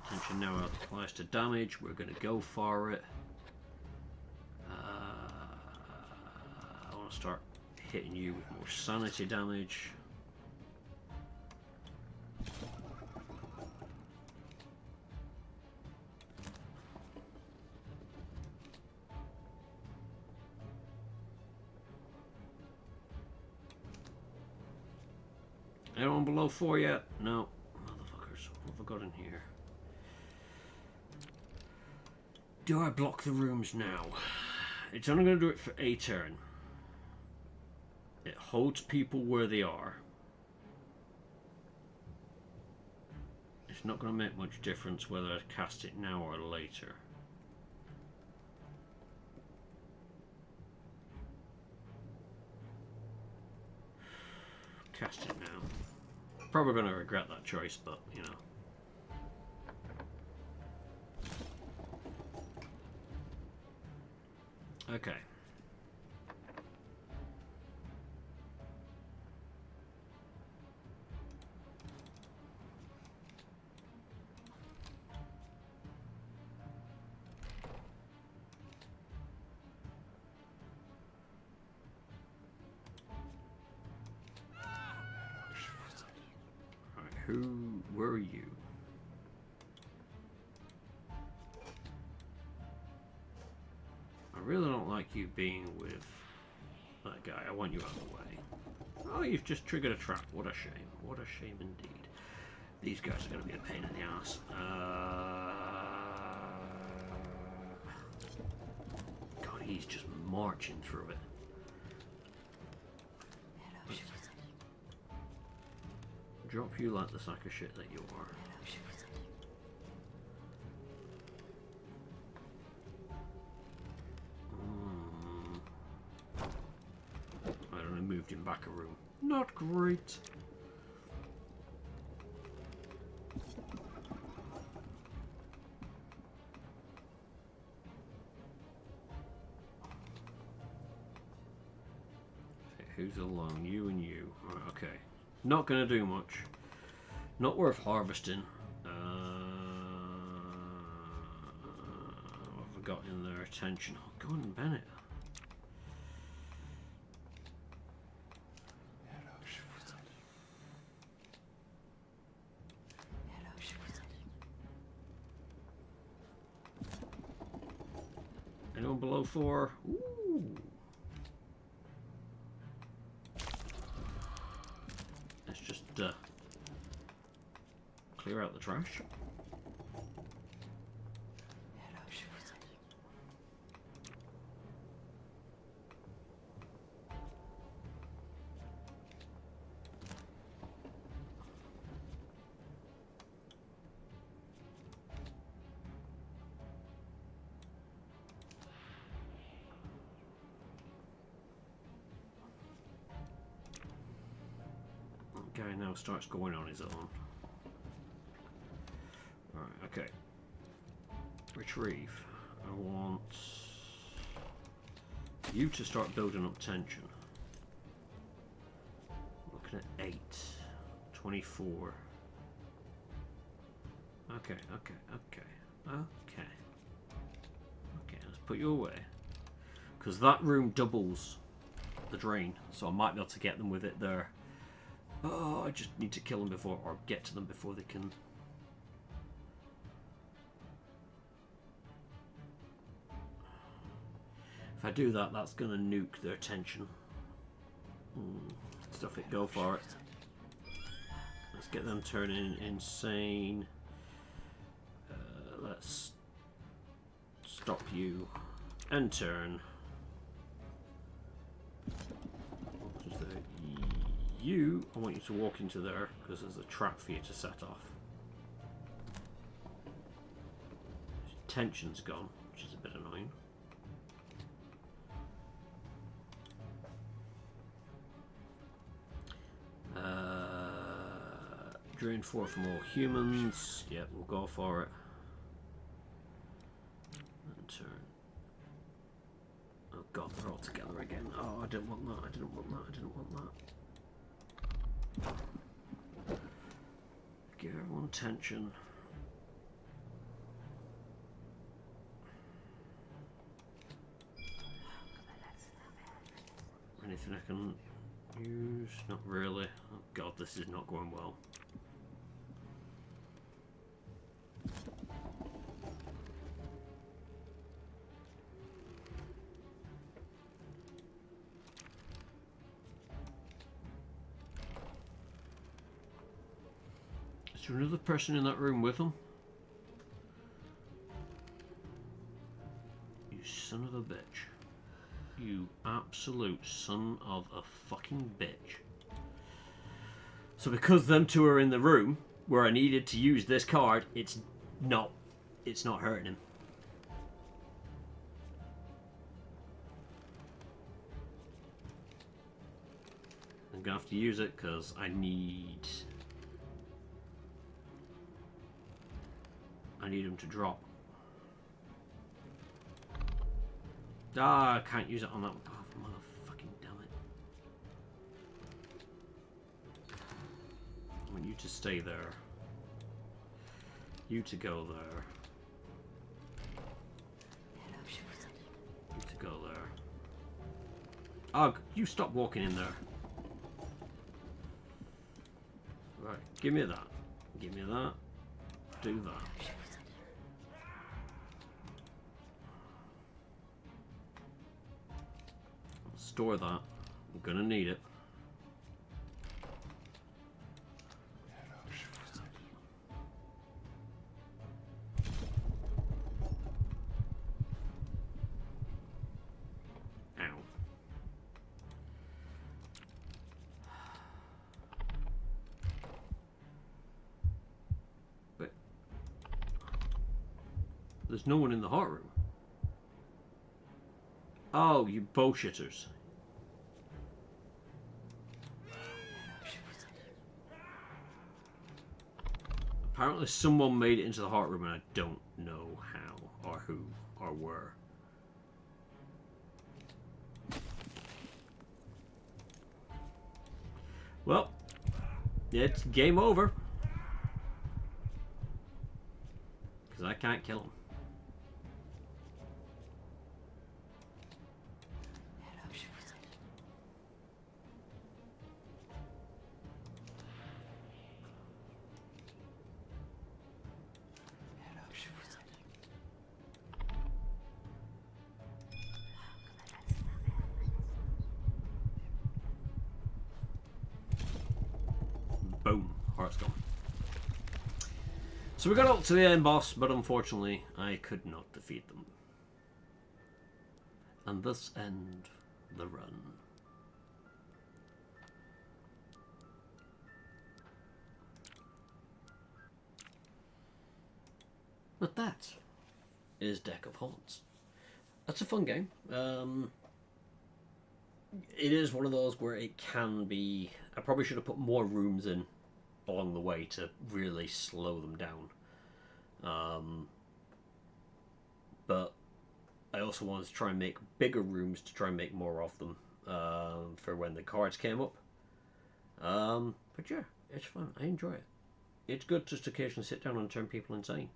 Attention now applies to damage. We're going to go for it. I want to start hitting you with more sanity damage. Anyone below 4 yet? No. Motherfuckers. What have I got in here? Do I block the rooms now? It's only going to do it for a turn. It holds people where they are. It's not going to make much difference whether I cast it now or later. Cast it now. Probably going to regret that choice, but you know. Okay. Who Where are you? I really don't like you being with that guy. I want you out of the way. Oh, you've just triggered a trap. What a shame. What a shame indeed. These guys are going to be a pain in the ass. God, he's just marching through it. Drop you like the sack of shit that you are. I only moved him back a room. Not great. Okay, who's alone? You and you. Right, okay. Not gonna do much. Not worth harvesting. I've gotten their attention. Oh, go on, Bennett. Anyone below 4? Ooh. Let's just clear out the trash. Guy now starts going on his own. Alright, okay. Retrieve. I want you to start building up tension. Looking at 8. 24. Okay. Okay, let's put you away. Because that room doubles the drain, so I might be able to get them with it there. Oh, I just need to kill them before, or get to them before they can. If I do that, that's going to nuke their tension. Stuff it, go for it. Let's get them turning insane. Let's stop you and turn. You, I want you to walk into there because there's a trap for you to set off. Tension's gone, which is a bit annoying. Drain 4 from all humans. Yep, we'll go for it. And turn. Oh god, they're all together again. Oh, I didn't want that, I didn't want that, I didn't want that. Give everyone tension. Anything I can use? Not really. Oh god, this is not going well. Is there another person in that room with them? You son of a bitch. You absolute son of a fucking bitch. So because them two are in the room where I needed to use this card, it's not hurting him. I'm gonna have to use it because I need him to drop. Ah, I can't use it on that one. Oh, motherfucking damn it. I want you to stay there. You to go there. You to go there. Oh, you stop walking in there. Right, give me that. Give me that. Do that. Store that. I'm gonna need it. Ow. But there's no one in the heart room. Oh, you bullshitters. Apparently someone made it into the heart room and I don't know how or who or where. Well, it's game over. Because I can't kill him. Boom, heart's gone. So we got up to the end boss, but unfortunately I could not defeat them. And thus end the run. But that is Deck of Haunts. That's a fun game. It is one of those where it can be... I probably should have put more rooms in along the way to really slow them down. But I also wanted to try and make bigger rooms to try and make more of them for when the cards came up. But yeah, it's fun. I enjoy it. It's good just to occasionally sit down and turn people insane.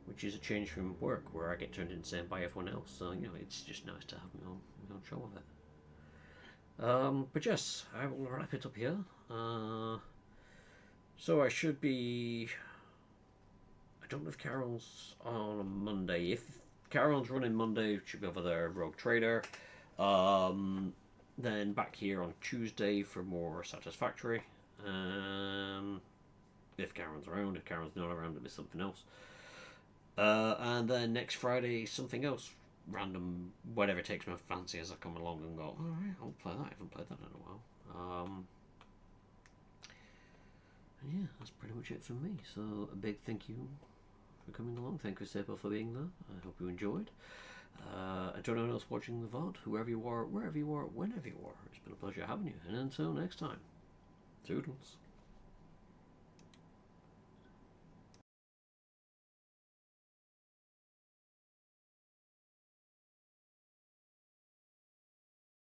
Which is a change from work, where I get turned insane by everyone else. So, you know, it's just nice to have my own show of it. But yes, I will wrap it up here. So I should be... I don't know if Carol's on a Monday. If Carol's running Monday, she'll be over there, Rogue Trader. Then back here on Tuesday for more Satisfactory. If Karen's around. If Karen's not around, it'll be something else. And then next Friday, something else. Random, whatever takes my fancy as I come along and go, alright, I'll play that. I haven't played that in a while. And yeah, that's pretty much it from me. So a big thank you for coming along. Thank you, Sebo, for being there. I hope you enjoyed. And to anyone else watching the VOD, whoever you are, wherever you are, whenever you are, it's been a pleasure having you. And until next time, toodles.